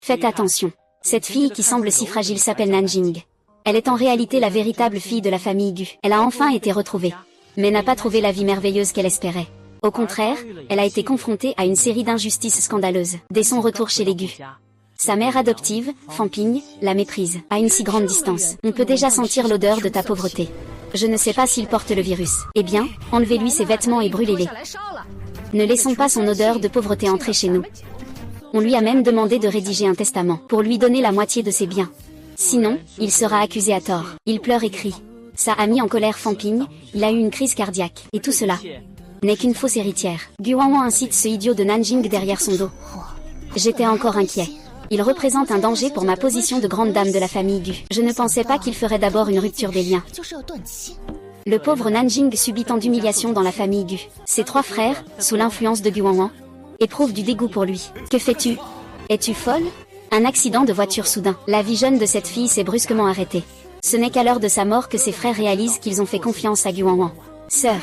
Faites attention. Cette fille qui semble si fragile s'appelle Nanjing. Elle est en réalité la véritable fille de la famille Gu. Elle a enfin été retrouvée, mais n'a pas trouvé la vie merveilleuse qu'elle espérait. Au contraire, elle a été confrontée à une série d'injustices scandaleuses dès son retour chez les Gu. Sa mère adoptive, Fan Ping, la méprise, à une si grande distance. On peut déjà sentir l'odeur de ta pauvreté. Je ne sais pas s'il porte le virus. Eh bien, enlevez-lui ses vêtements et brûlez-les. Ne laissons pas son odeur de pauvreté entrer chez nous. On lui a même demandé de rédiger un testament pour lui donner la moitié de ses biens. Sinon, il sera accusé à tort. Il pleure et crie. Ça a mis en colère Fan Ping, il a eu une crise cardiaque. Et tout cela n'est qu'une fausse héritière. Gu Wanwan incite ce idiot de Nanjing derrière son dos. J'étais encore inquiet. Il représente un danger pour ma position de grande dame de la famille Gu. Je ne pensais pas qu'il ferait d'abord une rupture des liens. Le pauvre Nanjing subit tant d'humiliations dans la famille Gu. Ses 3 frères, sous l'influence de Gu Wanwan, éprouvent du dégoût pour lui. Que fais-tu? Es-tu folle? Un accident de voiture soudain. La vie jeune de cette fille s'est brusquement arrêtée. Ce n'est qu'à l'heure de sa mort que ses frères réalisent qu'ils ont fait confiance à Gu Wanwan. Sœur.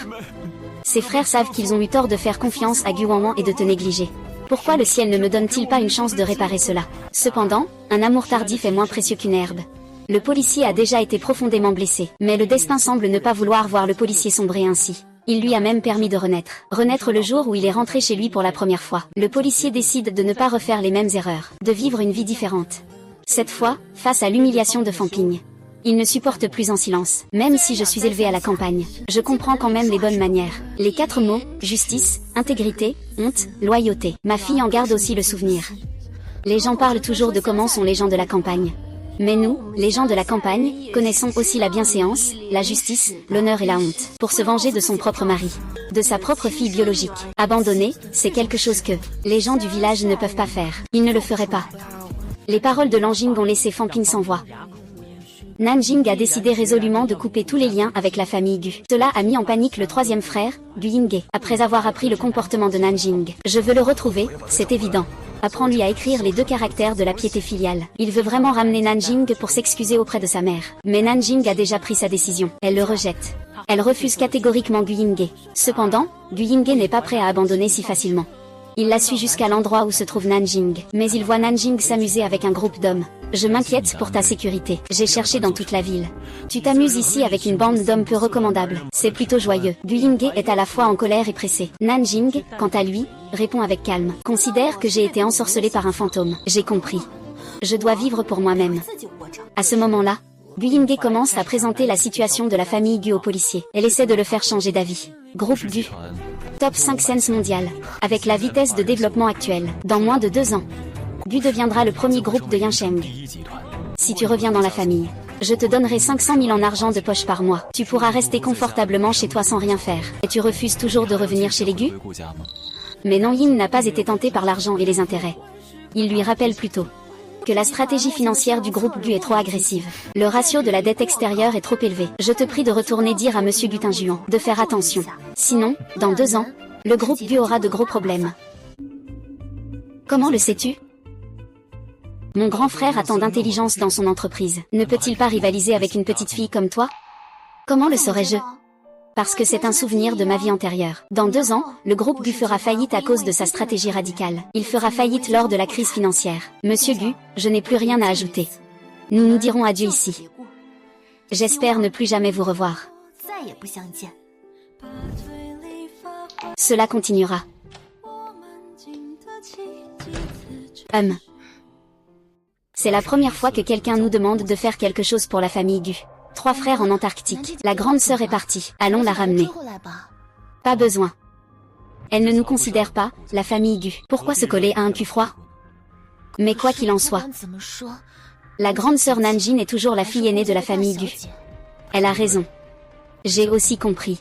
Ses frères savent qu'ils ont eu tort de faire confiance à Gu Wanwan et de te négliger. Pourquoi le ciel ne me donne-t-il pas une chance de réparer cela? Cependant, un amour tardif est moins précieux qu'une herbe. Le policier a déjà été profondément blessé, mais le destin semble ne pas vouloir voir le policier sombrer ainsi. Il lui a même permis de renaître. Renaître le jour où il est rentré chez lui pour la première fois. Le policier décide de ne pas refaire les mêmes erreurs, de vivre une vie différente. Cette fois, face à l'humiliation de Fan Ping. Il ne supporte plus en silence. Même si je suis élevé à la campagne, je comprends quand même les bonnes manières. Les 4 mots, justice, intégrité, honte, loyauté. Ma fille en garde aussi le souvenir. Les gens parlent toujours de comment sont les gens de la campagne. Mais nous, les gens de la campagne, connaissons aussi la bienséance, la justice, l'honneur et la honte. Pour se venger de son propre mari, de sa propre fille biologique. Abandonner, c'est quelque chose que les gens du village ne peuvent pas faire. Ils ne le feraient pas. Les paroles de Nanjing ont laissé Fan Ping sans voix. Nanjing a décidé résolument de couper tous les liens avec la famille Gu. Cela a mis en panique le 3e frère, Gu Yinghe, après avoir appris le comportement de Nanjing. Je veux le retrouver, c'est évident. Apprends-lui à écrire les 2 caractères de la piété filiale. Il veut vraiment ramener Nanjing pour s'excuser auprès de sa mère. Mais Nanjing a déjà pris sa décision. Elle le rejette. Elle refuse catégoriquement Gu Yinghe. Cependant, Gu Yinghe n'est pas prêt à abandonner si facilement. Il la suit jusqu'à l'endroit où se trouve Nanjing. Mais il voit Nanjing s'amuser avec un groupe d'hommes. Je m'inquiète pour ta sécurité. J'ai cherché dans toute la ville. Tu t'amuses ici avec une bande d'hommes peu recommandables. C'est plutôt joyeux. Gu Yinghe est à la fois en colère et pressé. Nanjing, quant à lui, répond avec calme. Considère que j'ai été ensorcelé par un fantôme. J'ai compris. Je dois vivre pour moi-même. À ce moment-là, Gu Yinghe commence à présenter la situation de la famille Gu au policier. Elle essaie de le faire changer d'avis. Groupe Gu. Top 5 Sense mondial. Avec la vitesse de développement actuelle, dans moins de 2 ans, Gu deviendra le premier groupe de Yansheng. Si tu reviens dans la famille, je te donnerai 500 000 en argent de poche par mois. Tu pourras rester confortablement chez toi sans rien faire. Et tu refuses toujours de revenir chez les Gu? Mais Nanjing n'a pas été tenté par l'argent et les intérêts. Il lui rappelle plutôt que la stratégie financière du groupe Gu est trop agressive. Le ratio de la dette extérieure est trop élevé. Je te prie de retourner dire à Monsieur Gutinjuan de faire attention. Sinon, dans 2 ans, le groupe Gu aura de gros problèmes. Comment le sais-tu? Mon grand frère a tant d'intelligence dans son entreprise. Ne peut-il pas rivaliser avec une petite fille comme toi? Comment le saurais-je? Parce que c'est un souvenir de ma vie antérieure. Dans 2 ans, le groupe Gu fera faillite à cause de sa stratégie radicale. Il fera faillite lors de la crise financière. Monsieur Gu, je n'ai plus rien à ajouter. Nous nous dirons adieu ici. J'espère ne plus jamais vous revoir. Cela continuera. C'est la première fois que quelqu'un nous demande de faire quelque chose pour la famille Gu. 3 frères en Antarctique. La grande sœur est partie. Allons la ramener. Pas besoin. Elle ne nous considère pas, la famille Gu. Pourquoi se coller à un cul froid? Mais quoi qu'il en soit, la grande sœur Nanjing est toujours la fille aînée de la famille Gu. Elle a raison. J'ai aussi compris.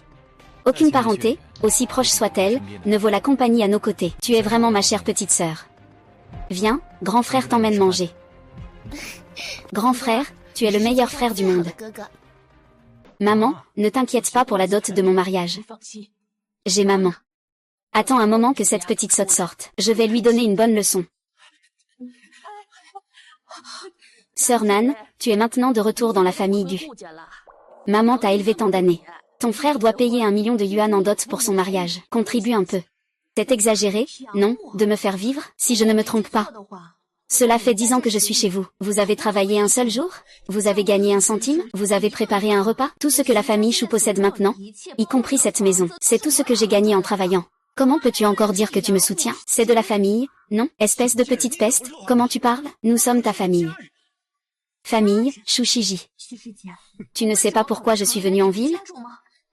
Aucune parenté, aussi proche soit-elle, ne vaut la compagnie à nos côtés. Tu es vraiment ma chère petite sœur. Viens, grand frère t'emmène manger. Grand frère, tu es le meilleur frère du monde. Maman, ne t'inquiète pas pour la dot de mon mariage. J'ai maman. Attends un moment que cette petite sotte sorte. Je vais lui donner une bonne leçon. Sœur Nan, tu es maintenant de retour dans la famille Gu. Maman t'a élevé tant d'années. Ton frère doit payer 1 million de yuan en dot pour son mariage. Contribue un peu. C'est exagéré, non, de me faire vivre, si je ne me trompe pas. Cela fait 10 ans que je suis chez vous. Vous avez travaillé un seul jour? Vous avez gagné un centime? Vous avez préparé un repas? Tout ce que la famille Chou possède maintenant, y compris cette maison, c'est tout ce que j'ai gagné en travaillant. Comment peux-tu encore dire que tu me soutiens? C'est de la famille, non? Espèce de petite peste, comment tu parles? Nous sommes ta famille. Famille, Chou-Shiji. Tu ne sais pas pourquoi je suis venue en ville?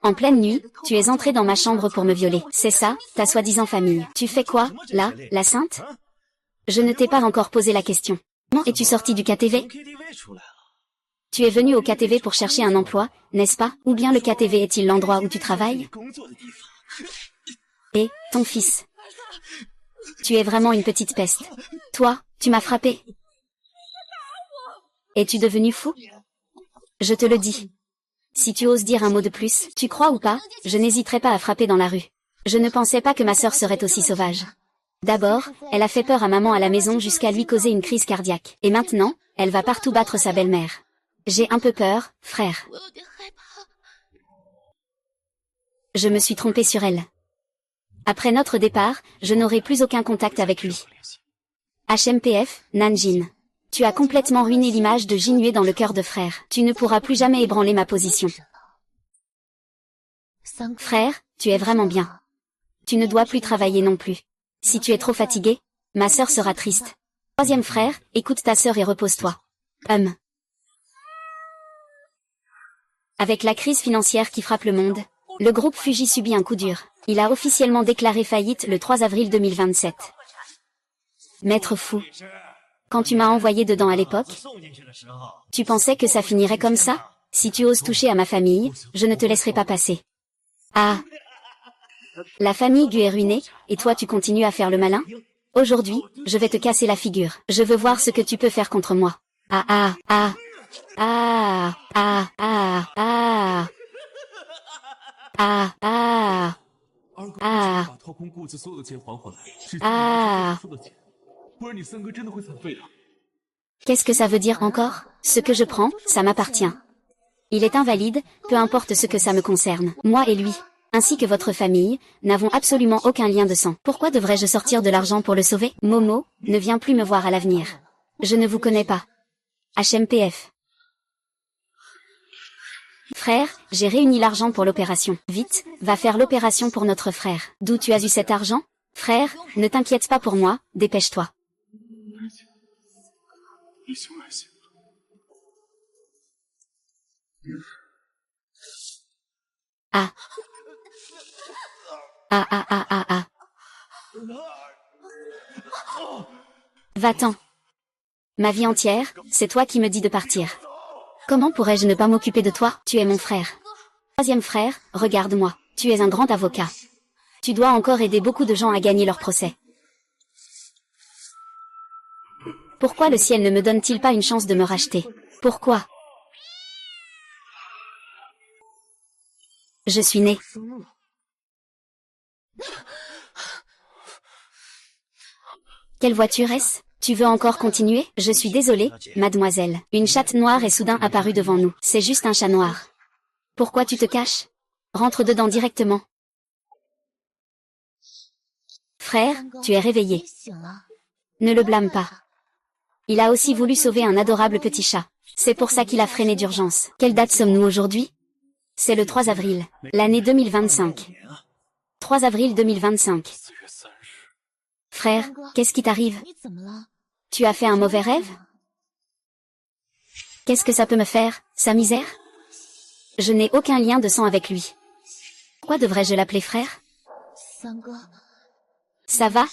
En pleine nuit, tu es entré dans ma chambre pour me violer. C'est ça, ta soi-disant famille. Tu fais quoi, là, la sainte? Je ne t'ai pas encore posé la question. Comment es-tu sorti du KTV? Tu es venu au KTV pour chercher un emploi, n'est-ce pas? Ou bien le KTV est-il l'endroit où tu travailles? Et, ton fils. Tu es vraiment une petite peste. Toi, tu m'as frappé. Es-tu devenu fou? Je te le dis. Si tu oses dire un mot de plus, tu crois ou pas, je n'hésiterai pas à frapper dans la rue. Je ne pensais pas que ma sœur serait aussi sauvage. D'abord, elle a fait peur à maman à la maison jusqu'à lui causer une crise cardiaque. Et maintenant, elle va partout battre sa belle-mère. J'ai un peu peur, frère. Je me suis trompée sur elle. Après notre départ, je n'aurai plus aucun contact avec lui. HMPF, Nanjin. Tu as complètement ruiné l'image de Jinhue dans le cœur de frère. Tu ne pourras plus jamais ébranler ma position. Frère, tu es vraiment bien. Tu ne dois plus travailler non plus. Si tu es trop fatigué, ma sœur sera triste. Troisième frère, écoute ta sœur et repose-toi. Avec la crise financière qui frappe le monde, le groupe Fuji subit un coup dur. Il a officiellement déclaré faillite le 3 avril 2027. Maître fou. Quand tu m'as envoyé dedans à l'époque, tu pensais que ça finirait comme ça? Si tu oses toucher à ma famille, je ne te laisserai pas passer. Ah! La famille Gu est ruinée, et toi tu continues à faire le malin? Aujourd'hui, je vais te casser la figure. Je veux voir ce que tu peux faire contre moi. Ah ah ah! Ah ah ah ah! Ah ah! Ah! Ah! Qu'est-ce que ça veut dire encore? Ce que je prends, ça m'appartient. Il est invalide, peu importe ce que ça me concerne. Moi et lui, ainsi que votre famille, n'avons absolument aucun lien de sang. Pourquoi devrais-je sortir de l'argent pour le sauver? Momo, ne viens plus me voir à l'avenir. Je ne vous connais pas. HMPF. Frère, j'ai réuni l'argent pour l'opération. Vite, va faire l'opération pour notre frère. D'où tu as eu cet argent? Frère, ne t'inquiète pas pour moi, dépêche-toi. Ah. Ah ah ah ah ah. Va-t'en. Ma vie entière, c'est toi qui me dis de partir. Comment pourrais-je ne pas m'occuper de toi? Tu es mon frère. Troisième frère, regarde-moi. Tu es un grand avocat. Tu dois encore aider beaucoup de gens à gagner leur procès. Pourquoi le ciel ne me donne-t-il pas une chance de me racheter? Pourquoi? Je suis née. Quelle voiture est-ce? Tu veux encore continuer? Je suis désolée, mademoiselle. Une chatte noire est soudain apparue devant nous. C'est juste un chat noir. Pourquoi tu te caches? Rentre dedans directement. Frère, tu es réveillé. Ne le blâme pas. Il a aussi voulu sauver un adorable petit chat. C'est pour ça qu'il a freiné d'urgence. Quelle date sommes-nous aujourd'hui? C'est le 3 avril, l'année 2025. 3 avril 2025. Frère, qu'est-ce qui t'arrive? Tu as fait un mauvais rêve? Qu'est-ce que ça peut me faire, sa misère? Je n'ai aucun lien de sang avec lui. Pourquoi devrais-je l'appeler frère? Ça va?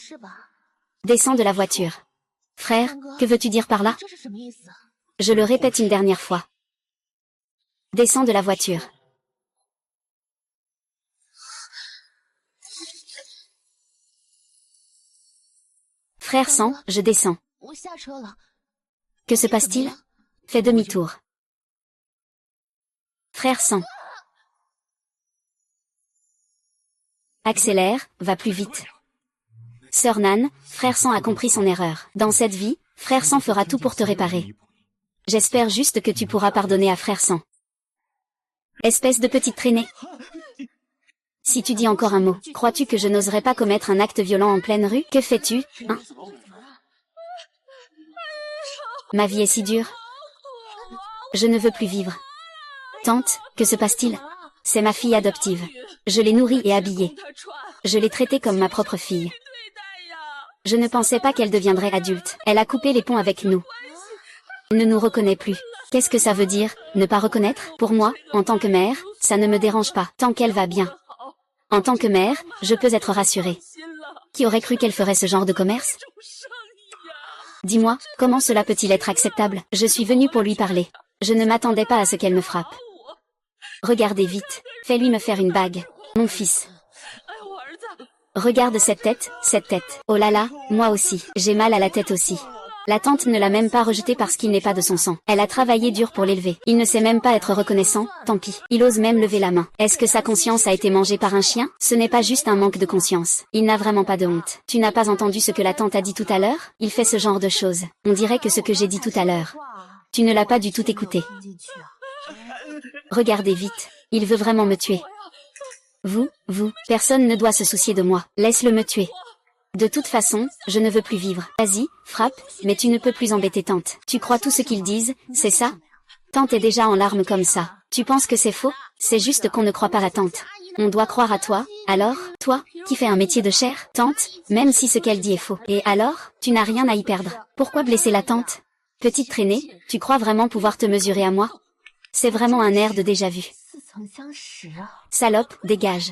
Descends de la voiture. Frère, que veux-tu dire par là? Je le répète une dernière fois. Descends de la voiture. Frère sang, je descends. Que se passe-t-il? Fais demi-tour. Frère sang. Accélère, va plus vite. Sœur Nan, frère sang a compris son erreur. Dans cette vie, frère sang fera tout pour te réparer. J'espère juste que tu pourras pardonner à frère sang. Espèce de petite traînée. Si tu dis encore un mot, crois-tu que je n'oserais pas commettre un acte violent en pleine rue? Que fais-tu, hein? Ma vie est si dure. Je ne veux plus vivre. Tante, que se passe-t-il? C'est ma fille adoptive. Je l'ai nourrie et habillée. Je l'ai traitée comme ma propre fille. Je ne pensais pas qu'elle deviendrait adulte. Elle a coupé les ponts avec nous. Elle ne nous reconnaît plus. Qu'est-ce que ça veut dire, ne pas reconnaître? Pour moi, en tant que mère, ça ne me dérange pas, tant qu'elle va bien. En tant que mère, je peux être rassurée. Qui aurait cru qu'elle ferait ce genre de commerce? Dis-moi, comment cela peut-il être acceptable? Je suis venue pour lui parler. Je ne m'attendais pas à ce qu'elle me frappe. Regardez vite. Fais-lui me faire une bague. Mon fils. Regarde cette tête, cette tête. Oh là là, moi aussi. J'ai mal à la tête aussi. La tante ne l'a même pas rejeté parce qu'il n'est pas de son sang. Elle a travaillé dur pour l'élever. Il ne sait même pas être reconnaissant, tant pis. Il ose même lever la main. Est-ce que sa conscience a été mangée par un chien? Ce n'est pas juste un manque de conscience. Il n'a vraiment pas de honte. Tu n'as pas entendu ce que la tante a dit tout à l'heure? Il fait ce genre de choses. On dirait que ce que j'ai dit tout à l'heure. Tu ne l'as pas du tout écouté. Regardez vite. Il veut vraiment me tuer. Vous, personne ne doit se soucier de moi. Laisse-le me tuer. De toute façon, je ne veux plus vivre. Vas-y, frappe, mais tu ne peux plus embêter tante. Tu crois tout ce qu'ils disent, c'est ça? Tante est déjà en larmes comme ça. Tu penses que c'est faux? C'est juste qu'on ne croit pas à tante. On doit croire à toi, alors, toi, qui fais un métier de chair, tante, même si ce qu'elle dit est faux. Et alors, tu n'as rien à y perdre. Pourquoi blesser la tante? Petite traînée, tu crois vraiment pouvoir te mesurer à moi? C'est vraiment un air de déjà-vu. Salope, dégage.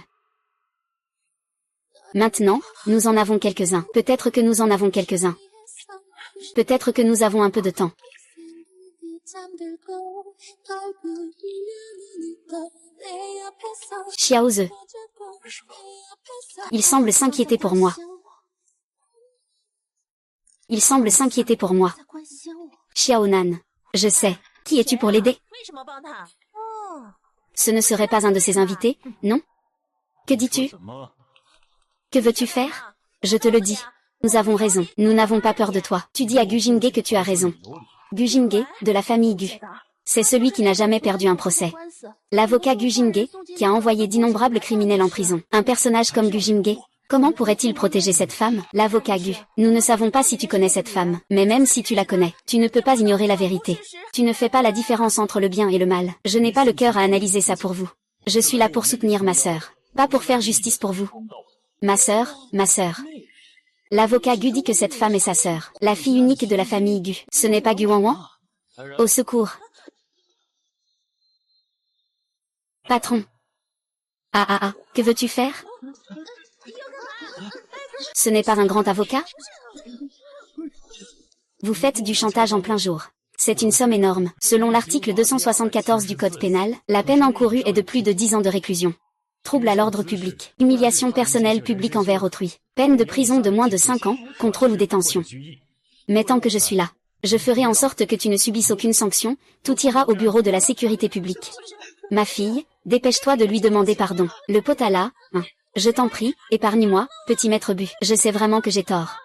Maintenant, nous en avons quelques-uns. Peut-être que nous en avons quelques-uns. Peut-être que nous avons un peu de temps. Xiaoze. Il semble s'inquiéter pour moi. Il semble s'inquiéter pour moi. Xiaonan. Je sais. Qui es-tu pour l'aider? Ce ne serait pas un de ses invités, non? Que dis-tu? Que veux-tu faire? Je te le dis. Nous avons raison. Nous n'avons pas peur de toi. Tu dis à Gu Jinghe que tu as raison. Gu Jinghe, de la famille Gu. C'est celui qui n'a jamais perdu un procès. L'avocat Gu Jinghe, qui a envoyé d'innombrables criminels en prison. Un personnage comme Gu Jinghe, comment pourrait-il protéger cette femme? L'avocat Gu. Nous ne savons pas si tu connais cette femme. Mais même si tu la connais, tu ne peux pas ignorer la vérité. Tu ne fais pas la différence entre le bien et le mal. Je n'ai pas le cœur à analyser ça pour vous. Je suis là pour soutenir ma sœur. Pas pour faire justice pour vous. Ma sœur, ma sœur. L'avocat Gu dit que cette femme est sa sœur, la fille unique de la famille Gu. Ce n'est pas Gu Wanwan? Au secours. Patron. Que veux-tu faire? Ce n'est pas un grand avocat? Vous faites du chantage en plein jour. C'est une somme énorme. Selon l'article 274 du Code pénal, la peine encourue est de plus de 10 ans de réclusion. Trouble à l'ordre public, humiliation personnelle publique envers autrui, peine de prison de moins de 5 ans, contrôle ou détention. Mais tant que je suis là, je ferai en sorte que tu ne subisses aucune sanction, tout ira au bureau de la sécurité publique. Ma fille, dépêche-toi de lui demander pardon. Le potala, hein. Je t'en prie, épargne-moi, petit maître Bu. Je sais vraiment que j'ai tort.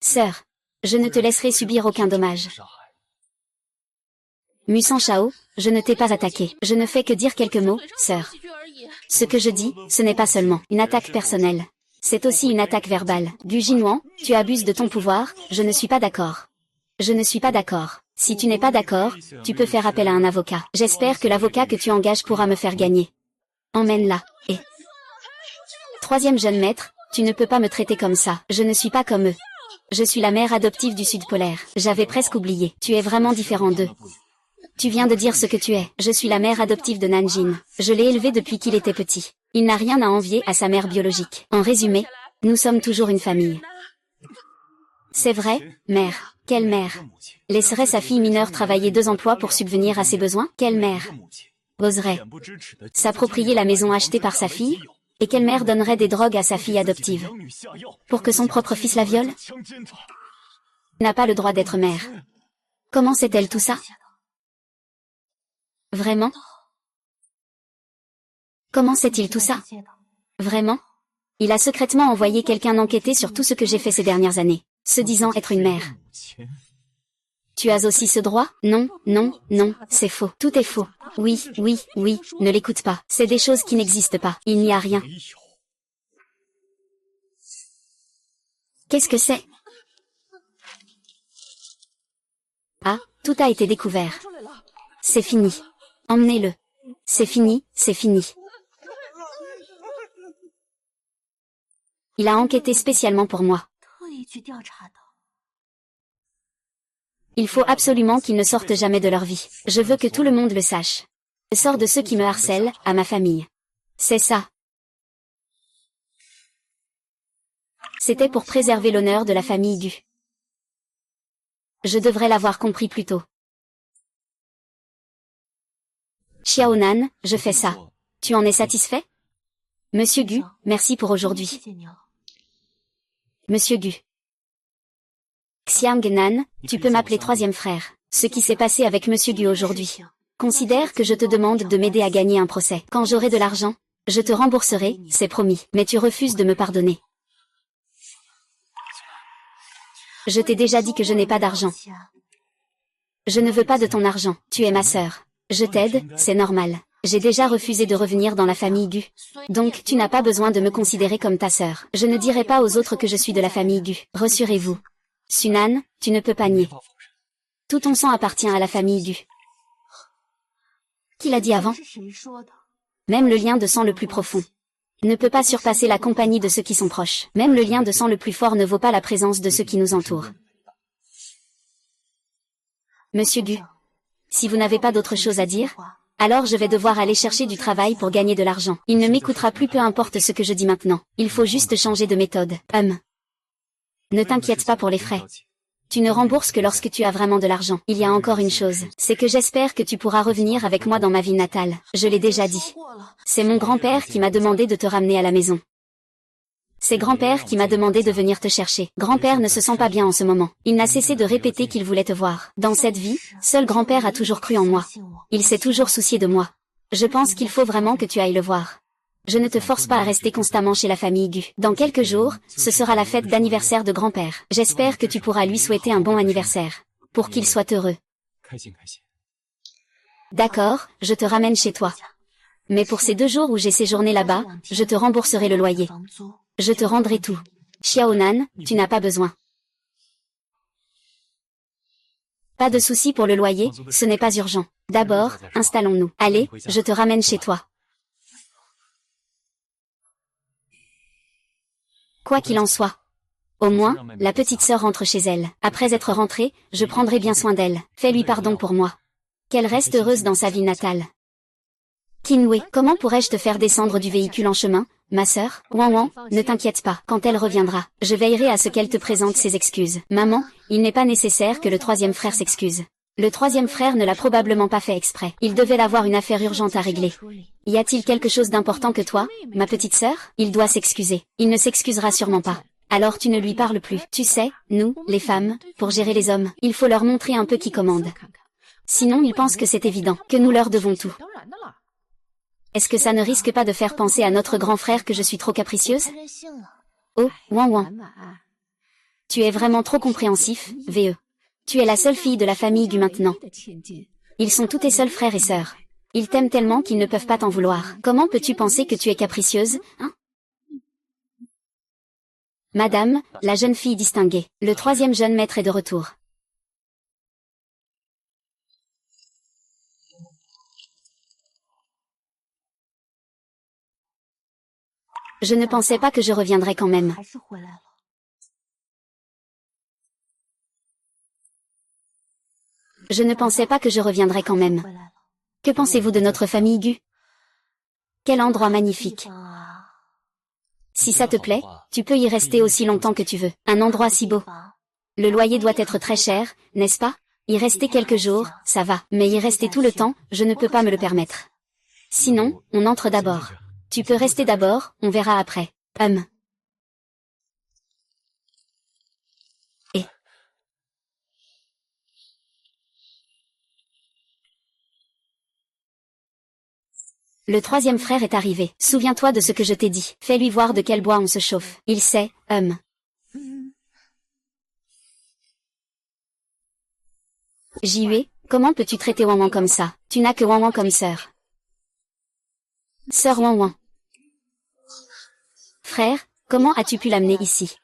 Sœur, je ne te laisserai subir aucun dommage. Musan Shao, je ne t'ai pas attaqué. Je ne fais que dire quelques mots, sœur. Ce que je dis, ce n'est pas seulement une attaque personnelle. C'est aussi une attaque verbale. Gu Jinwan, tu abuses de ton pouvoir, je ne suis pas d'accord. Je ne suis pas d'accord. Si tu n'es pas d'accord, tu peux faire appel à un avocat. J'espère que l'avocat que tu engages pourra me faire gagner. Emmène-la. Et... Troisième jeune maître, tu ne peux pas me traiter comme ça. Je ne suis pas comme eux. Je suis la mère adoptive du Sud polaire. J'avais presque oublié. Tu es vraiment différent d'eux. Tu viens de dire ce que tu es. Je suis la mère adoptive de Nanjin. Je l'ai élevé depuis qu'il était petit. Il n'a rien à envier à sa mère biologique. En résumé, nous sommes toujours une famille. C'est vrai, mère. Quelle mère? Laisserait sa fille mineure travailler 2 emplois pour subvenir à ses besoins? Quelle mère oserait s'approprier la maison achetée par sa fille? Et quelle mère donnerait des drogues à sa fille adoptive pour que son propre fils la viole? N'a pas le droit d'être mère. Comment sait-elle tout ça? Vraiment? Comment sait-il tout ça? Vraiment? Il a secrètement envoyé quelqu'un enquêter sur tout ce que j'ai fait ces dernières années, se disant être une mère. Tu as aussi ce droit? Non, non, non, c'est faux. Tout est faux. Oui, ne l'écoute pas. C'est des choses qui n'existent pas. Il n'y a rien. Qu'est-ce que c'est? Ah, tout a été découvert. C'est fini. Emmenez-le. C'est fini, c'est fini. Il a enquêté spécialement pour moi. Il faut absolument qu'ils ne sortent jamais de leur vie. Je veux que tout le monde le sache. Je sors de ceux qui me harcèlent, à ma famille. C'est ça. C'était pour préserver l'honneur de la famille Gu. Je devrais l'avoir compris plus tôt. Xiaonan, je fais ça. Tu en es satisfait? Monsieur Gu, merci pour aujourd'hui. Monsieur Gu. Xiangnan, tu peux m'appeler troisième frère. Ce qui s'est passé avec Monsieur Gu aujourd'hui. Considère que je te demande de m'aider à gagner un procès. Quand j'aurai de l'argent, je te rembourserai, c'est promis. Mais tu refuses de me pardonner. Je t'ai déjà dit que je n'ai pas d'argent. Je ne veux pas de ton argent, tu es ma sœur. Je t'aide, c'est normal. J'ai déjà refusé de revenir dans la famille Gu. Donc tu n'as pas besoin de me considérer comme ta sœur. Je ne dirai pas aux autres que je suis de la famille Gu. Rassurez-vous. Sunan, tu ne peux pas nier. Tout ton sang appartient à la famille Gu. Qui l'a dit avant? Même le lien de sang le plus profond ne peut pas surpasser la compagnie de ceux qui sont proches. Même le lien de sang le plus fort ne vaut pas la présence de ceux qui nous entourent. Monsieur Gu, si vous n'avez pas d'autre chose à dire, alors je vais devoir aller chercher du travail pour gagner de l'argent. Il ne m'écoutera plus peu importe ce que je dis maintenant. Il faut juste changer de méthode. Ne t'inquiète pas pour les frais. Tu ne rembourses que lorsque tu as vraiment de l'argent. Il y a encore une chose, c'est que j'espère que tu pourras revenir avec moi dans ma ville natale. Je l'ai déjà dit. C'est mon grand-père qui m'a demandé de te ramener à la maison. C'est grand-père qui m'a demandé de venir te chercher. Grand-père ne se sent pas bien en ce moment. Il n'a cessé de répéter qu'il voulait te voir. Dans cette vie, seul grand-père a toujours cru en moi. Il s'est toujours soucié de moi. Je pense qu'il faut vraiment que tu ailles le voir. Je ne te force pas à rester constamment chez la famille Gu. Dans quelques jours, ce sera la fête d'anniversaire de grand-père. J'espère que tu pourras lui souhaiter un bon anniversaire. Pour qu'il soit heureux. D'accord, je te ramène chez toi. Mais pour ces 2 jours où j'ai séjourné là-bas, je te rembourserai le loyer. Je te rendrai tout. Xiaonan, tu n'as pas besoin. Pas de souci pour le loyer, ce n'est pas urgent. D'abord, installons-nous. Allez, je te ramène chez toi. Quoi qu'il en soit. Au moins, la petite sœur rentre chez elle. Après être rentrée, je prendrai bien soin d'elle. Fais-lui pardon pour moi. Qu'elle reste heureuse dans sa ville natale. Qinwei, comment pourrais-je te faire descendre du véhicule en chemin, ma sœur? Wan, ne t'inquiète pas, quand elle reviendra, je veillerai à ce qu'elle te présente ses excuses. Maman, il n'est pas nécessaire que le troisième frère s'excuse. Le troisième frère ne l'a probablement pas fait exprès. Il devait avoir une affaire urgente à régler. Y a-t-il quelque chose d'important que toi, ma petite sœur? Il doit s'excuser. Il ne s'excusera sûrement pas. Alors tu ne lui parles plus. Tu sais, nous, les femmes, pour gérer les hommes, il faut leur montrer un peu qui commande. Sinon ils pensent que c'est évident, que nous leur devons tout. Est-ce que ça ne risque pas de faire penser à notre grand frère que je suis trop capricieuse? Oh, Wan. Tu es vraiment trop compréhensif, VE. Tu es la seule fille de la famille Gu maintenant. Ils sont tous tes seuls frères et sœurs. Ils t'aiment tellement qu'ils ne peuvent pas t'en vouloir. Comment peux-tu penser que tu es capricieuse, hein? Madame, la jeune fille distinguée. Le troisième jeune maître est de retour. Je ne pensais pas que je reviendrais quand même. Je ne pensais pas que je reviendrais quand même. Que pensez-vous de notre famille Gu? Quel endroit magnifique. Si ça te plaît, tu peux y rester aussi longtemps que tu veux. Un endroit si beau. Le loyer doit être très cher, n'est-ce pas? Y rester quelques jours, ça va. Mais y rester tout le temps, je ne peux pas me le permettre. Sinon, on entre d'abord. Tu peux rester d'abord, on verra après. Et le troisième frère est arrivé. Souviens-toi de ce que je t'ai dit. Fais-lui voir de quel bois on se chauffe. Il sait, Jihue, comment peux-tu traiter Wan comme ça? Tu n'as que Wan comme sœur. Sœur Wan. Frère, comment as-tu pu l'amener ici?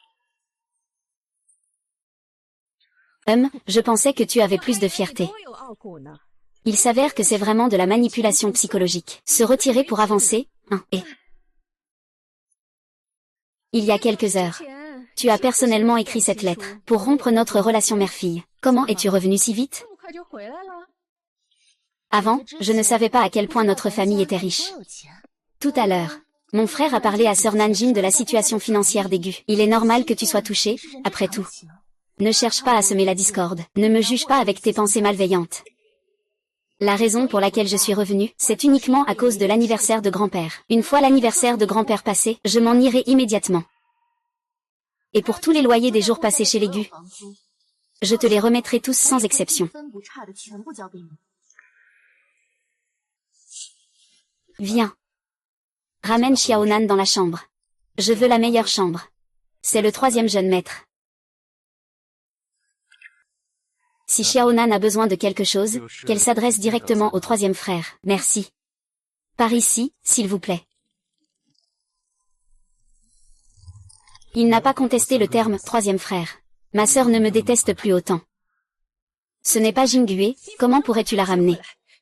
Je pensais que tu avais plus de fierté. Il s'avère que c'est vraiment de la manipulation psychologique. Se retirer pour avancer, et... Il y a quelques heures. Tu as personnellement écrit cette lettre, pour rompre notre relation mère-fille. Comment es-tu revenu si vite? Avant, je ne savais pas à quel point notre famille était riche. Tout à l'heure, mon frère a parlé à sœur Nanjing de la situation financière d'Aigu. Il est normal que tu sois touché, après tout. Ne cherche pas à semer la discorde. Ne me juge pas avec tes pensées malveillantes. La raison pour laquelle je suis revenue, c'est uniquement à cause de l'anniversaire de grand-père. Une fois l'anniversaire de grand-père passé, je m'en irai immédiatement. Et pour tous les loyers des jours passés chez l'Aigu, je te les remettrai tous sans exception. Viens. Ramène Xiaonan dans la chambre. Je veux la meilleure chambre. C'est le 3e jeune maître. Si Xiaonan a besoin de quelque chose, qu'elle s'adresse directement au 3e frère. Merci. Par ici, s'il vous plaît. Il n'a pas contesté le terme 3e frère. Ma sœur ne me déteste plus autant. Ce n'est pas Jingüe, comment pourrais-tu la ramener?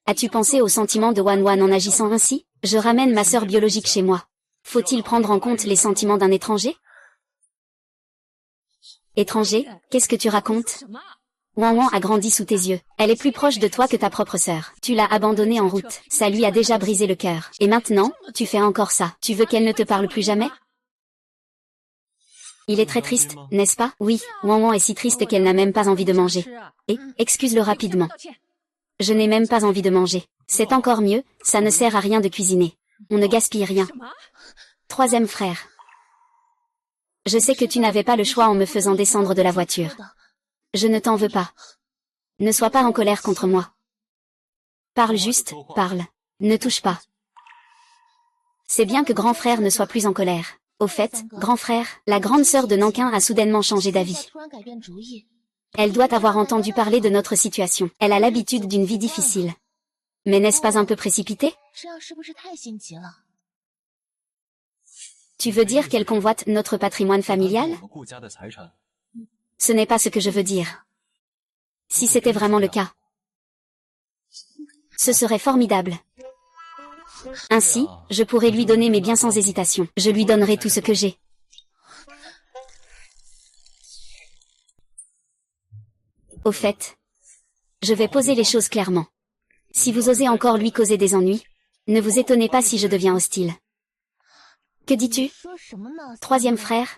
As-tu pensé aux sentiments de Wan Wan en agissant ainsi? Je ramène ma sœur biologique chez moi. Faut-il prendre en compte les sentiments d'un étranger? Étranger, qu'est-ce que tu racontes? Wan Wan a grandi sous tes yeux. Elle est plus proche de toi que ta propre sœur. Tu l'as abandonnée en route. Ça lui a déjà brisé le cœur. Et maintenant, tu fais encore ça. Tu veux qu'elle ne te parle plus jamais? Il est très triste, n'est-ce pas? Oui, Wan Wan est si triste qu'elle n'a même pas envie de manger. Et, excuse-le rapidement. Je n'ai même pas envie de manger. C'est encore mieux, ça ne sert à rien de cuisiner. On ne gaspille rien. 3e frère. Je sais que tu n'avais pas le choix en me faisant descendre de la voiture. Je ne t'en veux pas. Ne sois pas en colère contre moi. Parle juste, parle. Ne touche pas. C'est bien que grand frère ne soit plus en colère. Au fait, grand frère, la grande sœur de Nankin a soudainement changé d'avis. Elle doit avoir entendu parler de notre situation. Elle a l'habitude d'une vie difficile. Mais n'est-ce pas un peu précipité? Tu veux dire qu'elle convoite notre patrimoine familial? Ce n'est pas ce que je veux dire. Si c'était vraiment le cas, ce serait formidable. Ainsi, je pourrais lui donner mes biens sans hésitation. Je lui donnerai tout ce que j'ai. Au fait, je vais poser les choses clairement. Si vous osez encore lui causer des ennuis, ne vous étonnez pas si je deviens hostile. Que dis-tu? 3e frère?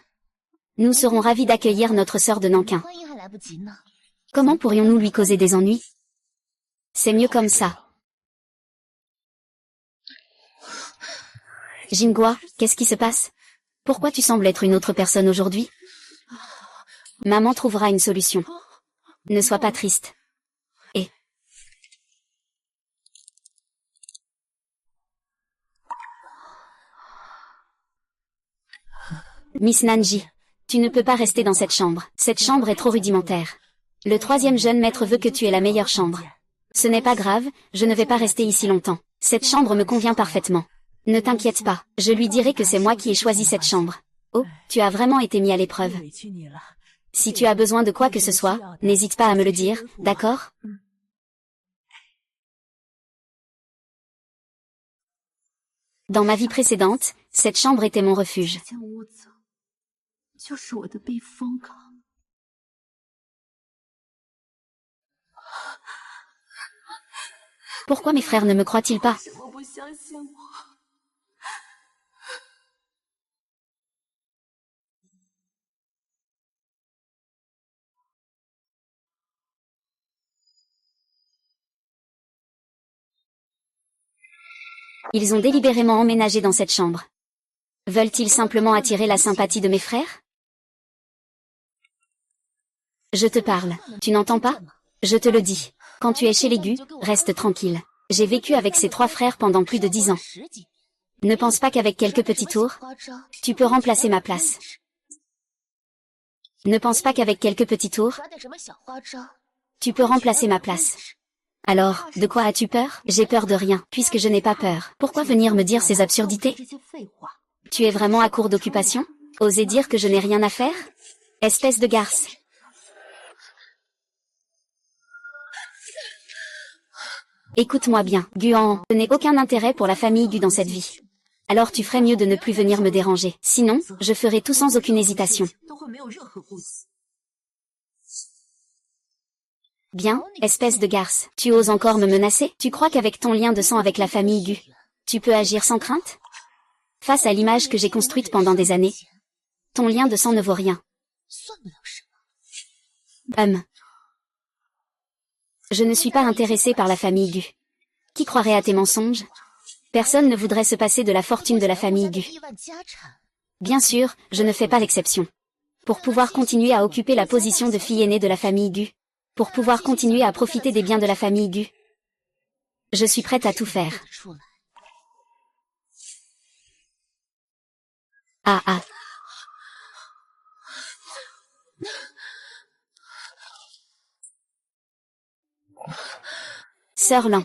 Nous serons ravis d'accueillir notre sœur de Nankin. Comment pourrions-nous lui causer des ennuis? C'est mieux comme ça. Jingua, qu'est-ce qui se passe? Pourquoi tu sembles être une autre personne aujourd'hui? Maman trouvera une solution. Ne sois pas triste. Et... Miss Nanji, tu ne peux pas rester dans cette chambre. Cette chambre est trop rudimentaire. Le 3e jeune maître veut que tu aies la meilleure chambre. Ce n'est pas grave, je ne vais pas rester ici longtemps. Cette chambre me convient parfaitement. Ne t'inquiète pas, je lui dirai que c'est moi qui ai choisi cette chambre. Oh, tu as vraiment été mis à l'épreuve. Si tu as besoin de quoi que ce soit, n'hésite pas à me le dire, d'accord? Dans ma vie précédente, cette chambre était mon refuge. Pourquoi mes frères ne me croient-ils pas? Ils ont délibérément emménagé dans cette chambre. Veulent-ils simplement attirer la sympathie de mes frères? Je te parle, tu n'entends pas? Je te le dis. Quand tu es chez l'Aigu, reste tranquille. J'ai vécu avec ces 3 frères pendant plus de 10 ans. Ne pense pas qu'avec quelques petits tours, tu peux remplacer ma place. Ne pense pas qu'avec quelques petits tours, tu peux remplacer ma place. Alors, de quoi as-tu peur? J'ai peur de rien, puisque je n'ai pas peur. Pourquoi venir me dire ces absurdités? Tu es vraiment à court d'occupation? Osez dire que je n'ai rien à faire? Espèce de garce. Écoute-moi bien, Guan, je n'ai aucun intérêt pour la famille Gu dans cette vie. Alors tu ferais mieux de ne plus venir me déranger. Sinon, je ferai tout sans aucune hésitation. Bien, espèce de garce. Tu oses encore me menacer? Tu crois qu'avec ton lien de sang avec la famille Gu, tu peux agir sans crainte? Face à l'image que j'ai construite pendant des années, ton lien de sang ne vaut rien. Je ne suis pas intéressée par la famille Gu. Qui croirait à tes mensonges? Personne ne voudrait se passer de la fortune de la famille Gu. Bien sûr, je ne fais pas l'exception. Pour pouvoir continuer à occuper la position de fille aînée de la famille Gu, pour pouvoir continuer à profiter des biens de la famille Gu, je suis prête à tout faire. Ah. Sœur Lan,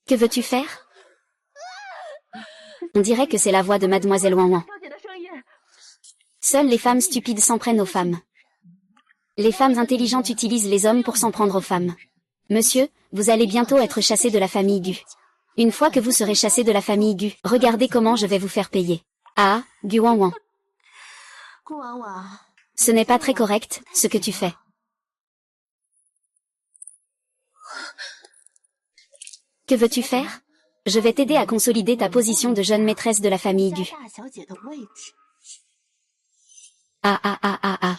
que veux-tu faire? On dirait que c'est la voix de Mademoiselle Wan Wan. Seules les femmes stupides s'en prennent aux femmes. Les femmes intelligentes utilisent les hommes pour s'en prendre aux femmes. Monsieur, vous allez bientôt être chassé de la famille Gu. Une fois que vous serez chassé de la famille Gu, regardez comment je vais vous faire payer. Ah, Gu Wan Wan. Ce n'est pas très correct, ce que tu fais. Que veux-tu faire? Je vais t'aider à consolider ta position de jeune maîtresse de la famille Gu. Ah.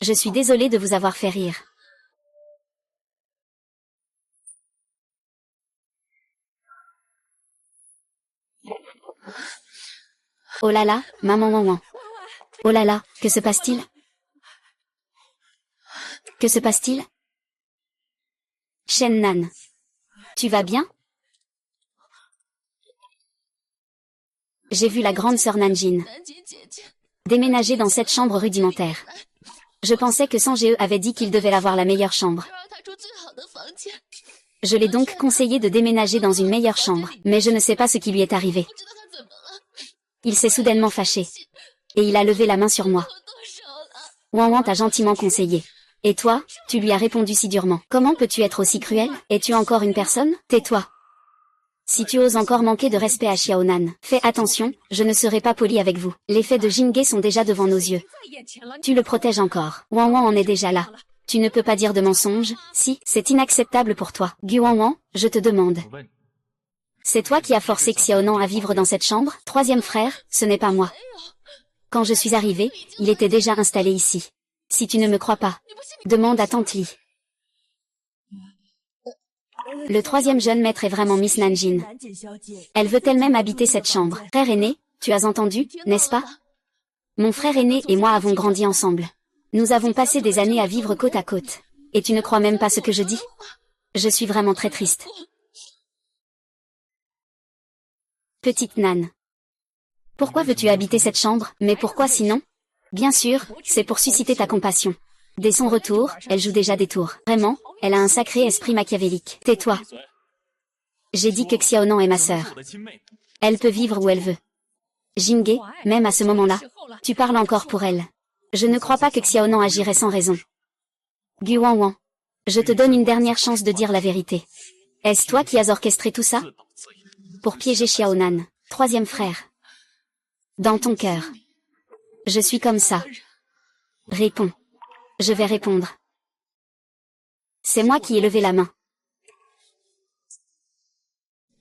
Je suis désolée de vous avoir fait rire. Oh là là, maman Wan Wan. Oh là là, que se passe-t-il? Que se passe-t-il? Shen Nan. Tu vas bien? J'ai vu la grande sœur Nanjin déménager dans cette chambre rudimentaire. Je pensais que Sanjie avait dit qu'il devait avoir la meilleure chambre. Je l'ai donc conseillé de déménager dans une meilleure chambre, mais je ne sais pas ce qui lui est arrivé. Il s'est soudainement fâché. Et il a levé la main sur moi. Wan Wan t'a gentiment conseillé. Et toi, tu lui as répondu si durement. Comment peux-tu être aussi cruel? Es-tu encore une personne? Tais-toi. Si tu oses encore manquer de respect à Xiaonan, fais attention, je ne serai pas poli avec vous. Les faits de Jingge sont déjà devant nos yeux. Tu le protèges encore. Wan Wan en est déjà là. Tu ne peux pas dire de mensonges, si, c'est inacceptable pour toi. Gu Wan Wan, je te demande. C'est toi qui as forcé Xiaonan à vivre dans cette chambre? Troisième frère, ce n'est pas moi. Quand je suis arrivée, il était déjà installé ici. Si tu ne me crois pas, demande à Tante Li. Le troisième jeune maître est vraiment Miss Nanjin. Elle veut elle-même habiter cette chambre. Frère aîné, tu as entendu, n'est-ce pas? Mon frère aîné et moi avons grandi ensemble. Nous avons passé des années à vivre côte à côte. Et tu ne crois même pas ce que je dis? Je suis vraiment très triste. Petite Nan. Pourquoi veux-tu habiter cette chambre? Mais pourquoi sinon? Bien sûr, c'est pour susciter ta compassion. Dès son retour, elle joue déjà des tours. Vraiment, elle a un sacré esprit machiavélique. Tais-toi. J'ai dit que Xiaonan est ma sœur. Elle peut vivre où elle veut. Jingge, même à ce moment-là, tu parles encore pour elle. Je ne crois pas que Xiaonan agirait sans raison. Gu Wan Wan, je te donne une dernière chance de dire la vérité. Est-ce toi qui as orchestré tout ça? Pour piéger Xiaonan, troisième frère. Dans ton cœur. Je suis comme ça. Réponds. Je vais répondre. C'est moi qui ai levé la main.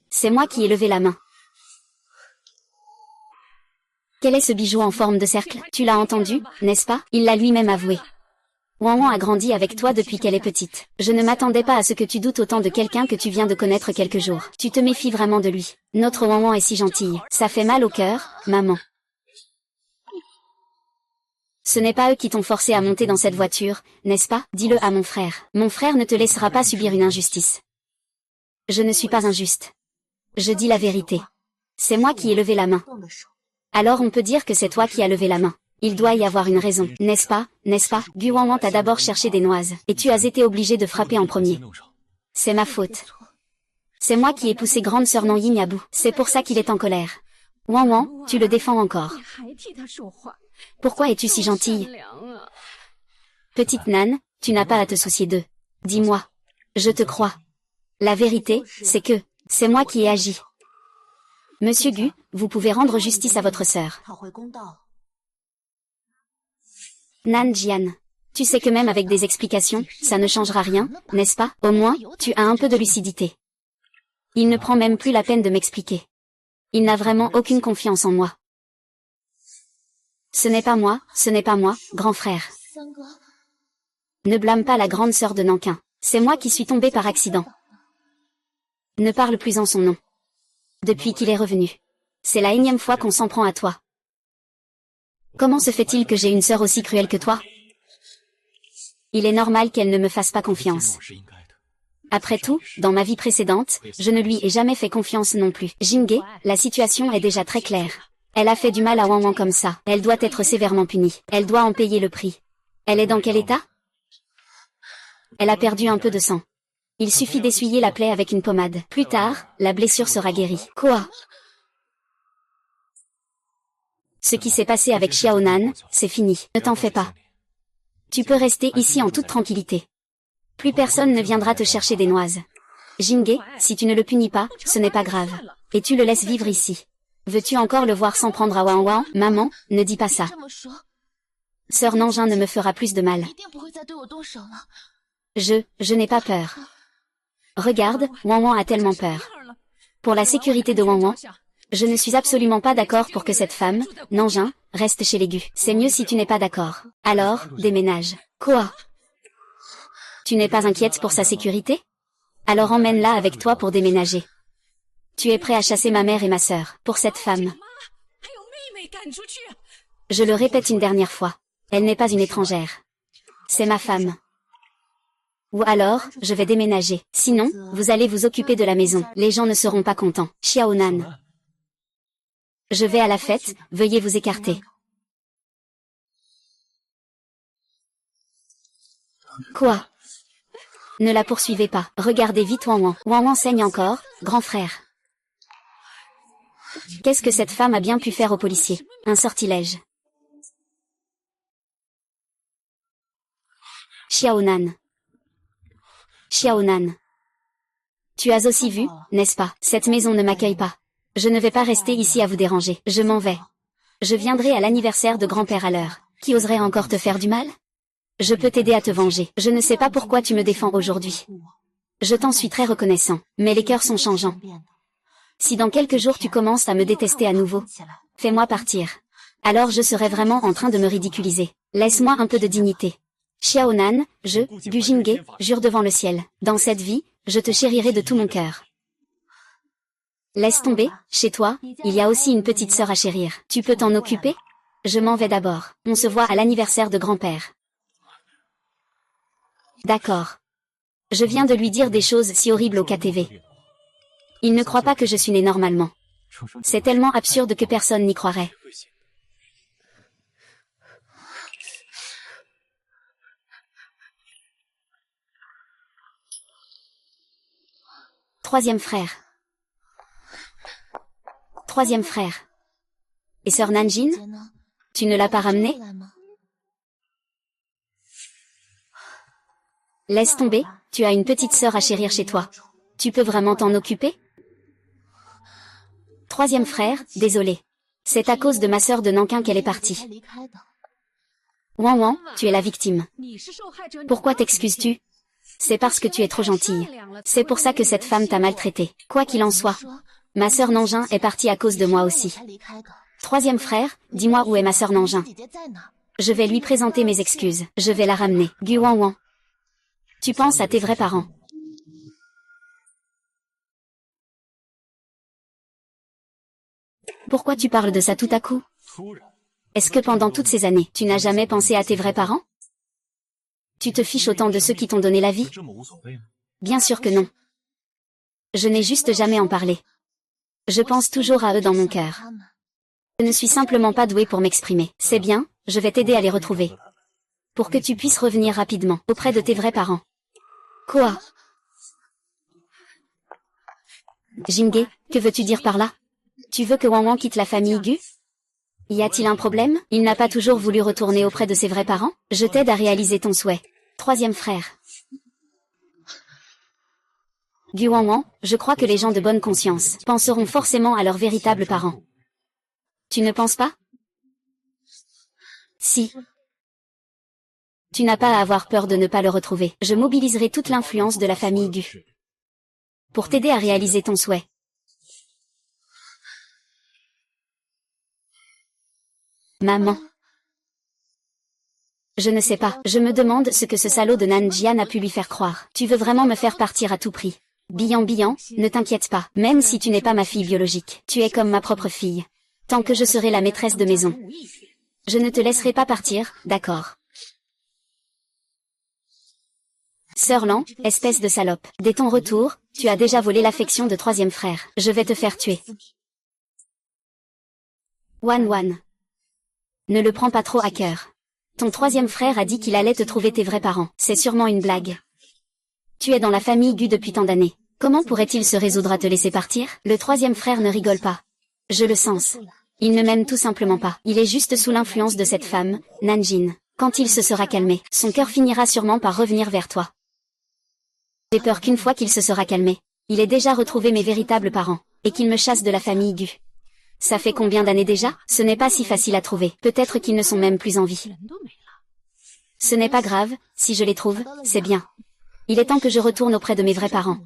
C'est moi qui ai levé la main. Quel est ce bijou en forme de cercle? Tu l'as entendu, n'est-ce pas? Il l'a lui-même avoué. Wan Wan a grandi avec toi depuis qu'elle est petite. Je ne m'attendais pas à ce que tu doutes autant de quelqu'un que tu viens de connaître quelques jours. Tu te méfies vraiment de lui. Notre Wan Wan est si gentille. Ça fait mal au cœur, maman. Ce n'est pas eux qui t'ont forcé à monter dans cette voiture, n'est-ce pas? Dis-le à mon frère. Mon frère ne te laissera pas subir une injustice. Je ne suis pas injuste. Je dis la vérité. C'est moi qui ai levé la main. Alors on peut dire que c'est toi qui as levé la main. Il doit y avoir une raison, n'est-ce pas? Gu Wan Wan t'a d'abord cherché des noises, et tu as été obligé de frapper en premier. C'est ma faute. C'est moi qui ai poussé grande sœur Nanyin à bout. C'est pour ça qu'il est en colère. Wang Wang, tu le défends encore. Pourquoi es-tu si gentille? Petite Nan, tu n'as pas à te soucier d'eux. Dis-moi. Je te crois. La vérité, c'est que, c'est moi qui ai agi. Monsieur Gu, vous pouvez rendre justice à votre sœur. Nan Jian. Tu sais que même avec des explications, ça ne changera rien, n'est-ce pas? Au moins, tu as un peu de lucidité. Il ne prend même plus la peine de m'expliquer. Il n'a vraiment aucune confiance en moi. Ce n'est pas moi, grand frère. Ne blâme pas la grande sœur de Nankin. C'est moi qui suis tombée par accident. Ne parle plus en son nom. Depuis qu'il est revenu. C'est la énième fois qu'on s'en prend à toi. Comment se fait-il que j'ai une sœur aussi cruelle que toi? Il est normal qu'elle ne me fasse pas confiance. Après tout, dans ma vie précédente, je ne lui ai jamais fait confiance non plus. Jinghe, la situation est déjà très claire. Elle a fait du mal à Wang Wang comme ça. Elle doit être sévèrement punie. Elle doit en payer le prix. Elle est dans quel état? Elle a perdu un peu de sang. Il suffit d'essuyer la plaie avec une pommade. Plus tard, la blessure sera guérie. Quoi? Ce qui s'est passé avec Xiaonan, c'est fini. Ne t'en fais pas. Tu peux rester ici en toute tranquillité. Plus personne ne viendra te chercher des noises. Jinghe, si tu ne le punis pas, ce n'est pas grave. Et tu le laisses vivre ici. Veux-tu encore le voir s'en prendre à Wang Wang? Maman, ne dis pas ça. Sœur Nanjing ne me fera plus de mal. Je n'ai pas peur. Regarde, Wang Wang a tellement peur. Pour la sécurité de Wang Wang, je ne suis absolument pas d'accord pour que cette femme, Nanjing, reste chez les Gu. C'est mieux si tu n'es pas d'accord. Alors, déménage. Quoi? Tu n'es pas inquiète pour sa sécurité? Alors emmène-la avec toi pour déménager. Tu es prêt à chasser ma mère et ma sœur, pour cette femme. Je le répète une dernière fois. Elle n'est pas une étrangère. C'est ma femme. Ou alors, je vais déménager. Sinon, vous allez vous occuper de la maison. Les gens ne seront pas contents. Xiaonan. Je vais à la fête, veuillez vous écarter. Quoi? Ne la poursuivez pas. Regardez vite Wang Wang. Wang Wang saigne encore, grand frère. Qu'est-ce que cette femme a bien pu faire aux policiers? Un sortilège. Xiaonan. Xiaonan. Tu as aussi vu, n'est-ce pas? Cette maison ne m'accueille pas. Je ne vais pas rester ici à vous déranger. Je m'en vais. Je viendrai à l'anniversaire de grand-père à l'heure. Qui oserait encore te faire du mal? Je peux t'aider à te venger. Je ne sais pas pourquoi tu me défends aujourd'hui. Je t'en suis très reconnaissant, mais les cœurs sont changeants. Si dans quelques jours tu commences à me détester à nouveau, fais-moi partir. Alors je serai vraiment en train de me ridiculiser. Laisse-moi un peu de dignité. Xiaonan, Gu Jinghe, jure devant le ciel. Dans cette vie, je te chérirai de tout mon cœur. Laisse tomber, chez toi, il y a aussi une petite sœur à chérir. Tu peux t'en occuper? Je m'en vais d'abord. On se voit à l'anniversaire de grand-père. D'accord. Je viens de lui dire des choses si horribles au KTV. Il ne croit pas que je suis née normalement. C'est tellement absurde que personne n'y croirait. Troisième frère. Troisième frère. Et sœur Nanjing? Tu ne l'as pas ramenée? Laisse tomber, tu as une petite sœur à chérir chez toi. Tu peux vraiment t'en occuper? Troisième frère, désolé. C'est à cause de ma sœur de Nankin qu'elle est partie. Wang Wang, tu es la victime. Pourquoi t'excuses-tu? C'est parce que tu es trop gentille. C'est pour ça que cette femme t'a maltraité. Quoi qu'il en soit, ma sœur Nanjing est partie à cause de moi aussi. Troisième frère, dis-moi où est ma sœur Nanjing. Je vais lui présenter mes excuses. Je vais la ramener. Gu Wang Wang. Tu penses à tes vrais parents. Pourquoi tu parles de ça tout à coup? Est-ce que pendant toutes ces années, tu n'as jamais pensé à tes vrais parents? Tu te fiches autant de ceux qui t'ont donné la vie? Bien sûr que non. Je n'ai juste jamais en parlé. Je pense toujours à eux dans mon cœur. Je ne suis simplement pas douée pour m'exprimer. C'est bien, je vais t'aider à les retrouver. Pour que tu puisses revenir rapidement auprès de tes vrais parents. Quoi? Jinghe, que veux-tu dire par là? Tu veux que Wang Wang quitte la famille Gu? Y a-t-il un problème? Il n'a pas toujours voulu retourner auprès de ses vrais parents? Je t'aide à réaliser ton souhait. Troisième frère. Gu Wang Wang, je crois que les gens de bonne conscience penseront forcément à leurs véritables parents. Tu ne penses pas? Si. Tu n'as pas à avoir peur de ne pas le retrouver. Je mobiliserai toute l'influence de la famille Gu pour t'aider à réaliser ton souhait. Maman. Je ne sais pas, je me demande ce que ce salaud de Nanjian a pu lui faire croire. Tu veux vraiment me faire partir à tout prix. Bian Bian, ne t'inquiète pas, même si tu n'es pas ma fille biologique, tu es comme ma propre fille. Tant que je serai la maîtresse de maison. Je ne te laisserai pas partir, d'accord? Sœur Lan, espèce de salope. Dès ton retour, tu as déjà volé l'affection de troisième frère. Je vais te faire tuer. Wan Wan. Ne le prends pas trop à cœur. Ton troisième frère a dit qu'il allait te trouver tes vrais parents. C'est sûrement une blague. Tu es dans la famille Gu depuis tant d'années. Comment pourrait-il se résoudre à te laisser partir? Le troisième frère ne rigole pas. Je le sens. Il ne m'aime tout simplement pas. Il est juste sous l'influence de cette femme, Nanjin. Quand il se sera calmé, son cœur finira sûrement par revenir vers toi. J'ai peur qu'une fois qu'il se sera calmé, il ait déjà retrouvé mes véritables parents, et qu'il me chasse de la famille Gu. Ça fait combien d'années déjà? Ce n'est pas si facile à trouver. Peut-être qu'ils ne sont même plus en vie. Ce n'est pas grave, si je les trouve, c'est bien. Il est temps que je retourne auprès de mes vrais parents.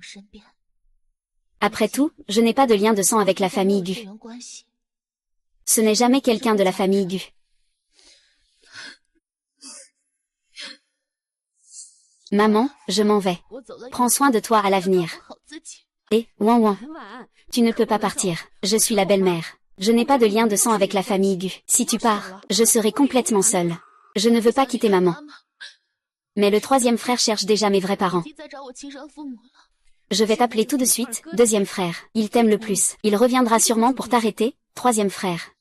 Après tout, je n'ai pas de lien de sang avec la famille Gu. Ce n'est jamais quelqu'un de la famille Gu. Maman, je m'en vais. Prends soin de toi à l'avenir. Et, Wang Wang, tu ne peux pas partir. Je suis la belle-mère. Je n'ai pas de lien de sang avec la famille Gu. Si tu pars, je serai complètement seule. Je ne veux pas quitter maman. Mais le troisième frère cherche déjà mes vrais parents. Je vais t'appeler tout de suite, deuxième frère. Il t'aime le plus. Il reviendra sûrement pour t'arrêter, troisième frère.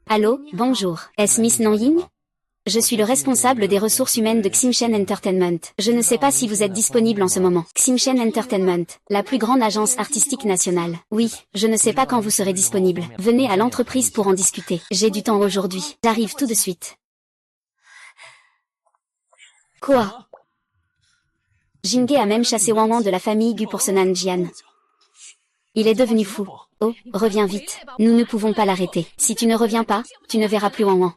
Allô, bonjour. Est-ce Miss Nangying? Je suis le responsable des ressources humaines de Ximchen Entertainment. Je ne sais pas si vous êtes disponible en ce moment. Ximchen Entertainment, la plus grande agence artistique nationale. Oui, je ne sais pas quand vous serez disponible. Venez à l'entreprise pour en discuter. J'ai du temps aujourd'hui. J'arrive tout de suite. Quoi? Jinghe a même chassé Wang Wang de la famille Gu pour ce Nanjian. Il est devenu fou. Oh, reviens vite. Nous ne pouvons pas l'arrêter. Si tu ne reviens pas, tu ne verras plus Wang Wang.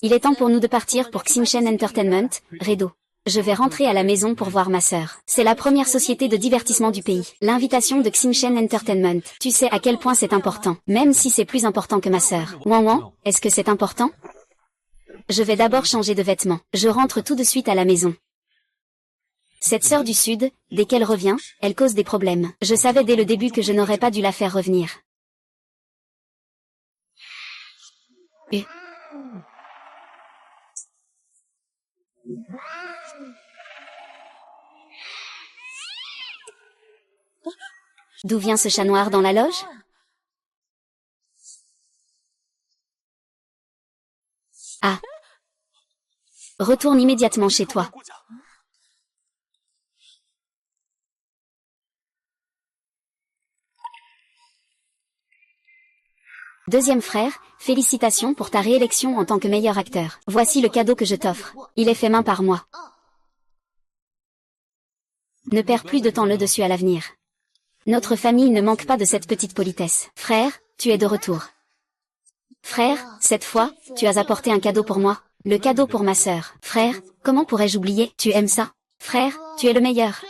Il est temps pour nous de partir pour Ximchen Entertainment, Redo. Je vais rentrer à la maison pour voir ma sœur. C'est la première société de divertissement du pays. L'invitation de Ximchen Entertainment. Tu sais à quel point c'est important, même si c'est plus important que ma sœur. Wang Wang, est-ce que c'est important? Je vais d'abord changer de vêtements. Je rentre tout de suite à la maison. Cette sœur du Sud, dès qu'elle revient, elle cause des problèmes. Je savais dès le début que je n'aurais pas dû la faire revenir. D'où vient ce chat noir dans la loge? Ah. Retourne immédiatement chez toi. Deuxième frère, félicitations pour ta réélection en tant que meilleur acteur. Voici le cadeau que je t'offre. Il est fait main par moi. Ne perds plus de temps le dessus à l'avenir. Notre famille ne manque pas de cette petite politesse. Frère, tu es de retour. Frère, cette fois, tu as apporté un cadeau pour moi. Le cadeau pour ma sœur. Frère, comment pourrais-je oublier? Tu aimes ça? Frère, tu es le meilleur.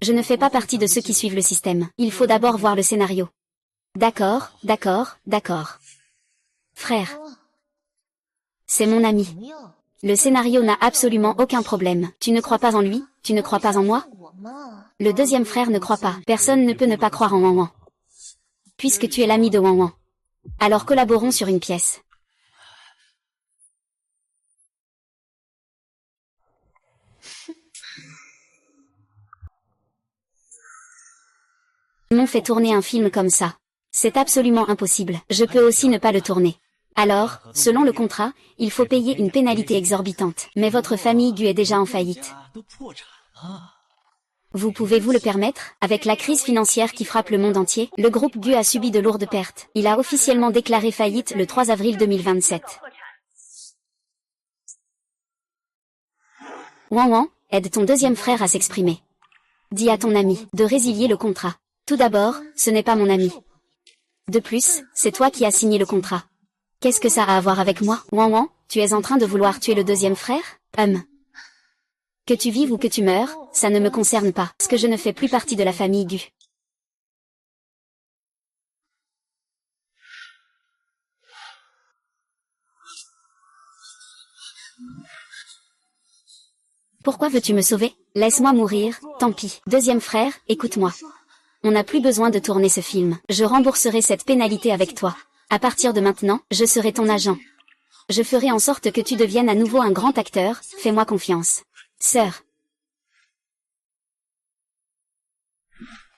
Je ne fais pas partie de ceux qui suivent le système. Il faut d'abord voir le scénario. D'accord, d'accord, d'accord. Frère. C'est mon ami. Le scénario n'a absolument aucun problème. Tu ne crois pas en lui? Tu ne crois pas en moi? Le deuxième frère ne croit pas. Personne ne peut ne pas croire en Wang Wang. Puisque tu es l'ami de Wang Wang. Alors collaborons sur une pièce. M'ont fait tourner un film comme ça. C'est absolument impossible. Je peux aussi ne pas le tourner. Alors, selon le contrat, il faut payer une pénalité exorbitante. Mais votre famille Gu est déjà en faillite. Vous pouvez vous le permettre? Avec la crise financière qui frappe le monde entier, le groupe Gu a subi de lourdes pertes. Il a officiellement déclaré faillite le 3 avril 2027. Wan Wan, aide ton deuxième frère à s'exprimer. Dis à ton ami de résilier le contrat. Tout d'abord, ce n'est pas mon ami. De plus, c'est toi qui as signé le contrat. Qu'est-ce que ça a à voir avec moi? Wan Wan, tu es en train de vouloir tuer le deuxième frère? Que tu vives ou que tu meurs, ça ne me concerne pas, parce que je ne fais plus partie de la famille Gu. Pourquoi veux-tu me sauver? Laisse-moi mourir, tant pis. Deuxième frère, écoute-moi. On n'a plus besoin de tourner ce film. Je rembourserai cette pénalité avec toi. À partir de maintenant, je serai ton agent. Je ferai en sorte que tu deviennes à nouveau un grand acteur, fais-moi confiance. Sœur.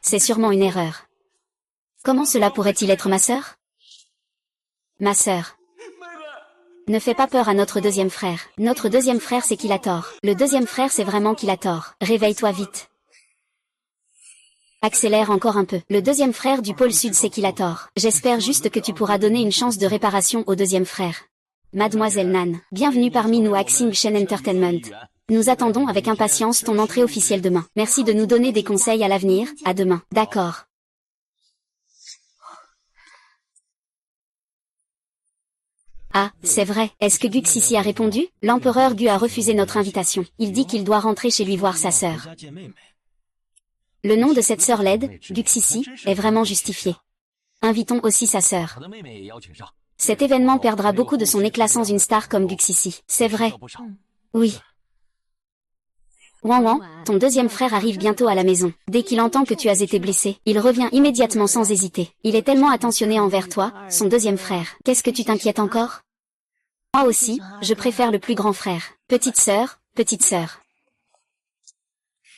C'est sûrement une erreur. Comment cela pourrait-il être ma sœur? Ma sœur. Ne fais pas peur à notre deuxième frère. Notre deuxième frère c'est qu'il a tort. Le deuxième frère c'est vraiment qu'il a tort. Réveille-toi vite. Accélère encore un peu. Le deuxième frère du pôle sud c'est qu'il a tort. J'espère juste que tu pourras donner une chance de réparation au deuxième frère. Mademoiselle Nan, bienvenue parmi nous à Xing Shen Entertainment. Nous attendons avec impatience ton entrée officielle demain. Merci de nous donner des conseils à l'avenir, à demain. D'accord. Ah, c'est vrai. Est-ce que Gu Xixi a répondu? L'empereur Gu a refusé notre invitation. Il dit qu'il doit rentrer chez lui voir sa sœur. Le nom de cette sœur laide, Gu Xixi, est vraiment justifié. Invitons aussi sa sœur. Cet événement perdra beaucoup de son éclat sans une star comme Gu Xixi. C'est vrai. Oui. Wan Wan, ton deuxième frère arrive bientôt à la maison. Dès qu'il entend que tu as été blessé, il revient immédiatement sans hésiter. Il est tellement attentionné envers toi, son deuxième frère. Qu'est-ce que tu t'inquiètes encore? Moi aussi, je préfère le plus grand frère. Petite sœur, petite sœur.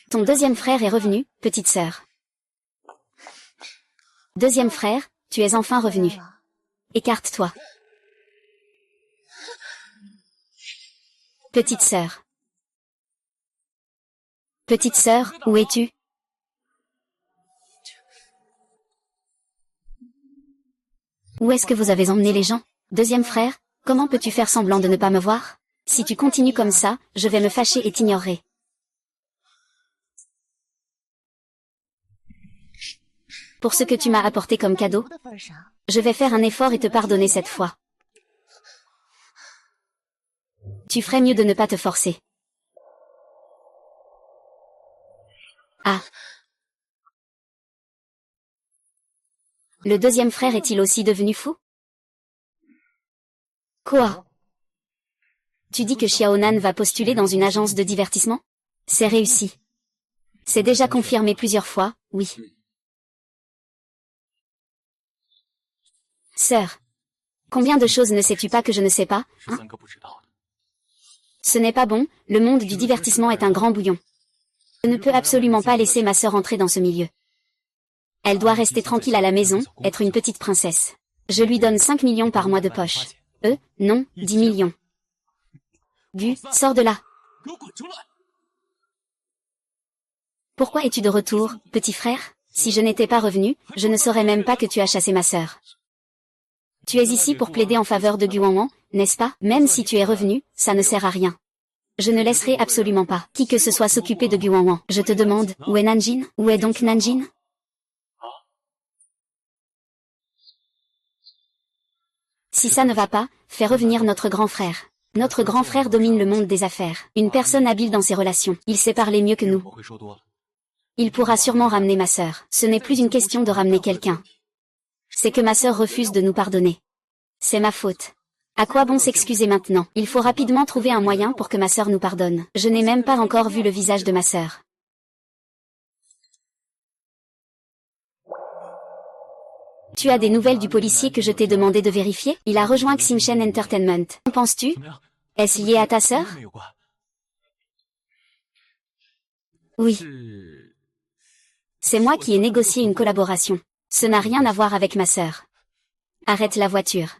Ton deuxième frère est revenu, petite sœur. Deuxième frère, tu es enfin revenu. Écarte-toi. Petite sœur. Petite sœur, où es-tu? Où est-ce que vous avez emmené les gens? Deuxième frère, comment peux-tu faire semblant de ne pas me voir? Si tu continues comme ça, je vais me fâcher et t'ignorerai. Pour ce que tu m'as apporté comme cadeau, je vais faire un effort et te pardonner cette fois. Tu ferais mieux de ne pas te forcer. Ah. Le deuxième frère est-il aussi devenu fou? Quoi? Tu dis que Xiaonan va postuler dans une agence de divertissement? C'est réussi. C'est déjà confirmé plusieurs fois, oui. Sœur. Combien de choses ne sais-tu pas que je ne sais pas, hein? Ce n'est pas bon, le monde du divertissement est un grand bouillon. Je ne peux absolument pas laisser ma sœur entrer dans ce milieu. Elle doit rester tranquille à la maison, être une petite princesse. Je lui donne 5 millions par mois de poche. Non, 10 millions. Gu, sors de là. Pourquoi es-tu de retour, petit frère? Si je n'étais pas revenu, je ne saurais même pas que tu as chassé ma sœur. Tu es ici pour plaider en faveur de Gu Wan Wan, n'est-ce pas? Même si tu es revenu, ça ne sert à rien. Je ne laisserai absolument pas qui que ce soit s'occuper de Gu Wan Wan. Je te demande, où est Nanjin? Où est donc Nanjin? Si ça ne va pas, fais revenir notre grand frère. Notre grand frère domine le monde des affaires. Une personne habile dans ses relations. Il sait parler mieux que nous. Il pourra sûrement ramener ma sœur. Ce n'est plus une question de ramener quelqu'un. C'est que ma sœur refuse de nous pardonner. C'est ma faute. À quoi bon s'excuser maintenant? Il faut rapidement trouver un moyen pour que ma sœur nous pardonne. Je n'ai même pas encore vu le visage de ma sœur. Tu as des nouvelles du policier que je t'ai demandé de vérifier? Il a rejoint Xing Shen Entertainment. Qu'en penses-tu? Est-ce lié à ta sœur? Oui. C'est moi qui ai négocié une collaboration. Ce n'a rien à voir avec ma sœur. Arrête la voiture.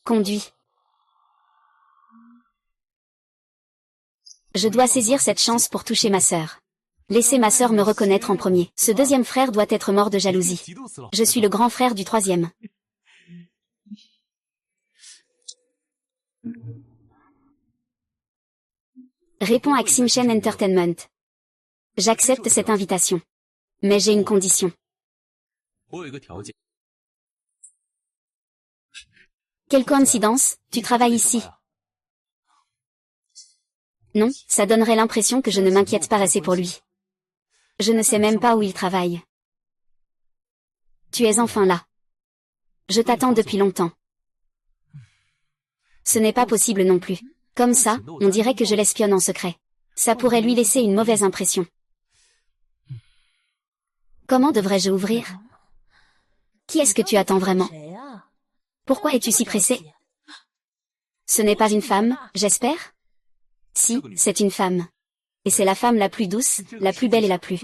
Conduis. Je dois saisir cette chance pour toucher ma sœur. Laissez ma sœur me reconnaître en premier. Ce deuxième frère doit être mort de jalousie. Je suis le grand frère du troisième. Réponds à Ximchen Entertainment. J'accepte cette invitation. Mais j'ai une condition. Quelle coïncidence, tu travailles ici. Non, ça donnerait l'impression que je ne m'inquiète pas assez pour lui. Je ne sais même pas où il travaille. Tu es enfin là. Je t'attends depuis longtemps. Ce n'est pas possible non plus. Comme ça, on dirait que je l'espionne en secret. Ça pourrait lui laisser une mauvaise impression. Comment devrais-je ouvrir? Qui est-ce que tu attends vraiment? Pourquoi es-tu si pressé? Ce n'est pas une femme, j'espère? Si, c'est une femme. Et c'est la femme la plus douce, la plus belle et la plus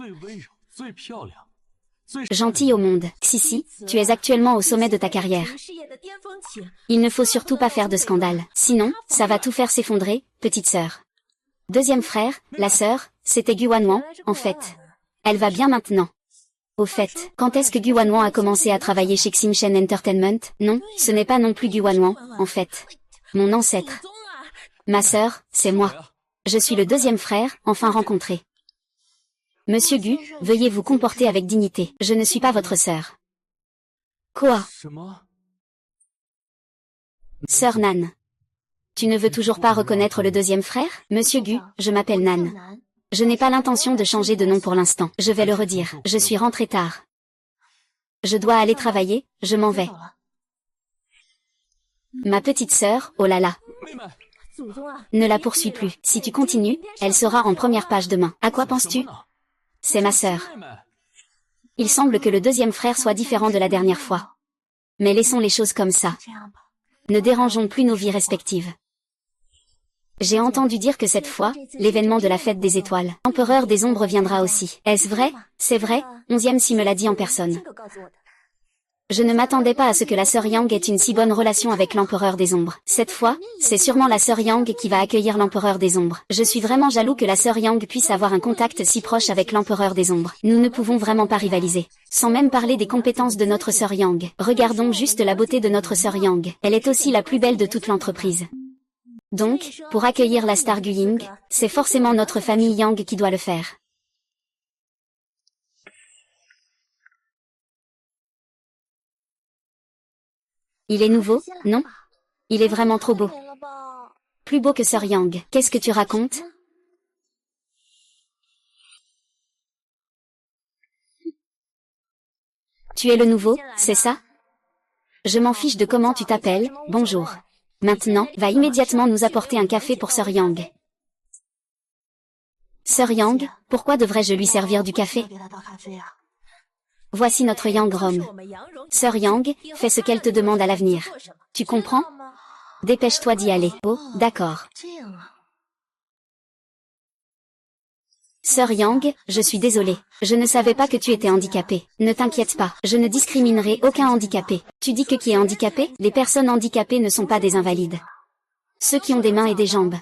gentille au monde. Si, tu es actuellement au sommet de ta carrière. Il ne faut surtout pas faire de scandale. Sinon, ça va tout faire s'effondrer, petite sœur. Deuxième frère, la sœur, c'était Gu Wanwan, en fait. Elle va bien maintenant. Au fait, quand est-ce que Gu Wanwan a commencé à travailler chez Ximchen Entertainment? Non, ce n'est pas non plus Gu Wanwan, en fait. Mon ancêtre. Ma sœur, c'est moi. Je suis le deuxième frère, enfin rencontré. Monsieur Gu, veuillez vous comporter avec dignité. Je ne suis pas votre sœur. Quoi? Sœur Nan. Tu ne veux toujours pas reconnaître le deuxième frère? Monsieur Gu, je m'appelle Nan. Je n'ai pas l'intention de changer de nom pour l'instant. Je vais le redire. Je suis rentrée tard. Je dois aller travailler, je m'en vais. Ma petite sœur, oh là là. Ne la poursuis plus. Si tu continues, elle sera en première page demain. À quoi penses-tu? C'est ma sœur. Il semble que le deuxième frère soit différent de la dernière fois. Mais laissons les choses comme ça. Ne dérangeons plus nos vies respectives. J'ai entendu dire que cette fois, l'événement de la fête des étoiles, l'empereur des ombres viendra aussi. Est-ce vrai? C'est vrai, 11e si me l'a dit en personne. Je ne m'attendais pas à ce que la sœur Yang ait une si bonne relation avec l'empereur des ombres. Cette fois, c'est sûrement la sœur Yang qui va accueillir l'empereur des ombres. Je suis vraiment jaloux que la sœur Yang puisse avoir un contact si proche avec l'empereur des ombres. Nous ne pouvons vraiment pas rivaliser. Sans même parler des compétences de notre sœur Yang. Regardons juste la beauté de notre sœur Yang. Elle est aussi la plus belle de toute l'entreprise. Donc, pour accueillir la star Gu Ying, c'est forcément notre famille Yang qui doit le faire. Il est nouveau, non? Il est vraiment trop beau. Plus beau que sœur Yang. Qu'est-ce que tu racontes? Tu es le nouveau, c'est ça? Je m'en fiche de comment tu t'appelles, bonjour. Maintenant, va immédiatement nous apporter un café pour sœur Yang. Sœur Yang, pourquoi devrais-je lui servir du café? Voici notre Yang Rom. Sœur Yang, fais ce qu'elle te demande à l'avenir. Tu comprends? Dépêche-toi d'y aller. Oh, d'accord. Sœur Yang, je suis désolée. Je ne savais pas que tu étais handicapée. Ne t'inquiète pas, je ne discriminerai aucun handicapé. Tu dis que qui est handicapé? Les personnes handicapées ne sont pas des invalides. Ceux qui ont des mains et des jambes.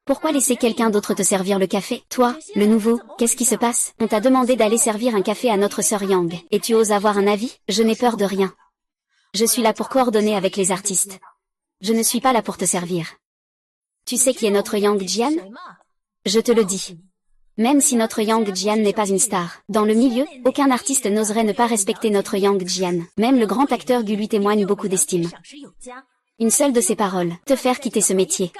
Pourquoi laisser quelqu'un d'autre te servir le café? Toi, le nouveau, qu'est-ce qui se passe? On t'a demandé d'aller servir un café à notre sœur Yang. Et tu oses avoir un avis? Je n'ai peur de rien. Je suis là pour coordonner avec les artistes. Je ne suis pas là pour te servir. Tu sais qui est notre Yang Jian? Je te le dis. Même si notre Yang Jian n'est pas une star, dans le milieu, aucun artiste n'oserait ne pas respecter notre Yang Jian. Même le grand acteur Gu lui témoigne beaucoup d'estime. Une seule de ses paroles, te faire quitter ce métier.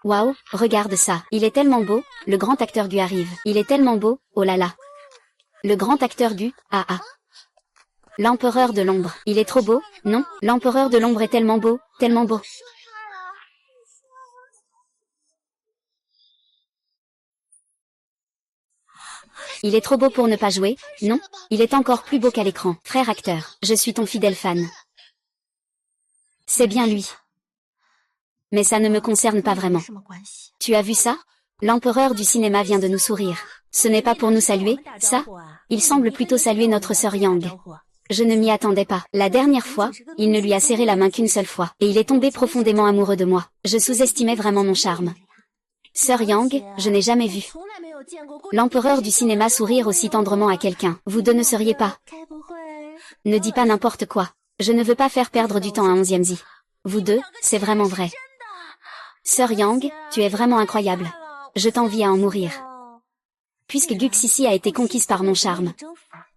Waouh, regarde ça, il est tellement beau, le grand acteur Gu arrive. Il est tellement beau, oh là là. Le grand acteur Gu, ah ah. L'empereur de l'ombre, il est trop beau, non? L'empereur de l'ombre est tellement beau, tellement beau. Il est trop beau pour ne pas jouer, non? Il est encore plus beau qu'à l'écran. Frère acteur, je suis ton fidèle fan. C'est bien lui. Mais ça ne me concerne pas vraiment. Tu as vu ça? L'empereur du cinéma vient de nous sourire. Ce n'est pas pour nous saluer, ça? Il semble plutôt saluer notre sœur Yang. Je ne m'y attendais pas. La dernière fois, il ne lui a serré la main qu'une seule fois, et il est tombé profondément amoureux de moi. Je sous-estimais vraiment mon charme. Sœur Yang, je n'ai jamais vu l'empereur du cinéma sourire aussi tendrement à quelqu'un. Vous deux ne seriez pas... Ne dis pas n'importe quoi. Je ne veux pas faire perdre du temps à 11e Zi. Vous deux, c'est vraiment vrai. Sœur Yang, tu es vraiment incroyable. Je t'envie à en mourir. Puisque Guxixi a été conquise par mon charme,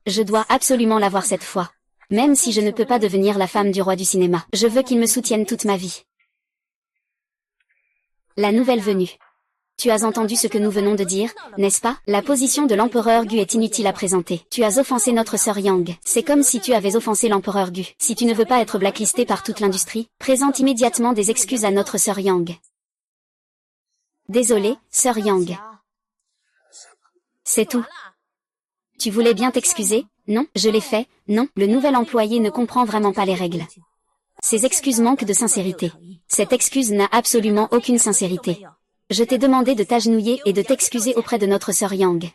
je dois absolument l'avoir cette fois. Même si je ne peux pas devenir la femme du roi du cinéma, je veux qu'il me soutienne toute ma vie. La nouvelle venue. Tu as entendu ce que nous venons de dire, n'est-ce pas? La position de l'empereur Gu est inutile à présenter. Tu as offensé notre sœur Yang. C'est comme si tu avais offensé l'empereur Gu. Si tu ne veux pas être blacklisté par toute l'industrie, présente immédiatement des excuses à notre sœur Yang. Désolé, sœur Yang. C'est tout. Tu voulais bien t'excuser? Non, je l'ai fait. Non, le nouvel employé ne comprend vraiment pas les règles. Ces excuses manquent de sincérité. Cette excuse n'a absolument aucune sincérité. Je t'ai demandé de t'agenouiller et de t'excuser auprès de notre sœur Yang.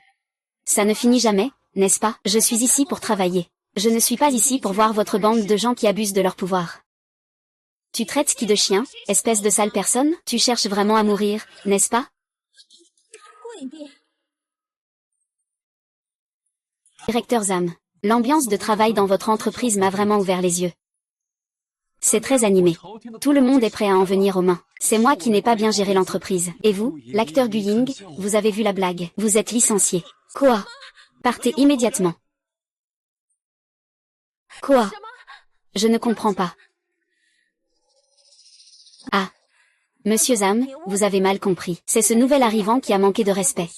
Ça ne finit jamais, n'est-ce pas? Je suis ici pour travailler. Je ne suis pas ici pour voir votre bande de gens qui abusent de leur pouvoir. Tu traites qui de chien, espèce de sale personne? Tu cherches vraiment à mourir, n'est-ce pas? Directeur Zam, l'ambiance de travail dans votre entreprise m'a vraiment ouvert les yeux. C'est très animé. Tout le monde est prêt à en venir aux mains. C'est moi qui n'ai pas bien géré l'entreprise. Et vous, l'acteur Gu Ying, vous avez vu la blague. Vous êtes licencié. Quoi? Partez immédiatement. Quoi? Je ne comprends pas. Ah. Monsieur Zam, vous avez mal compris. C'est ce nouvel arrivant qui a manqué de respect.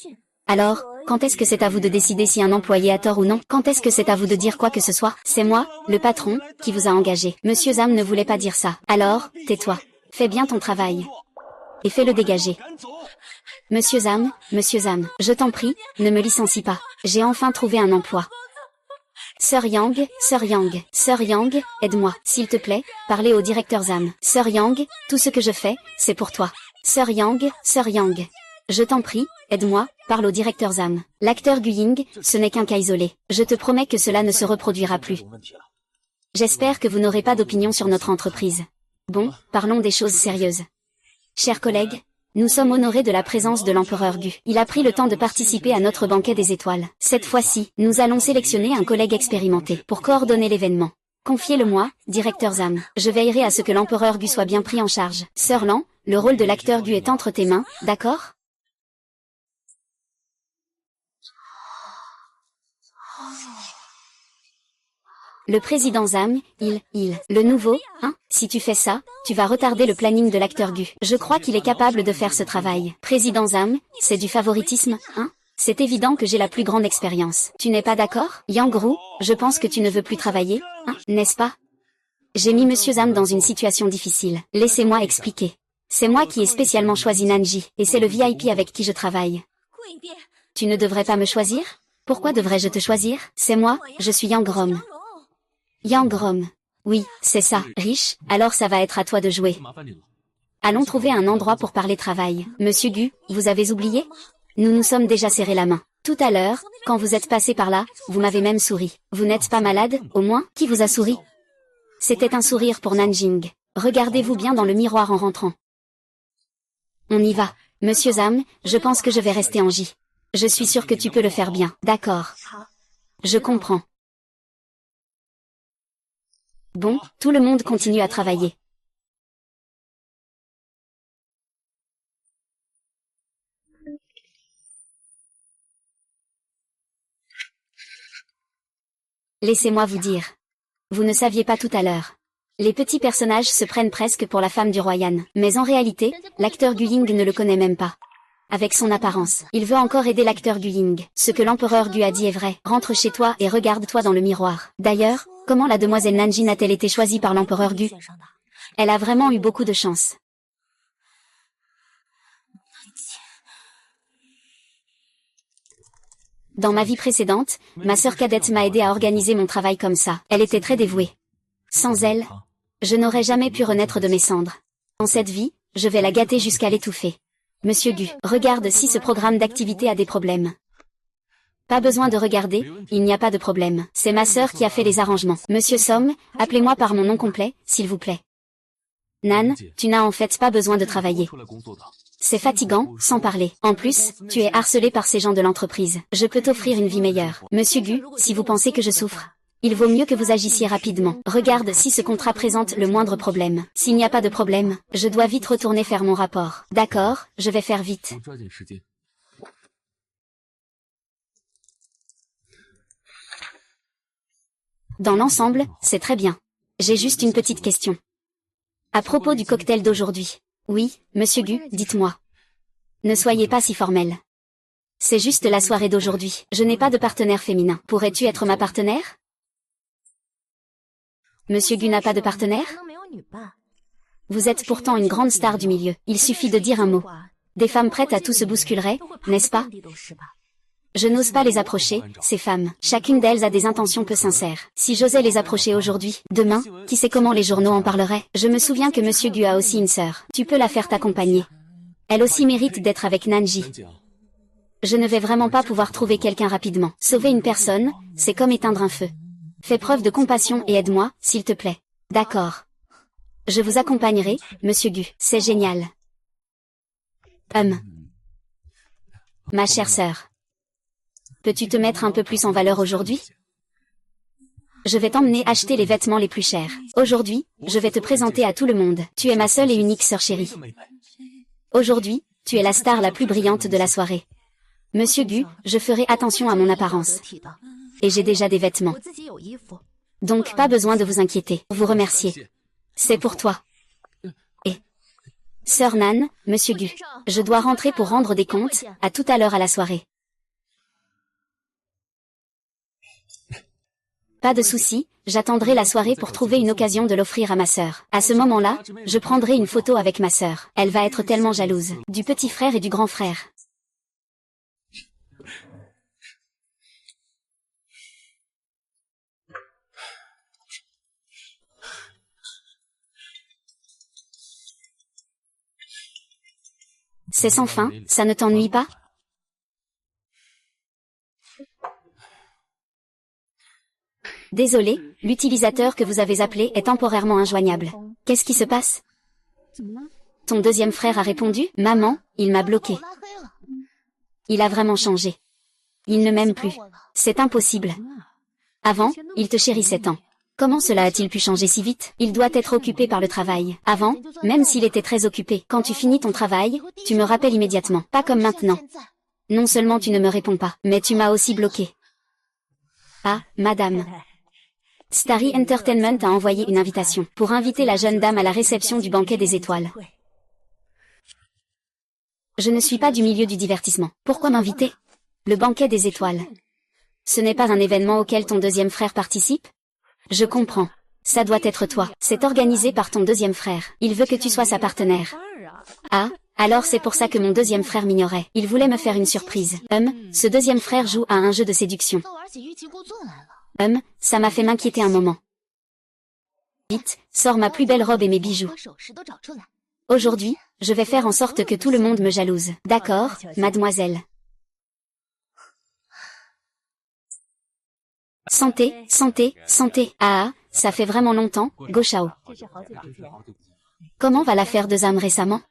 Alors, quand est-ce que c'est à vous de décider si un employé a tort ou non? Quand est-ce que c'est à vous de dire quoi que ce soit? C'est moi, le patron, qui vous a engagé. Monsieur Zam ne voulait pas dire ça. Alors, tais-toi. Fais bien ton travail. Et fais-le dégager. Monsieur Zam, je t'en prie, ne me licencie pas. J'ai enfin trouvé un emploi. Sœur Yang, aide-moi, s'il te plaît, parlez au directeur Zam. Sœur Yang, tout ce que je fais, c'est pour toi. Sœur Yang, je t'en prie, aide-moi, parle au directeur Zam. L'acteur Gu Ying, ce n'est qu'un cas isolé. Je te promets que cela ne se reproduira plus. J'espère que vous n'aurez pas d'opinion sur notre entreprise. Bon, parlons des choses sérieuses. Chers collègues, nous sommes honorés de la présence de l'empereur Gu. Il a pris le temps de participer à notre banquet des étoiles. Cette fois-ci, nous allons sélectionner un collègue expérimenté pour coordonner l'événement. Confiez-le-moi, directeur Zam. Je veillerai à ce que l'empereur Gu soit bien pris en charge. Sœur Lan, le rôle de l'acteur Gu est entre tes mains, d'accord? Le président Zam, le nouveau, hein? Si tu fais ça, tu vas retarder le planning de l'acteur Gu. Je crois qu'il est capable de faire ce travail. Président Zam, c'est du favoritisme, hein? C'est évident que j'ai la plus grande expérience. Tu n'es pas d'accord? Yang Ru, je pense que tu ne veux plus travailler, hein? N'est-ce pas? J'ai mis Monsieur Zam dans une situation difficile. Laissez-moi expliquer. C'est moi qui ai spécialement choisi Nanji, et c'est le VIP avec qui je travaille. Tu ne devrais pas me choisir? Pourquoi devrais-je te choisir? C'est moi, je suis Yang Rom. Yang Rom. Oui, c'est ça. Riche, alors ça va être à toi de jouer. Allons trouver un endroit pour parler travail. Monsieur Gu, vous avez oublié? Nous nous sommes déjà serré la main. Tout à l'heure, quand vous êtes passé par là, vous m'avez même souri. Vous n'êtes pas malade, au moins? Qui vous a souri? C'était un sourire pour Nanjing. Regardez-vous bien dans le miroir en rentrant. On y va. Monsieur Zam, je pense que je vais rester en J. Je suis sûr que tu peux le faire bien. D'accord. Je comprends. Bon, tout le monde continue à travailler. Laissez-moi vous dire. Vous ne saviez pas tout à l'heure. Les petits personnages se prennent presque pour la femme du roi Yan. Mais en réalité, l'acteur Gu Ying ne le connaît même pas. Avec son apparence, il veut encore aider l'acteur Gu Ying. Ce que l'empereur Gu a dit est vrai. Rentre chez toi et regarde-toi dans le miroir. D'ailleurs, comment la demoiselle Nanjin a-t-elle été choisie par l'empereur Gu? Elle a vraiment eu beaucoup de chance. Dans ma vie précédente, ma sœur cadette m'a aidé à organiser mon travail comme ça. Elle était très dévouée. Sans elle, je n'aurais jamais pu renaître de mes cendres. En cette vie, je vais la gâter jusqu'à l'étouffer. Monsieur Gu, regarde si ce programme d'activité a des problèmes. Pas besoin de regarder, il n'y a pas de problème. C'est ma sœur qui a fait les arrangements. Monsieur Song, appelez-moi par mon nom complet, s'il vous plaît. Nan, tu n'as en fait pas besoin de travailler. C'est fatigant, sans parler. En plus, tu es harcelé par ces gens de l'entreprise. Je peux t'offrir une vie meilleure. Monsieur Gu, si vous pensez que je souffre, il vaut mieux que vous agissiez rapidement. Regarde si ce contrat présente le moindre problème. S'il n'y a pas de problème, je dois vite retourner faire mon rapport. D'accord, je vais faire vite. Dans l'ensemble, c'est très bien. J'ai juste une petite question. À propos du cocktail d'aujourd'hui. Oui, monsieur Gu, dites-moi. Ne soyez pas si formel. C'est juste la soirée d'aujourd'hui. Je n'ai pas de partenaire féminin. Pourrais-tu être ma partenaire? Monsieur Gu n'a pas de partenaire? Vous êtes pourtant une grande star du milieu. Il suffit de dire un mot. Des femmes prêtes à tout se bousculeraient, n'est-ce pas? Je n'ose pas les approcher, ces femmes. Chacune d'elles a des intentions peu sincères. Si j'osais les approcher aujourd'hui, demain, qui sait comment les journaux en parleraient? Je me souviens que monsieur Gu a aussi une sœur. Tu peux la faire t'accompagner. Elle aussi mérite d'être avec Nanji. Je ne vais vraiment pas pouvoir trouver quelqu'un rapidement. Sauver une personne, c'est comme éteindre un feu. Fais preuve de compassion et aide-moi, s'il te plaît. D'accord. Je vous accompagnerai, monsieur Gu. C'est génial. Ma chère sœur. Peux-tu te mettre un peu plus en valeur aujourd'hui? Je vais t'emmener acheter les vêtements les plus chers. Aujourd'hui, je vais te présenter à tout le monde. Tu es ma seule et unique sœur chérie. Aujourd'hui, tu es la star la plus brillante de la soirée. Monsieur Gu, je ferai attention à mon apparence. Et j'ai déjà des vêtements. Donc pas besoin de vous inquiéter. Vous remercier. C'est pour toi. Et sœur Nan, monsieur Gu, je dois rentrer pour rendre des comptes, à tout à l'heure à la soirée. Pas de souci, j'attendrai la soirée pour trouver une occasion de l'offrir à ma sœur. À ce moment-là, je prendrai une photo avec ma sœur. Elle va être tellement jalouse. Du petit frère et du grand frère. C'est sans fin, ça ne t'ennuie pas? Désolé, l'utilisateur que vous avez appelé est temporairement injoignable. Qu'est-ce qui se passe? Ton deuxième frère a répondu, maman, il m'a bloqué. Il a vraiment changé. Il ne m'aime plus. C'est impossible. Avant, il te chérissait tant. Comment cela a-t-il pu changer si vite? Il doit être occupé par le travail. Avant, même s'il était très occupé, quand tu finis ton travail, tu me rappelles immédiatement. Pas comme maintenant. Non seulement tu ne me réponds pas, mais tu m'as aussi bloqué. Ah, madame. Starry Entertainment a envoyé une invitation pour inviter la jeune dame à la réception du banquet des étoiles. Je ne suis pas du milieu du divertissement. Pourquoi m'inviter? Le banquet des étoiles. Ce n'est pas un événement auquel ton deuxième frère participe? Je comprends. Ça doit être toi. C'est organisé par ton deuxième frère. Il veut que tu sois sa partenaire. Ah, alors c'est pour ça que mon deuxième frère m'ignorait. Il voulait me faire une surprise. Ce deuxième frère joue à un jeu de séduction. Ça m'a fait m'inquiéter un moment. Vite, sors ma plus belle robe et mes bijoux. Aujourd'hui, je vais faire en sorte que tout le monde me jalouse. D'accord, mademoiselle. Santé, santé, santé. Ah, ça fait vraiment longtemps, Go Shao. Comment va l'affaire de Zam récemment?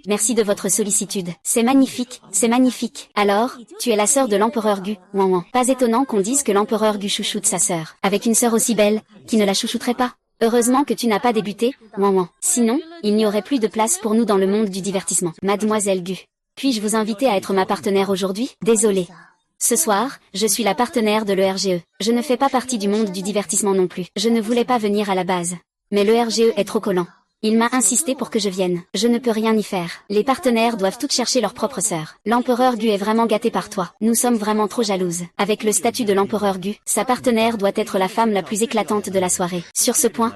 Merci de votre sollicitude. C'est magnifique, c'est magnifique. Alors, tu es la sœur de l'empereur Gu, ouan ouan. Pas étonnant qu'on dise que l'empereur Gu chouchoute sa sœur. Avec une sœur aussi belle, qui ne la chouchouterait pas? Heureusement que tu n'as pas débuté, ouan ouan. Sinon, il n'y aurait plus de place pour nous dans le monde du divertissement. Mademoiselle Gu, puis-je vous inviter à être ma partenaire aujourd'hui? Désolée. Ce soir, je suis la partenaire de l'ERGE. Je ne fais pas partie du monde du divertissement non plus. Je ne voulais pas venir à la base. Mais l'ERGE est trop collant. Il m'a insisté pour que je vienne. Je ne peux rien y faire. Les partenaires doivent toutes chercher leur propre sœur. L'empereur Gu est vraiment gâté par toi. Nous sommes vraiment trop jalouses. Avec le statut de l'empereur Gu, sa partenaire doit être la femme la plus éclatante de la soirée. Sur ce point,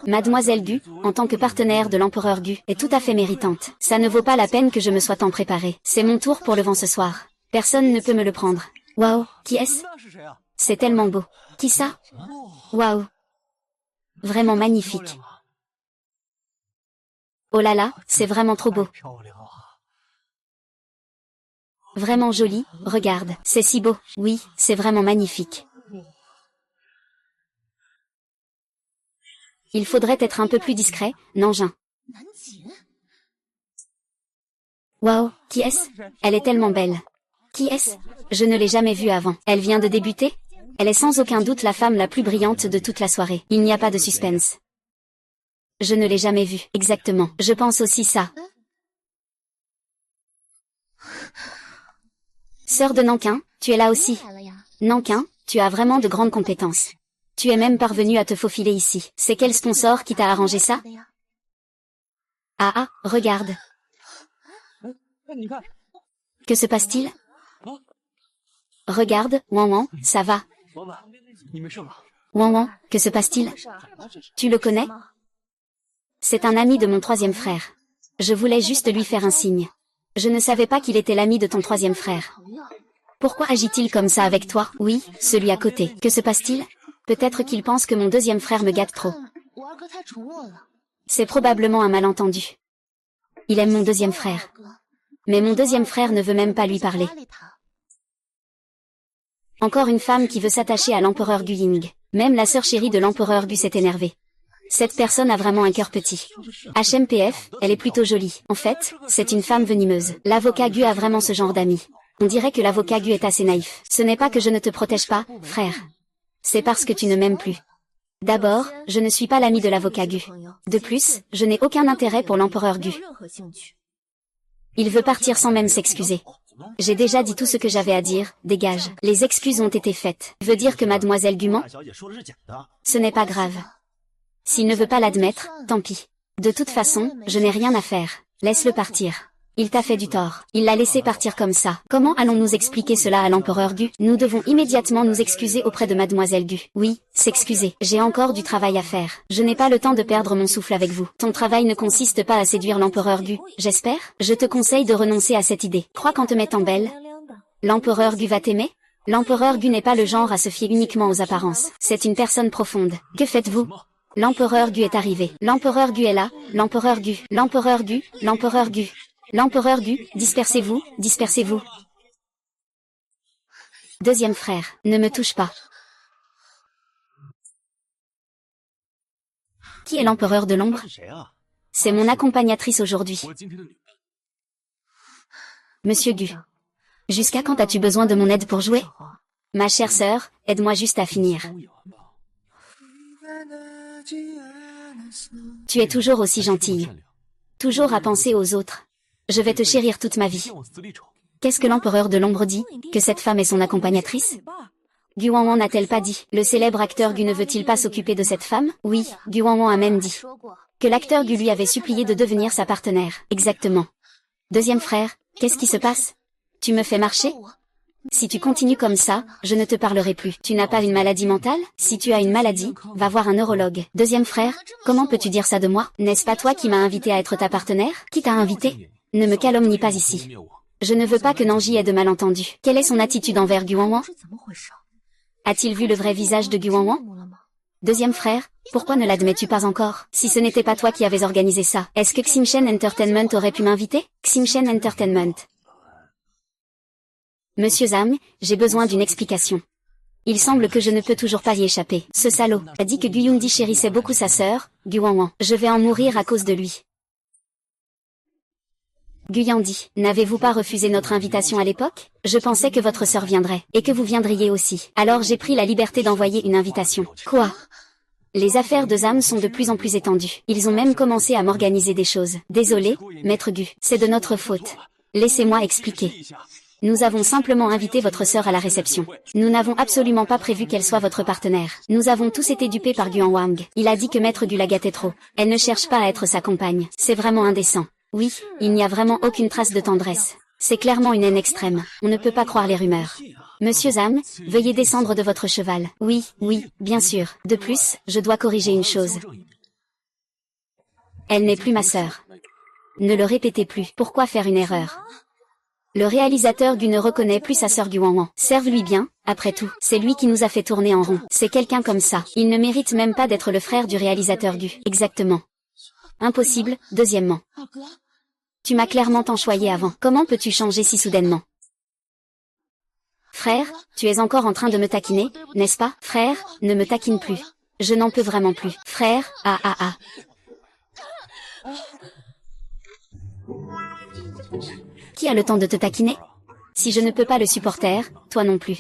Mademoiselle Gu, en tant que partenaire de l'empereur Gu, est tout à fait méritante. Ça ne vaut pas la peine que je me sois tant préparée. C'est mon tour pour le vent ce soir. Personne ne peut me le prendre. Waouh, qui est-ce? C'est tellement beau. Qui ça? Waouh. Vraiment magnifique. Oh là là, c'est vraiment trop beau. Vraiment joli, regarde, c'est si beau. Oui, c'est vraiment magnifique. Il faudrait être un peu plus discret, Nanjing. Waouh, qui est-ce? Elle est tellement belle. Qui est-ce? Je ne l'ai jamais vue avant. Elle vient de débuter? Elle est sans aucun doute la femme la plus brillante de toute la soirée. Il n'y a pas de suspense. Je ne l'ai jamais vue, exactement. Je pense aussi ça. Sœur de Nankin, tu es là aussi. Nankin, tu as vraiment de grandes compétences. Tu es même parvenue à te faufiler ici. C'est quel sponsor qui t'a arrangé ça? Ah ah, regarde. Que se passe-t-il? Regarde, Wang Wang, ça va. Wang Wang, que se passe-t-il? Tu le connais? C'est un ami de mon troisième frère. Je voulais juste lui faire un signe. Je ne savais pas qu'il était l'ami de ton troisième frère. Pourquoi agit-il comme ça avec toi? Oui, celui à côté. Que se passe-t-il? Peut-être qu'il pense que mon deuxième frère me gâte trop. C'est probablement un malentendu. Il aime mon deuxième frère. Mais mon deuxième frère ne veut même pas lui parler. Encore une femme qui veut s'attacher à l'empereur Gu Ying. Même la sœur chérie de l'empereur Gu s'est énervée. Cette personne a vraiment un cœur petit. HMPF, elle est plutôt jolie. En fait, c'est une femme venimeuse. L'avocat Gu a vraiment ce genre d'amis. On dirait que l'avocat Gu est assez naïf. Ce n'est pas que je ne te protège pas, frère. C'est parce que tu ne m'aimes plus. D'abord, je ne suis pas l'ami de l'avocat Gu. De plus, je n'ai aucun intérêt pour l'empereur Gu. Il veut partir sans même s'excuser. J'ai déjà dit tout ce que j'avais à dire, dégage. Les excuses ont été faites. Veut dire que mademoiselle Gu ment? Ce n'est pas grave. S'il ne veut pas l'admettre, tant pis. De toute façon, je n'ai rien à faire. Laisse-le partir. Il t'a fait du tort. Il l'a laissé partir comme ça. Comment allons-nous expliquer cela à l'empereur Gu? Nous devons immédiatement nous excuser auprès de mademoiselle Gu. Oui, s'excuser. J'ai encore du travail à faire. Je n'ai pas le temps de perdre mon souffle avec vous. Ton travail ne consiste pas à séduire l'empereur Gu, j'espère? Je te conseille de renoncer à cette idée. Crois qu'en te mettant belle, l'empereur Gu va t'aimer? L'empereur Gu n'est pas le genre à se fier uniquement aux apparences. C'est une personne profonde. Que faites-vous? L'empereur Gu est arrivé. L'empereur Gu est là. L'empereur Gu. L'empereur Gu. L'empereur Gu. L'empereur Gu, dispersez-vous, dispersez-vous. Deuxième frère, ne me touche pas. Qui est l'empereur de l'ombre? C'est mon accompagnatrice aujourd'hui. Monsieur Gu. Jusqu'à quand as-tu besoin de mon aide pour jouer? Ma chère sœur, aide-moi juste à finir. Tu es toujours aussi gentille. Toujours à penser aux autres. Je vais te chérir toute ma vie. Qu'est-ce que l'empereur de l'ombre dit? Que cette femme est son accompagnatrice? Gu Wanwan n'a-t-elle pas dit? Le célèbre acteur Gu ne veut-il pas s'occuper de cette femme? Oui, Gu Wanwan a même dit que l'acteur Gu lui avait supplié de devenir sa partenaire. Exactement. Deuxième frère, qu'est-ce qui se passe? Tu me fais marcher? Si tu continues comme ça, je ne te parlerai plus. Tu n'as pas une maladie mentale? Si tu as une maladie, va voir un neurologue. Deuxième frère, comment peux-tu dire ça de moi? N'est-ce pas toi qui m'as invité à être ta partenaire? Qui t'a invité? Ne me calomnie pas ici. Je ne veux pas que Nanji ait de malentendus. Quelle est son attitude envers Gu Wanwan? A-t-il vu le vrai visage de Gu Wanwan? Deuxième frère, pourquoi ne l'admets-tu pas encore? Si ce n'était pas toi qui avais organisé ça, est-ce que Ximchen Entertainment aurait pu m'inviter? Ximchen Entertainment. Monsieur Zhang, j'ai besoin d'une explication. Il semble que je ne peux toujours pas y échapper. Ce salaud a dit que Gu Yundi chérissait beaucoup sa sœur, Gu Wanwan. Je vais en mourir à cause de lui. Gu Yandi, n'avez-vous pas refusé notre invitation à l'époque? Je pensais que votre sœur viendrait, et que vous viendriez aussi. Alors j'ai pris la liberté d'envoyer une invitation. Quoi? Les affaires de Zam sont de plus en plus étendues. Ils ont même commencé à m'organiser des choses. Désolé, maître Gu, c'est de notre faute. Laissez-moi expliquer. Nous avons simplement invité votre sœur à la réception. Nous n'avons absolument pas prévu qu'elle soit votre partenaire. Nous avons tous été dupés par Gu Wang. Il a dit que maître Gu la gâtait trop. Elle ne cherche pas à être sa compagne. C'est vraiment indécent. Oui, il n'y a vraiment aucune trace de tendresse. C'est clairement une haine extrême. On ne peut pas croire les rumeurs. Monsieur Zam, veuillez descendre de votre cheval. Oui, oui, bien sûr. De plus, je dois corriger une chose. Elle n'est plus ma sœur. Ne le répétez plus. Pourquoi faire une erreur? Le réalisateur Gu ne reconnaît plus sa sœur Gu Wanwan. Serve-lui bien, après tout. C'est lui qui nous a fait tourner en rond. C'est quelqu'un comme ça. Il ne mérite même pas d'être le frère du réalisateur Gu. Exactement. Impossible, deuxièmement. Tu m'as clairement enchoyé avant. Comment peux-tu changer si soudainement? Frère, tu es encore en train de me taquiner, n'est-ce pas? Frère, ne me taquine plus. Je n'en peux vraiment plus. Frère, ah ah ah. Qui a le temps de te taquiner? Si je ne peux pas le supporter, toi non plus.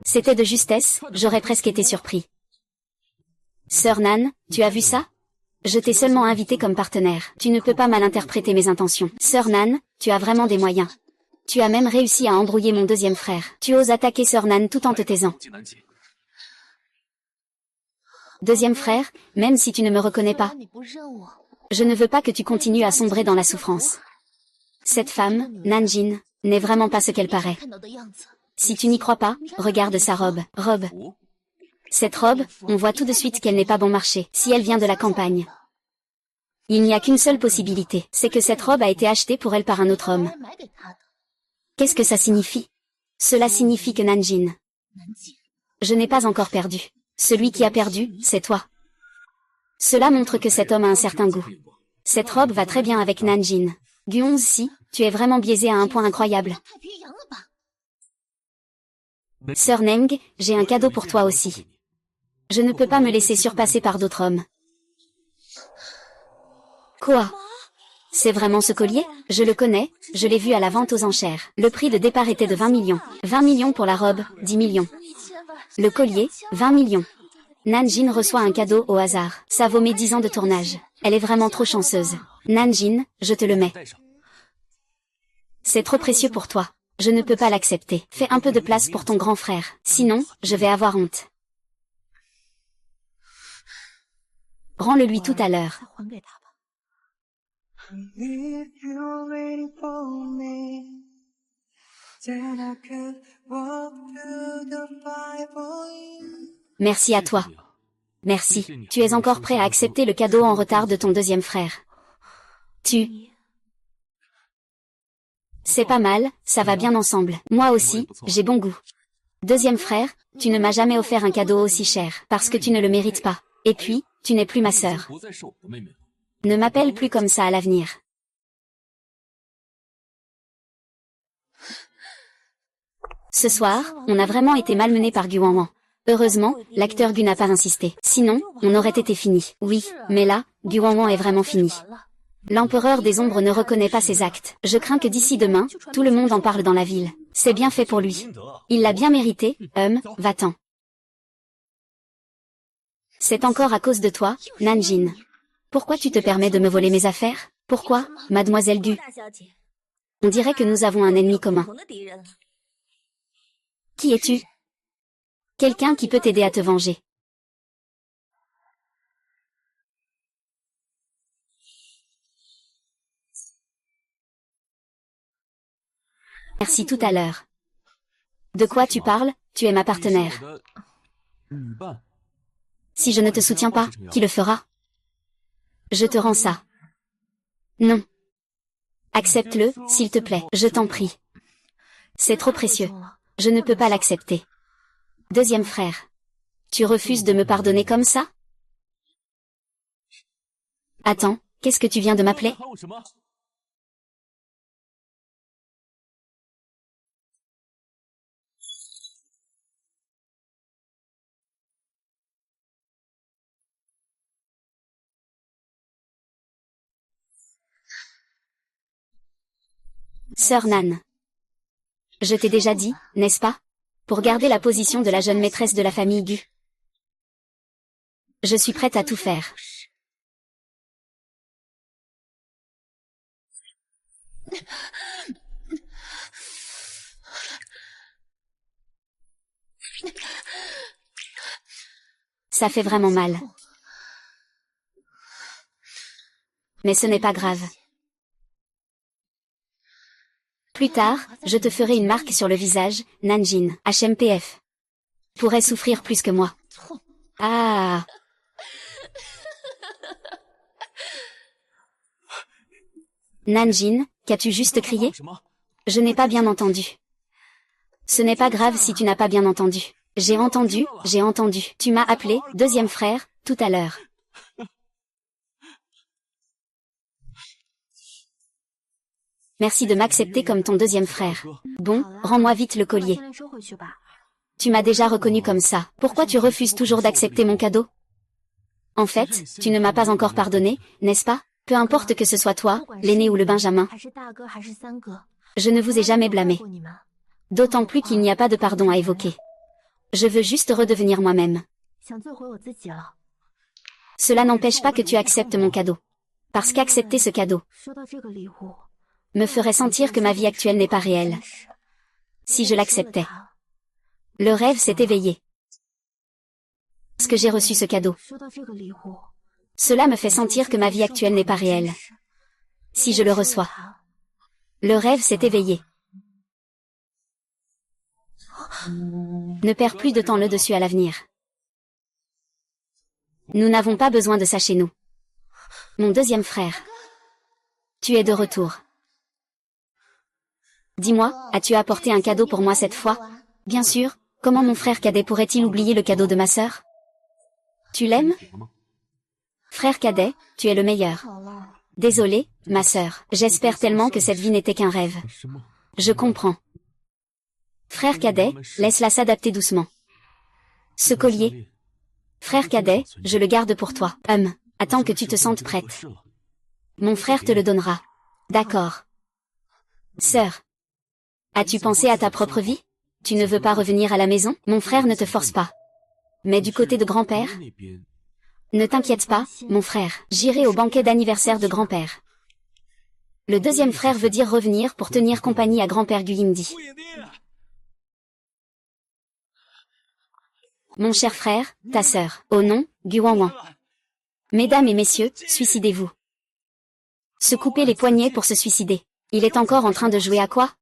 C'était de justesse, j'aurais presque été surpris. Sœur Nan, tu as vu ça? Je t'ai seulement invité comme partenaire. Tu ne peux pas mal interpréter mes intentions. Sœur Nan, tu as vraiment des moyens. Tu as même réussi à embrouiller mon deuxième frère. Tu oses attaquer Sœur Nan tout en te taisant. Deuxième frère, même si tu ne me reconnais pas, je ne veux pas que tu continues à sombrer dans la souffrance. Cette femme, Nanjin, n'est vraiment pas ce qu'elle paraît. Si tu n'y crois pas, regarde sa robe. Cette robe, on voit tout de suite qu'elle n'est pas bon marché, si elle vient de la campagne. Il n'y a qu'une seule possibilité, c'est que cette robe a été achetée pour elle par un autre homme. Qu'est-ce que ça signifie? Cela signifie que Nanjin. Je n'ai pas encore perdu. Celui qui a perdu, c'est toi. Cela montre que cet homme a un certain goût. Cette robe va très bien avec Nanjin. Guonzi, si, tu es vraiment biaisé à un point incroyable. Sœur Neng, j'ai un cadeau pour toi aussi. Je ne peux pas me laisser surpasser par d'autres hommes. Quoi? C'est vraiment ce collier? Je le connais, je l'ai vu à la vente aux enchères. Le prix de départ était de 20 millions. 20 millions pour la robe, 10 millions. Le collier, 20 millions. Nanjin reçoit un cadeau au hasard. Ça vaut mes 10 ans de tournage. Elle est vraiment trop chanceuse. Nanjin, je te le mets. C'est trop précieux pour toi. Je ne peux pas l'accepter. Fais un peu de place pour ton grand frère. Sinon, je vais avoir honte. Rends-le lui tout à l'heure. Merci à toi. Merci. Tu es encore prêt à accepter le cadeau en retard de ton deuxième frère. C'est pas mal, ça va bien ensemble. Moi aussi, j'ai bon goût. Deuxième frère, tu ne m'as jamais offert un cadeau aussi cher, parce que tu ne le mérites pas. Et puis, tu n'es plus ma sœur. Ne m'appelle plus comme ça à l'avenir. Ce soir, on a vraiment été malmené par Gu Wanwan. Heureusement, l'acteur Gu n'a pas insisté. Sinon, on aurait été fini. Oui, mais là, Gu Wanwan est vraiment fini. L'empereur des ombres ne reconnaît pas ses actes. Je crains que d'ici demain, tout le monde en parle dans la ville. C'est bien fait pour lui. Il l'a bien mérité, va-t'en. C'est encore à cause de toi, Nanjin. Pourquoi tu te permets de me voler mes affaires? Pourquoi, mademoiselle Gu? On dirait que nous avons un ennemi commun. Qui es-tu? Quelqu'un qui peut t'aider à te venger. Merci tout à l'heure. De quoi tu parles? Tu es ma partenaire. Si je ne te soutiens pas, qui le fera? Je te rends ça. Non. Accepte-le, s'il te plaît, je t'en prie. C'est trop précieux. Je ne peux pas l'accepter. Deuxième frère. Tu refuses de me pardonner comme ça? Attends, qu'est-ce que tu viens de m'appeler? Sœur Nan. Je t'ai déjà dit, n'est-ce pas? Pour garder la position de la jeune maîtresse de la famille Gu. Je suis prête à tout faire. Ça fait vraiment mal. Mais ce n'est pas grave. Plus tard, je te ferai une marque sur le visage, Nanjin, HMPF. Pourrais souffrir plus que moi. Ah. Nanjin, qu'as-tu juste crié? Je n'ai pas bien entendu. Ce n'est pas grave si tu n'as pas bien entendu. J'ai entendu. Tu m'as appelé, deuxième frère, tout à l'heure. Merci de m'accepter comme ton deuxième frère. Bon, rends-moi vite le collier. Tu m'as déjà reconnu comme ça. Pourquoi tu refuses toujours d'accepter mon cadeau? En fait, tu ne m'as pas encore pardonné, n'est-ce pas? Peu importe que ce soit toi, l'aîné ou le benjamin. Je ne vous ai jamais blâmé. D'autant plus qu'il n'y a pas de pardon à évoquer. Je veux juste redevenir moi-même. Cela n'empêche pas que tu acceptes mon cadeau. Parce qu'accepter ce cadeau me ferait sentir que ma vie actuelle n'est pas réelle. Si je l'acceptais. Le rêve s'est éveillé. Parce que j'ai reçu ce cadeau. Cela me fait sentir que ma vie actuelle n'est pas réelle. Si je le reçois. Le rêve s'est éveillé. Ne perds plus de temps le dessus à l'avenir. Nous n'avons pas besoin de ça chez nous. Mon deuxième frère. Tu es de retour. Dis-moi, as-tu apporté un cadeau pour moi cette fois? Bien sûr, comment mon frère cadet pourrait-il oublier le cadeau de ma sœur? Tu l'aimes? Frère cadet, tu es le meilleur. Désolée, ma sœur, j'espère tellement que cette vie n'était qu'un rêve. Je comprends. Frère cadet, laisse-la s'adapter doucement. Ce collier. Frère cadet, je le garde pour toi. Attends que tu te sentes prête. Mon frère te le donnera. D'accord. Sœur. As-tu pensé à ta propre vie? Tu ne veux pas revenir à la maison? Mon frère ne te force pas. Mais du côté de grand-père? Ne t'inquiète pas, mon frère. J'irai au banquet d'anniversaire de grand-père. Le deuxième frère veut dire revenir pour tenir compagnie à grand-père Guyindi. Mon cher frère, ta sœur. Oh non, Guwanwan. Mesdames et messieurs, suicidez-vous. Se couper les poignets pour se suicider. Il est encore en train de jouer à quoi?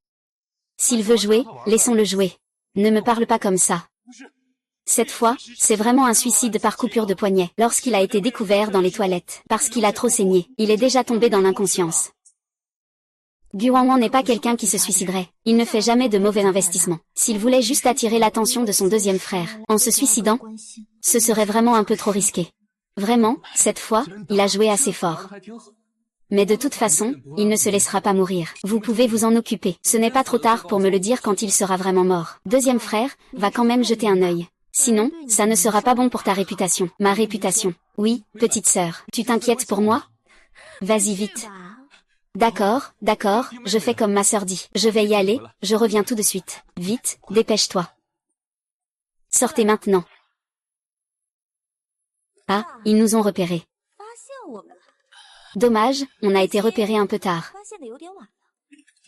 S'il veut jouer, laissons-le jouer. Ne me parle pas comme ça. Cette fois, c'est vraiment un suicide par coupure de poignet. Lorsqu'il a été découvert dans les toilettes, parce qu'il a trop saigné, il est déjà tombé dans l'inconscience. Guwanwan n'est pas quelqu'un qui se suiciderait. Il ne fait jamais de mauvais investissements. S'il voulait juste attirer l'attention de son deuxième frère, en se suicidant, ce serait vraiment un peu trop risqué. Vraiment, cette fois, il a joué assez fort. Mais de toute façon, il ne se laissera pas mourir. Vous pouvez vous en occuper. Ce n'est pas trop tard pour me le dire quand il sera vraiment mort. Deuxième frère, va quand même jeter un œil. Sinon, ça ne sera pas bon pour ta réputation. Ma réputation. Oui, petite sœur. Tu t'inquiètes pour moi? Vas-y vite. D'accord, d'accord, je fais comme ma sœur dit. Je vais y aller, je reviens tout de suite. Vite, dépêche-toi. Sortez maintenant. Ah, ils nous ont repérés. Dommage, on a été repérés un peu tard.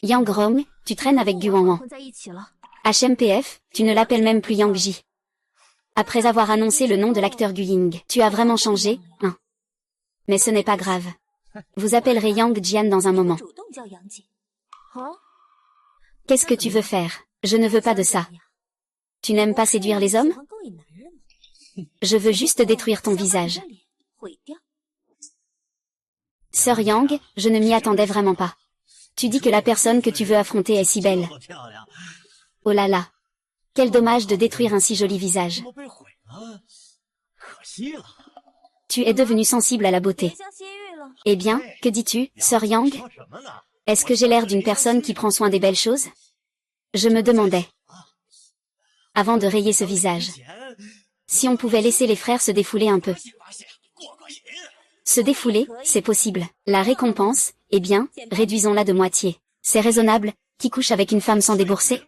Yang Rong, tu traînes avec Guwanwan. HMPF, tu ne l'appelles même plus Yang Ji. Après avoir annoncé le nom de l'acteur Gu Ying, tu as vraiment changé, hein? Mais ce n'est pas grave. Vous appellerez Yang Jian dans un moment. Qu'est-ce que tu veux faire? Je ne veux pas de ça. Tu n'aimes pas séduire les hommes? Je veux juste détruire ton visage. Sœur Yang, je ne m'y attendais vraiment pas. Tu dis que la personne que tu veux affronter est si belle. Oh là là. Quel dommage de détruire un si joli visage. Tu es devenu sensible à la beauté. Eh bien, que dis-tu, sœur Yang? Est-ce que j'ai l'air d'une personne qui prend soin des belles choses? Je me demandais. Avant de rayer ce visage. Si on pouvait laisser les frères se défouler un peu. Se défouler, c'est possible. La récompense, eh bien, réduisons-la de moitié. C'est raisonnable, qui couche avec une femme sans débourser?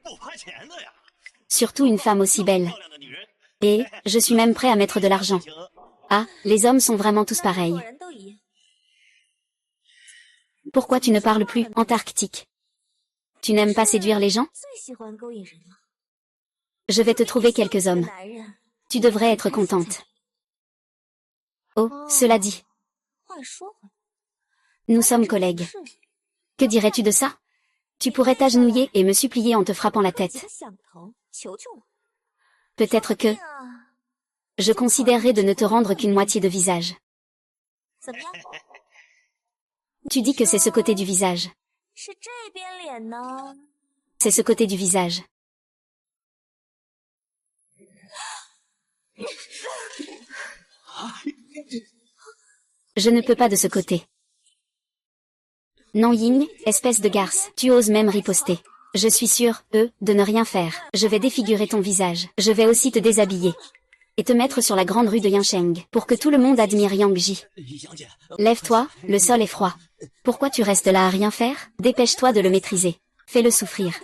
Surtout une femme aussi belle. Et, je suis même prêt à mettre de l'argent. Ah, les hommes sont vraiment tous pareils. Pourquoi tu ne parles plus, Antarctique? Tu n'aimes pas séduire les gens? Je vais te trouver quelques hommes. Tu devrais être contente. Oh, cela dit. Nous sommes collègues. Que dirais-tu de ça? Tu pourrais t'agenouiller et me supplier en te frappant la tête. Peut-être que... Je considérerais de ne te rendre qu'une moitié de visage. Tu dis que c'est ce côté du visage. C'est ce côté du visage. Je ne peux pas de ce côté. Non Ying, espèce de garce, tu oses même riposter. Je suis sûre, de ne rien faire. Je vais défigurer ton visage. Je vais aussi te déshabiller. Et te mettre sur la grande rue de Yansheng, pour que tout le monde admire Yang Ji. Lève-toi, le sol est froid. Pourquoi tu restes là à rien faire? Dépêche-toi de le maîtriser. Fais-le souffrir.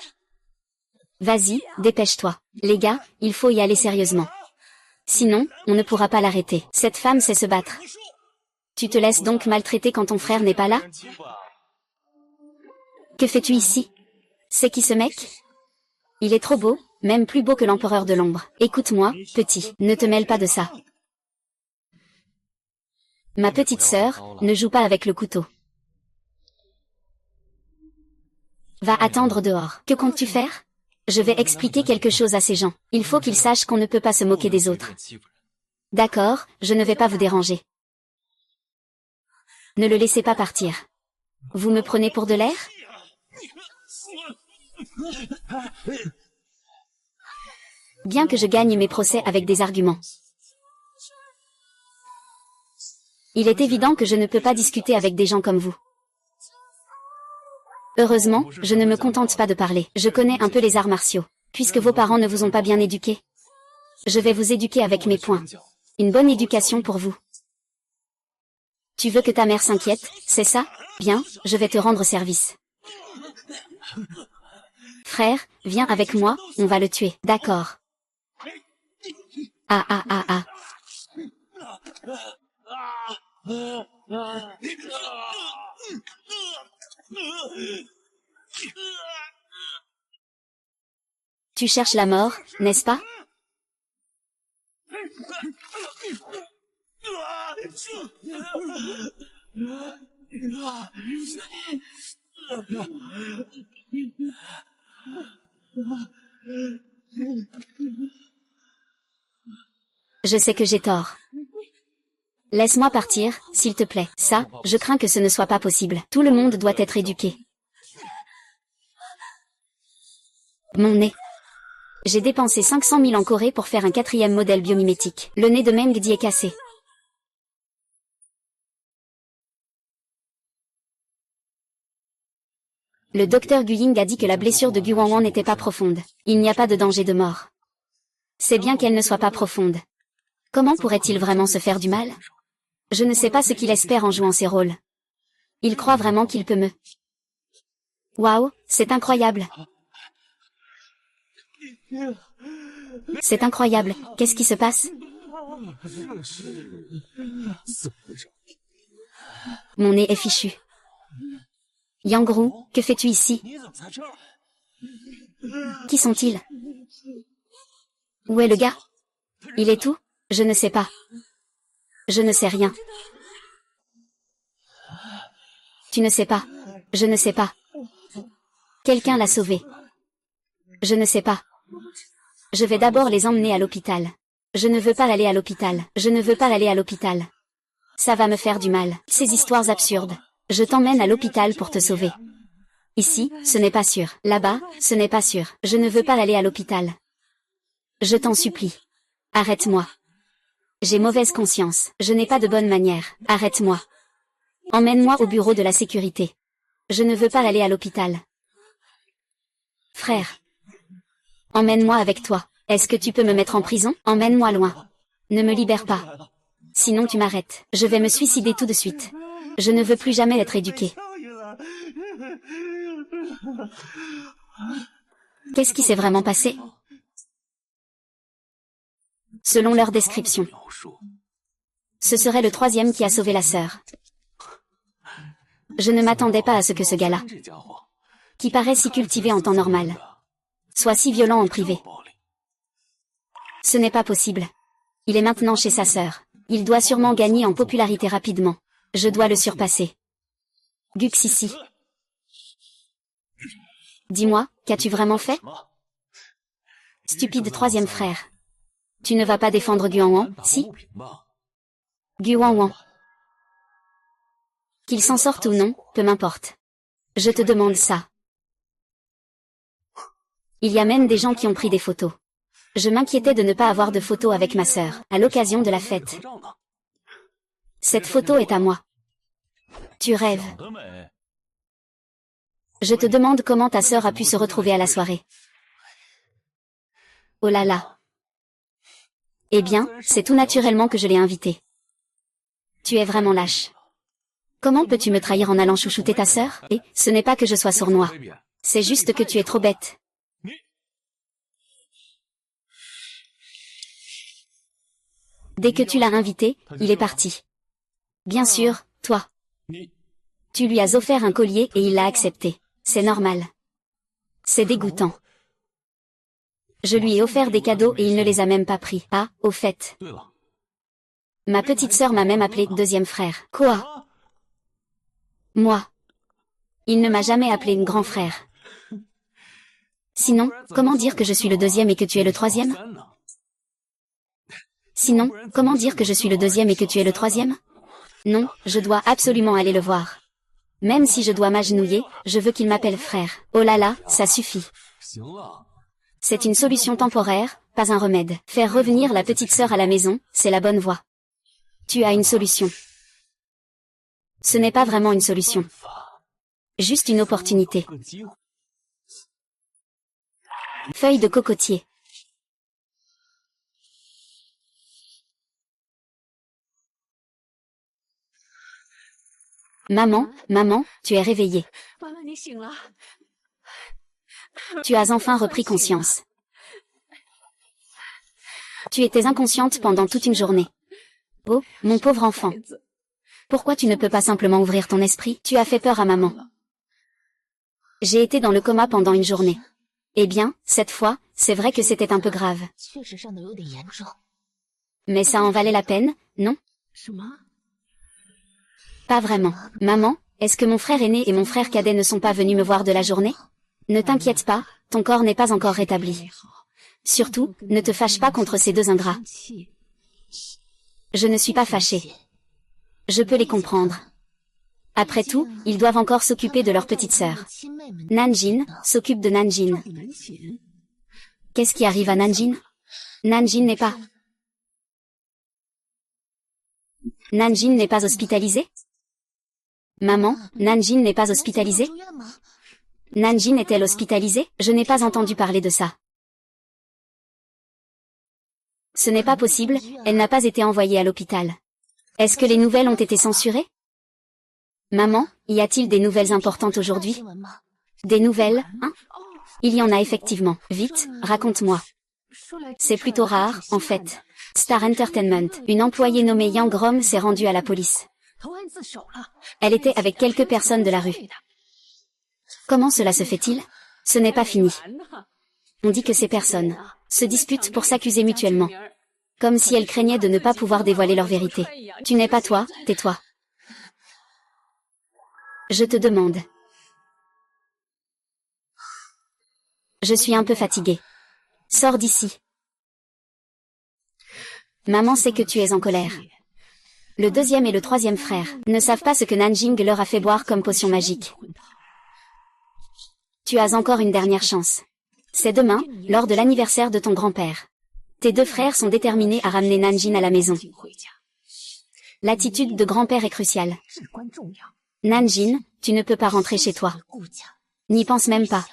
Vas-y, dépêche-toi. Les gars, il faut y aller sérieusement. Sinon, on ne pourra pas l'arrêter. Cette femme sait se battre. Tu te laisses donc maltraiter quand ton frère n'est pas là? Que fais-tu ici? C'est qui ce mec? Il est trop beau, même plus beau que l'empereur de l'ombre. Écoute-moi, petit, ne te mêle pas de ça. Ma petite sœur, ne joue pas avec le couteau. Va attendre dehors. Que comptes-tu faire? Je vais expliquer quelque chose à ces gens. Il faut qu'ils sachent qu'on ne peut pas se moquer des autres. D'accord, je ne vais pas vous déranger. Ne le laissez pas partir. Vous me prenez pour de l'air? Bien que je gagne mes procès avec des arguments. Il est évident que je ne peux pas discuter avec des gens comme vous. Heureusement, je ne me contente pas de parler. Je connais un peu les arts martiaux. Puisque vos parents ne vous ont pas bien éduqué. Je vais vous éduquer avec mes poings. Une bonne éducation pour vous. Tu veux que ta mère s'inquiète, c'est ça? Bien, je vais te rendre service. Frère, viens avec moi, on va le tuer. D'accord. Ah. Tu cherches la mort, n'est-ce pas? Je sais que j'ai tort. Laisse-moi partir, s'il te plaît. Ça, je crains que ce ne soit pas possible. Tout le monde doit être éduqué. Mon nez. J'ai dépensé 500 000 en Corée pour faire un 4e modèle biomimétique. Le nez de Meng Di est cassé. Le docteur Gu Ying a dit que la blessure de Gu Wanwan n'était pas profonde. Il n'y a pas de danger de mort. C'est bien qu'elle ne soit pas profonde. Comment pourrait-il vraiment se faire du mal? Je ne sais pas ce qu'il espère en jouant ses rôles. Il croit vraiment qu'il peut me... Waouh, c'est incroyable. C'est incroyable, qu'est-ce qui se passe? Mon nez est fichu. Yang Ru, que fais-tu ici? Qui sont-ils? Où est le gars? Il est où? Je ne sais pas. Je ne sais rien. Tu ne sais pas. Je ne sais pas. Quelqu'un l'a sauvé. Je ne sais pas. Je vais d'abord les emmener à l'hôpital. Je ne veux pas aller à l'hôpital. Je ne veux pas aller à l'hôpital. Ça va me faire du mal. Ces histoires absurdes. Je t'emmène à l'hôpital pour te sauver. Ici, ce n'est pas sûr. Là-bas, ce n'est pas sûr. Je ne veux pas aller à l'hôpital. Je t'en supplie. Arrête-moi. J'ai mauvaise conscience. Je n'ai pas de bonne manière. Arrête-moi. Emmène-moi au bureau de la sécurité. Je ne veux pas aller à l'hôpital. Frère. Emmène-moi avec toi. Est-ce que tu peux me mettre en prison? Emmène-moi loin. Ne me libère pas. Sinon tu m'arrêtes. Je vais me suicider tout de suite. Je ne veux plus jamais être éduqué. Qu'est-ce qui s'est vraiment passé? Selon leur description. Ce serait le 3e qui a sauvé la sœur. Je ne m'attendais pas à ce que ce gars-là, qui paraît si cultivé en temps normal, soit si violent en privé. Ce n'est pas possible. Il est maintenant chez sa sœur. Il doit sûrement gagner en popularité rapidement. Je dois le surpasser. Guxissi. Dis-moi, qu'as-tu vraiment fait? Stupide 3e frère. Tu ne vas pas défendre Gu Wanwan, si? Gu Wanwan. Qu'il s'en sorte ou non, peu m'importe. Je te demande ça. Il y a même des gens qui ont pris des photos. Je m'inquiétais de ne pas avoir de photos avec ma sœur, à l'occasion de la fête. Cette photo est à moi. Tu rêves. Je te demande comment ta sœur a pu se retrouver à la soirée. Oh là là. Eh bien, c'est tout naturellement que je l'ai invitée. Tu es vraiment lâche. Comment peux-tu me trahir en allant chouchouter ta sœur? Et ce n'est pas que je sois sournois. C'est juste que tu es trop bête. Dès que tu l'as invité, il est parti. Bien sûr, toi. Tu lui as offert un collier et il l'a accepté. C'est normal. C'est dégoûtant. Je lui ai offert des cadeaux et il ne les a même pas pris. Ah, au fait. Ma petite sœur m'a même appelé deuxième frère. Quoi? Moi. Il ne m'a jamais appelé grand frère. Sinon, comment dire que je suis le deuxième et que tu es le troisième? Sinon, comment dire que je suis le deuxième et que tu es le troisième? Non, je dois absolument aller le voir. Même si je dois m'agenouiller, je veux qu'il m'appelle frère. Oh là là, ça suffit. C'est une solution temporaire, pas un remède. Faire revenir la petite sœur à la maison, c'est la bonne voie. Tu as une solution. Ce n'est pas vraiment une solution. Juste une opportunité. Feuille de cocotier. Maman, maman, tu es réveillée. Tu as enfin repris conscience. Tu étais inconsciente pendant toute une journée. Oh, mon pauvre enfant. Pourquoi tu ne peux pas simplement ouvrir ton esprit? Tu as fait peur à maman. J'ai été dans le coma pendant une journée. Eh bien, cette fois, c'est vrai que c'était un peu grave. Mais ça en valait la peine, non? Pas vraiment. Maman, est-ce que mon frère aîné et mon frère cadet ne sont pas venus me voir de la journée? Ne t'inquiète pas, ton corps n'est pas encore rétabli. Surtout, ne te fâche pas contre ces deux ingrats. Je ne suis pas fâchée. Je peux les comprendre. Après tout, ils doivent encore s'occuper de leur petite sœur. Nanjin s'occupe de Nanjin. Qu'est-ce qui arrive à Nanjin? Nanjin n'est pas... Nanjin n'est pas hospitalisé? Maman, Nanjin n'est pas hospitalisé? Nanjin est-elle hospitalisée? Je n'ai pas entendu parler de ça. Ce n'est pas possible, elle n'a pas été envoyée à l'hôpital. Est-ce que les nouvelles ont été censurées? Maman, y a-t-il des nouvelles importantes aujourd'hui? Des nouvelles, hein? Il y en a effectivement. Vite, raconte-moi. C'est plutôt rare, en fait. Star Entertainment, une employée nommée Yang Rom s'est rendue à la police. Elle était avec quelques personnes de la rue. Comment cela se fait-il? Ce n'est pas fini. On dit que ces personnes se disputent pour s'accuser mutuellement. Comme si elles craignaient de ne pas pouvoir dévoiler leur vérité. Tu n'es pas toi, tais-toi. Je te demande. Je suis un peu fatiguée. Sors d'ici. Maman sait que tu es en colère. Le deuxième et le troisième frère ne savent pas ce que Nanjing leur a fait boire comme potion magique. Tu as encore une dernière chance. C'est demain, lors de l'anniversaire de ton grand-père. Tes deux frères sont déterminés à ramener Nanjin à la maison. L'attitude de grand-père est cruciale. Nanjin, tu ne peux pas rentrer chez toi. N'y pense même pas.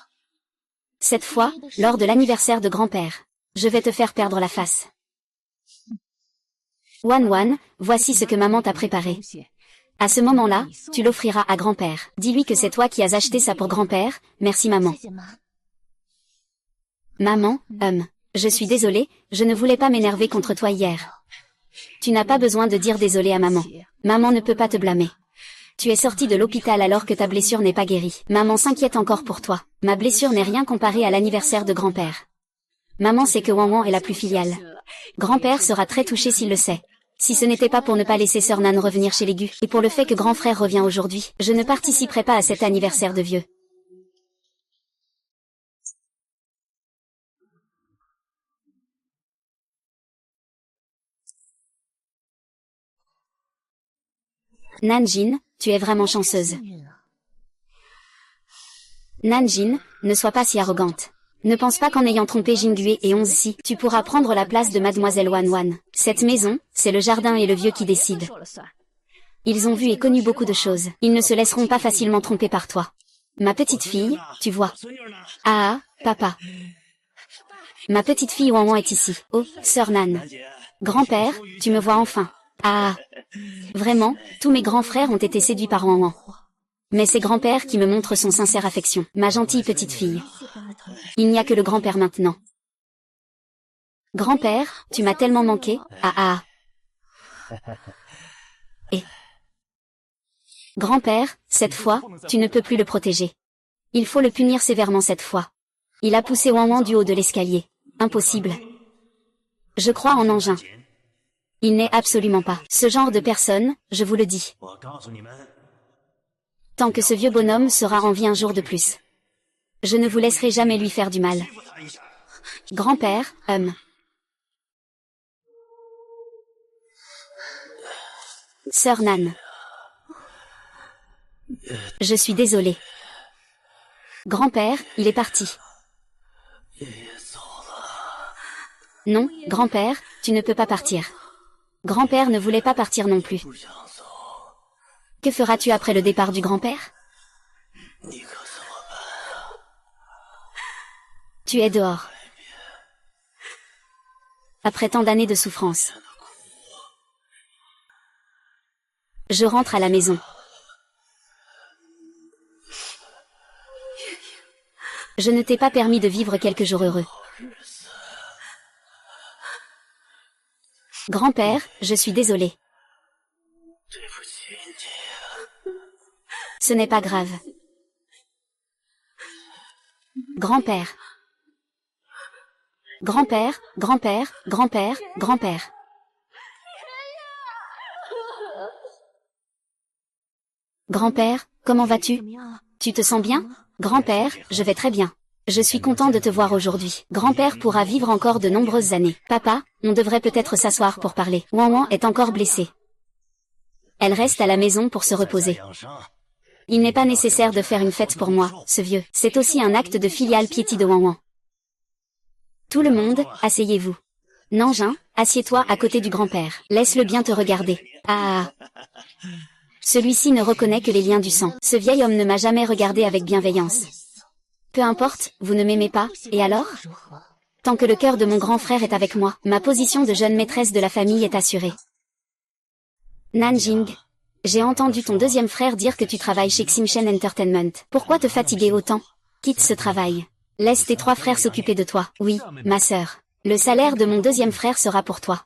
Cette fois, lors de l'anniversaire de grand-père, je vais te faire perdre la face. Wan Wan, voici ce que maman t'a préparé. À ce moment-là, tu l'offriras à grand-père. Dis-lui que c'est toi qui as acheté ça pour grand-père, merci maman. Maman, je suis désolée, je ne voulais pas m'énerver contre toi hier. Tu n'as pas besoin de dire désolé à maman. Maman ne peut pas te blâmer. Tu es sortie de l'hôpital alors que ta blessure n'est pas guérie. Maman s'inquiète encore pour toi. Ma blessure n'est rien comparée à l'anniversaire de grand-père. Maman sait que Wan Wan est la plus filiale. Grand-père sera très touché s'il le sait. Si ce n'était pas pour ne pas laisser sœur Nan revenir chez les Gu, et pour le fait que grand frère revient aujourd'hui, je ne participerai pas à cet anniversaire de vieux. Nanjin, tu es vraiment chanceuse. Nanjin, ne sois pas si arrogante. Ne pense pas qu'en ayant trompé Jingui et 11 si, tu pourras prendre la place de mademoiselle Wan Wan. Cette maison, c'est le jardin et le vieux qui décident. Ils ont vu et connu beaucoup de choses. Ils ne se laisseront pas facilement tromper par toi. Ma petite fille, tu vois. Ah, papa. Ma petite fille Wan Wan est ici. Oh, sœur Nan. Grand-père, tu me vois enfin. Ah. Vraiment, tous mes grands frères ont été séduits par Wan Wan. Mais c'est grand-père qui me montre son sincère affection. Ma gentille petite fille. Il n'y a que le grand-père maintenant. Grand-père, tu m'as tellement manqué. Ah ah. Et grand-père, cette fois, tu ne peux plus le protéger. Il faut le punir sévèrement cette fois. Il a poussé Wan Wan du haut de l'escalier. Impossible. Je crois en Engin. Il n'est absolument pas ce genre de personne, je vous le dis. Tant que ce vieux bonhomme sera en vie un jour de plus. Je ne vous laisserai jamais lui faire du mal. Grand-père, Sœur Nan. Je suis désolée. Grand-père, il est parti. Non, grand-père, tu ne peux pas partir. Grand-père ne voulait pas partir non plus. Que feras-tu après le départ du grand-père? Tu es dehors. Après tant d'années de souffrance. Je rentre à la maison. Je ne t'ai pas permis de vivre quelques jours heureux. Grand-père, je suis désolée. Ce n'est pas grave. Grand-père. Grand-père, grand-père, grand-père, grand-père. Grand-père, comment vas-tu? Tu te sens bien? Grand-père, je vais très bien. Je suis content de te voir aujourd'hui. Grand-père pourra vivre encore de nombreuses années. Papa, on devrait peut-être s'asseoir pour parler. Wan Wan est encore blessée. Elle reste à la maison pour se reposer. Il n'est pas nécessaire de faire une fête pour moi, ce vieux. C'est aussi un acte de filiale piété de Wan Wan. Tout le monde, asseyez-vous. Nanjing, assieds-toi à côté du grand-père. Laisse-le bien te regarder. Ah. Celui-ci ne reconnaît que les liens du sang. Ce vieil homme ne m'a jamais regardé avec bienveillance. Peu importe, vous ne m'aimez pas, et alors? Tant que le cœur de mon grand frère est avec moi, ma position de jeune maîtresse de la famille est assurée. Nanjing. J'ai entendu ton deuxième frère dire que tu travailles chez Ximchen Entertainment. Pourquoi te fatiguer autant? Quitte ce travail. Laisse tes 3 frères s'occuper de toi. Oui, ma sœur. Le salaire de mon deuxième frère sera pour toi.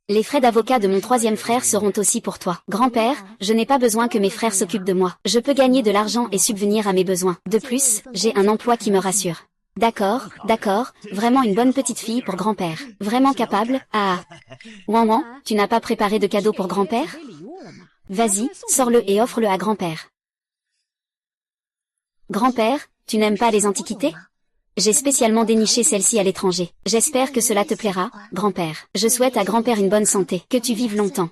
Les frais d'avocat de mon 3e frère seront aussi pour toi. Grand-père, je n'ai pas besoin que mes frères s'occupent de moi. Je peux gagner de l'argent et subvenir à mes besoins. De plus, j'ai un emploi qui me rassure. D'accord, d'accord, vraiment une bonne petite fille pour grand-père. Vraiment capable, ah. Wan Wan, tu n'as pas préparé de cadeau pour grand-père? Vas-y, sors-le et offre-le à grand-père. Grand-père, tu n'aimes pas les antiquités? J'ai spécialement déniché celle-ci à l'étranger. J'espère que cela te plaira, grand-père. Je souhaite à grand-père une bonne santé, que tu vives longtemps.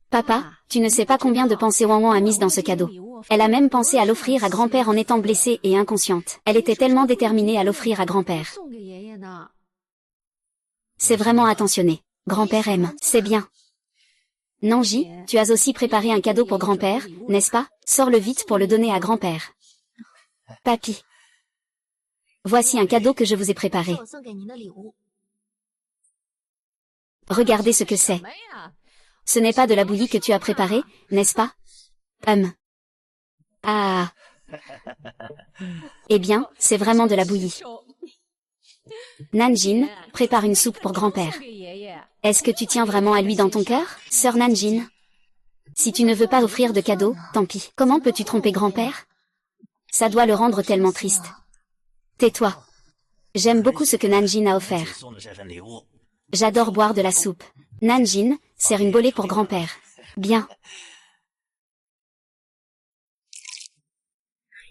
Papa, tu ne sais pas combien de pensées Wan Wan a mises dans ce cadeau. Elle a même pensé à l'offrir à grand-père en étant blessée et inconsciente. Elle était tellement déterminée à l'offrir à grand-père. C'est vraiment attentionné. Grand-père aime, c'est bien. Nanji, tu as aussi préparé un cadeau pour grand-père, n'est-ce pas? Sors-le vite pour le donner à grand-père. Papy. Voici un cadeau que je vous ai préparé. Regardez ce que c'est. Ce n'est pas de la bouillie que tu as préparée, n'est-ce pas? Ah. Eh bien, c'est vraiment de la bouillie. Nanjing, prépare une soupe pour grand-père. Est-ce que tu tiens vraiment à lui dans ton cœur, sœur Nanjing? Si tu ne veux pas offrir de cadeau, tant pis. Comment peux-tu tromper grand-père? Ça doit le rendre tellement triste. Tais-toi. J'aime beaucoup ce que Nanjing a offert. J'adore boire de la soupe. Nanjing, sers une bolée pour grand-père. Bien.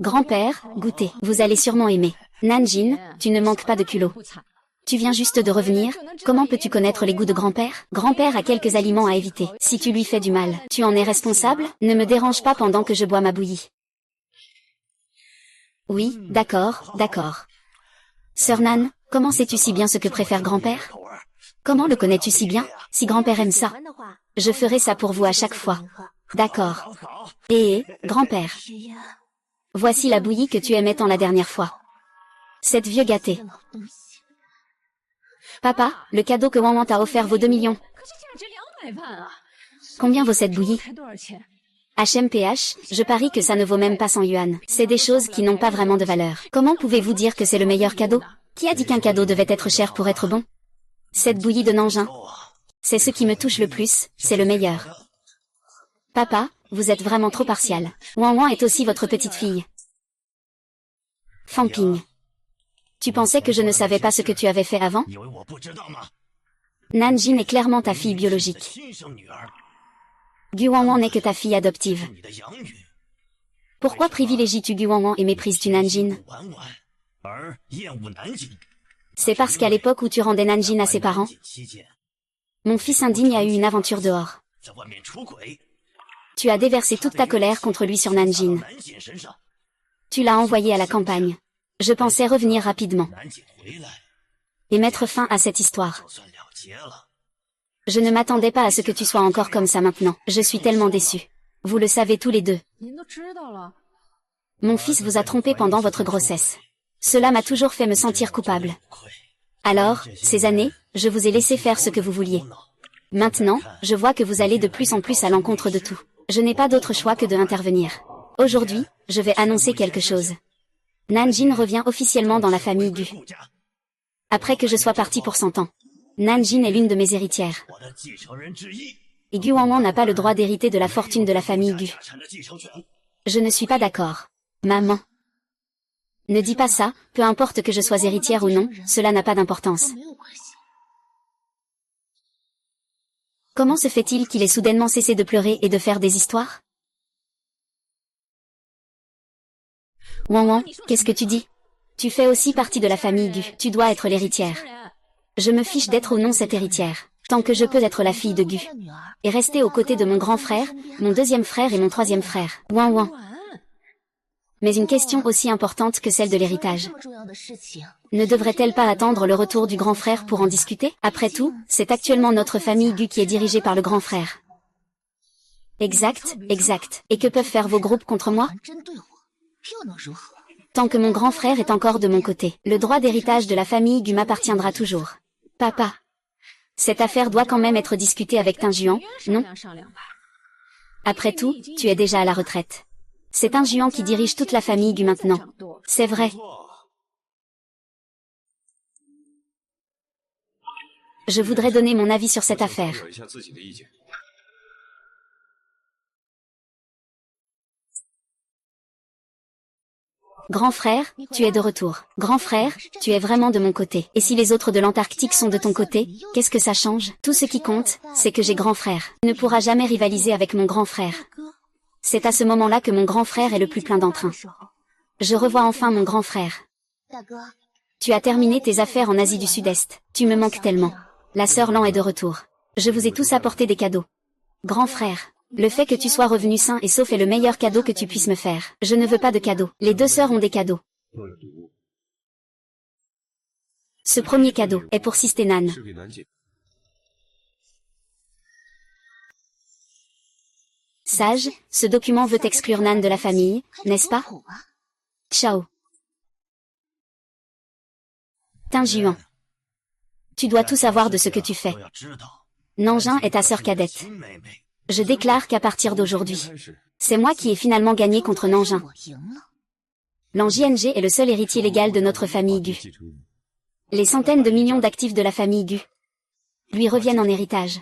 Grand-père, goûtez. Vous allez sûrement aimer. Nanjing, tu ne manques pas de culot. Tu viens juste de revenir, comment peux-tu connaître les goûts de grand-père? Grand-père a quelques aliments à éviter. Si tu lui fais du mal, tu en es responsable? Ne me dérange pas pendant que je bois ma bouillie. Oui, d'accord, d'accord. Sœur Nan, comment sais-tu si bien ce que préfère grand-père? Comment le connais-tu si bien? Si grand-père aime ça, je ferai ça pour vous à chaque fois. D'accord. Et, grand-père. Voici la bouillie que tu aimais tant la dernière fois. Cette vieux gâtée. Papa, le cadeau que Wang Wang t'a offert vaut 2 millions. Combien vaut cette bouillie? HMPH, je parie que ça ne vaut même pas 100 yuan. C'est des choses qui n'ont pas vraiment de valeur. Comment pouvez-vous dire que c'est le meilleur cadeau? Qui a dit qu'un cadeau devait être cher pour être bon? Cette bouillie de Nanjing. C'est ce qui me touche le plus, c'est le meilleur. Papa, vous êtes vraiment trop partial. Wang Wang est aussi votre petite fille. Fang Ping. Tu pensais que je ne savais pas ce que tu avais fait avant? Nanjing est clairement ta fille biologique. Gu Wanwan n'est que ta fille adoptive. Pourquoi privilégies-tu Gu Wanwan et méprises-tu Nanjing? C'est parce qu'à l'époque où tu rendais Nanjing à ses parents, mon fils indigne a eu une aventure dehors. Tu as déversé toute ta colère contre lui sur Nanjing. Tu l'as envoyé à la campagne. Je pensais revenir rapidement et mettre fin à cette histoire. Je ne m'attendais pas à ce que tu sois encore comme ça maintenant. Je suis tellement déçue. Vous le savez tous les deux. Mon fils vous a trompé pendant votre grossesse. Cela m'a toujours fait me sentir coupable. Alors, ces années, je vous ai laissé faire ce que vous vouliez. Maintenant, je vois que vous allez de plus en plus à l'encontre de tout. Je n'ai pas d'autre choix que de intervenir. Aujourd'hui, je vais annoncer quelque chose. Nanjing revient officiellement dans la famille Gu. Après que je sois parti pour 100 ans. Nanjing est l'une de mes héritières. Et Gu Wanwan n'a pas le droit d'hériter de la fortune de la famille Gu. Je ne suis pas d'accord. Maman. Ne dis pas ça, peu importe que je sois héritière ou non, cela n'a pas d'importance. Comment se fait-il qu'il ait soudainement cessé de pleurer et de faire des histoires? Wanwan, qu'est-ce que tu dis? Tu fais aussi partie de la famille Gu, tu dois être l'héritière. Je me fiche d'être ou non cette héritière, tant que je peux être la fille de Gu. Et rester aux côtés de mon grand frère, mon deuxième frère et mon troisième frère. Wanwan. Mais une question aussi importante que celle de l'héritage. Ne devrait-elle pas attendre le retour du grand frère pour en discuter? Après tout, c'est actuellement notre famille Gu qui est dirigée par le grand frère. Exact, exact. Et que peuvent faire vos groupes contre moi? Tant que mon grand frère est encore de mon côté, le droit d'héritage de la famille Gu m'appartiendra toujours. Papa. Cette affaire doit quand même être discutée avec Tinjuan, non? Après tout, tu es déjà à la retraite. C'est Tinjuan qui dirige toute la famille Gu maintenant. C'est vrai. Je voudrais donner mon avis sur cette affaire. Grand frère, tu es de retour. Grand frère, tu es vraiment de mon côté. Et si les autres de l'Antarctique sont de ton côté, qu'est-ce que ça change? Tout ce qui compte, c'est que j'ai grand frère. Il ne pourra jamais rivaliser avec mon grand frère. C'est à ce moment-là que mon grand frère est le plus plein d'entrain. Je revois enfin mon grand frère. Tu as terminé tes affaires en Asie du Sud-Est. Tu me manques tellement. La sœur Lan est de retour. Je vous ai tous apporté des cadeaux. Grand frère. Le fait que tu sois revenu sain et sauf est le meilleur cadeau que tu puisses me faire. Je ne veux pas de cadeaux. Les deux sœurs ont des cadeaux. Ce premier cadeau est pour Sister Nan. Sage, ce document veut exclure Nan de la famille, n'est-ce pas? Ciao. Tinjuan. Tu dois tout savoir de ce que tu fais. Nanjing est ta sœur cadette. Je déclare qu'à partir d'aujourd'hui, c'est moi qui ai finalement gagné contre Nanjing. Lan JNG est le seul héritier légal de notre famille Gu. Les centaines de millions d'actifs de la famille Gu lui reviennent en héritage.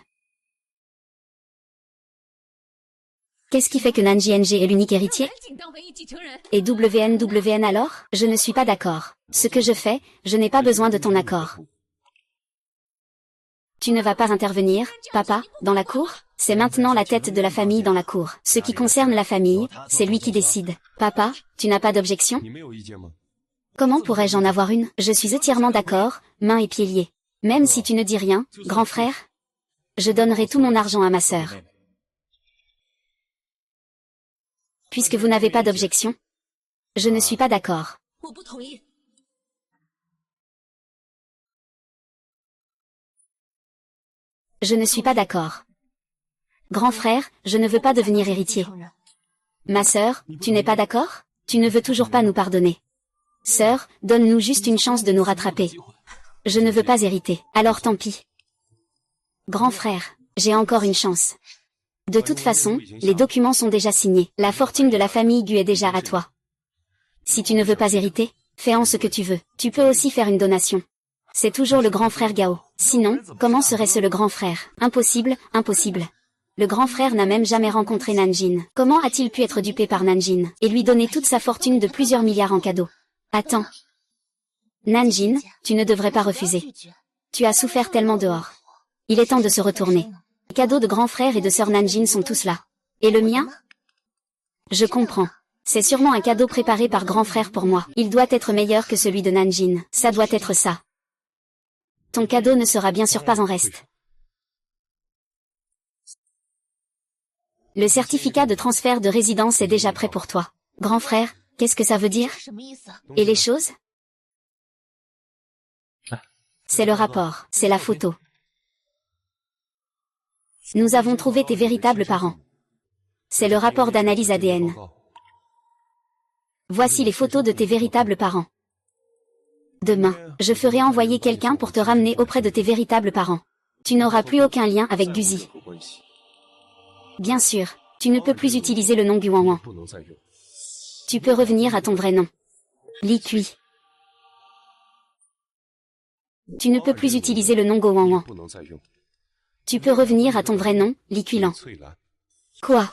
Qu'est-ce qui fait que Nan JNG est l'unique héritier? Et WN alors? Je ne suis pas d'accord. Ce que je fais, je n'ai pas besoin de ton accord. Tu ne vas pas intervenir, papa, dans la cour? C'est maintenant la tête de la famille dans la cour. Ce qui concerne la famille, c'est lui qui décide. Papa, tu n'as pas d'objection? Comment pourrais-je en avoir une? Je suis entièrement d'accord, mains et pieds liés. Même si tu ne dis rien, grand frère? Je donnerai tout mon argent à ma sœur. Puisque vous n'avez pas d'objection, je ne suis pas d'accord. Je ne suis pas d'accord. Grand frère, je ne veux pas devenir héritier. Ma sœur, tu n'es pas d'accord? Tu ne veux toujours pas nous pardonner. Sœur, donne-nous juste une chance de nous rattraper. Je ne veux pas hériter. Alors tant pis. Grand frère, j'ai encore une chance. De toute façon, les documents sont déjà signés. La fortune de la famille Gu est déjà à toi. Si tu ne veux pas hériter, fais en ce que tu veux. Tu peux aussi faire une donation. C'est toujours le grand frère Gao. Sinon, comment serait-ce le grand frère? Impossible, impossible. Le grand frère n'a même jamais rencontré Nanjin. Comment a-t-il pu être dupé par Nanjin et lui donner toute sa fortune de plusieurs milliards en cadeau? Attends. Nanjin, tu ne devrais pas refuser. Tu as souffert tellement dehors. Il est temps de se retourner. Les cadeaux de grand frère et de sœur Nanjin sont tous là. Et le mien? Je comprends. C'est sûrement un cadeau préparé par grand frère pour moi. Il doit être meilleur que celui de Nanjin. Ça doit être ça. Ton cadeau ne sera bien sûr pas en reste. Le certificat de transfert de résidence est déjà prêt pour toi. Grand frère, qu'est-ce que ça veut dire? Et les choses? C'est le rapport, c'est la photo. Nous avons trouvé tes véritables parents. C'est le rapport d'analyse ADN. Voici les photos de tes véritables parents. Demain, je ferai envoyer quelqu'un pour te ramener auprès de tes véritables parents. Tu n'auras plus aucun lien avec Guzi. Bien sûr, tu ne peux plus utiliser le nom Guwanwan. Tu peux revenir à ton vrai nom. Li Kui. Tu ne peux plus utiliser le nom Gowanwan. Tu peux revenir à ton vrai nom, Li Kuilan. Quoi?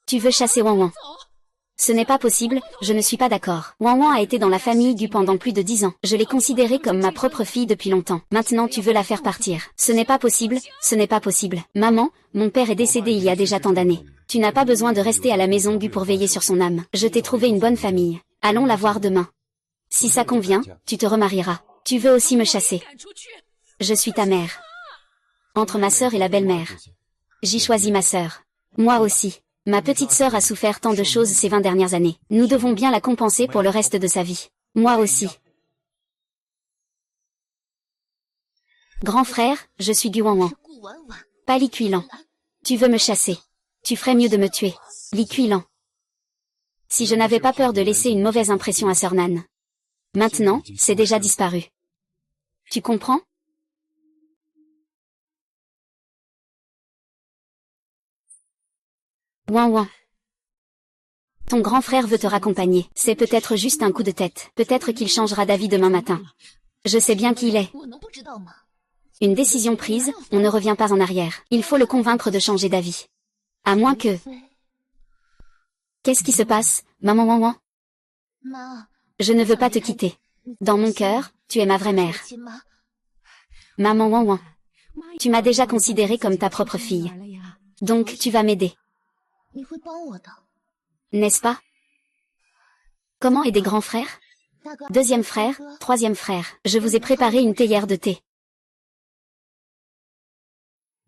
Tu veux chasser Wanwan? Ce n'est pas possible, je ne suis pas d'accord. Wanwan a été dans la famille Gu pendant plus de 10 ans. Je l'ai considérée comme ma propre fille depuis longtemps. Maintenant tu veux la faire partir. Ce n'est pas possible, ce n'est pas possible. Maman, mon père est décédé il y a déjà tant d'années. Tu n'as pas besoin de rester à la maison Gu pour veiller sur son âme. Je t'ai trouvé une bonne famille. Allons la voir demain. Si ça convient, tu te remarieras. Tu veux aussi me chasser. Je suis ta mère. Entre ma sœur et la belle-mère. J'ai choisi ma sœur. Moi aussi. Ma petite sœur a souffert tant de choses ces 20 dernières années. Nous devons bien la compenser pour le reste de sa vie. Moi aussi. Grand frère, je suis Guwanwan. Pas Li Kuilan. Tu veux me chasser. Tu ferais mieux de me tuer. Li Kuilan. Si je n'avais pas peur de laisser une mauvaise impression à sœur Nan. Maintenant, c'est déjà disparu. Tu comprends? Wanwan. Ton grand frère veut te raccompagner. C'est peut-être juste un coup de tête. Peut-être qu'il changera d'avis demain matin. Je sais bien qui il est. Une décision prise, on ne revient pas en arrière. Il faut le convaincre de changer d'avis. À moins que... Qu'est-ce qui se passe, maman Wanwan? Je ne veux pas te quitter. Dans mon cœur, tu es ma vraie mère. Maman Wanwan. Tu m'as déjà considérée comme ta propre fille. Donc tu vas m'aider. N'est-ce pas? Comment aider grand frère? Deuxième frère, troisième frère. Je vous ai préparé une théière de thé.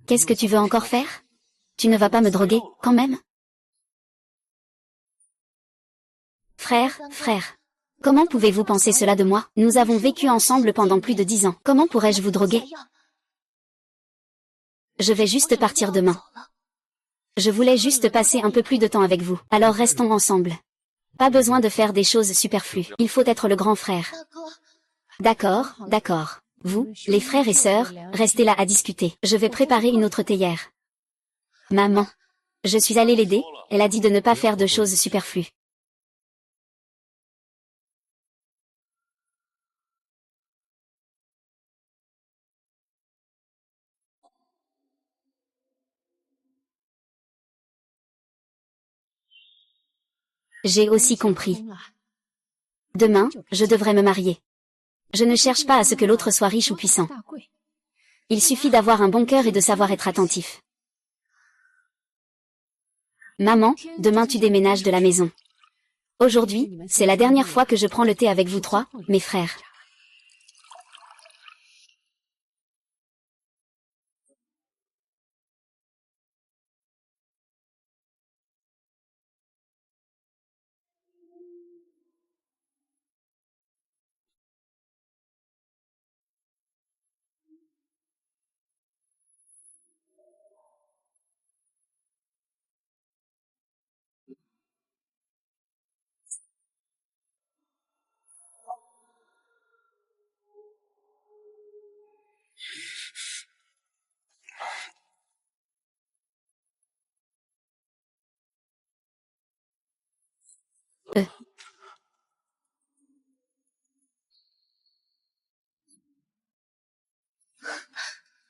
Qu'est-ce que tu veux encore faire? Tu ne vas pas me droguer, quand même? Frère, frère. Comment pouvez-vous penser cela de moi? Nous avons vécu ensemble pendant plus de 10 ans. Comment pourrais-je vous droguer? Je vais juste partir demain. Je voulais juste passer un peu plus de temps avec vous. Alors restons ensemble. Pas besoin de faire des choses superflues. Il faut être le grand frère. D'accord, d'accord. Vous, les frères et sœurs, restez là à discuter. Je vais préparer une autre théière. Maman. Je suis allée l'aider, elle a dit de ne pas faire de choses superflues. J'ai aussi compris. Demain, je devrais me marier. Je ne cherche pas à ce que l'autre soit riche ou puissant. Il suffit d'avoir un bon cœur et de savoir être attentif. Maman, demain tu déménages de la maison. Aujourd'hui, c'est la dernière fois que je prends le thé avec vous trois, mes frères.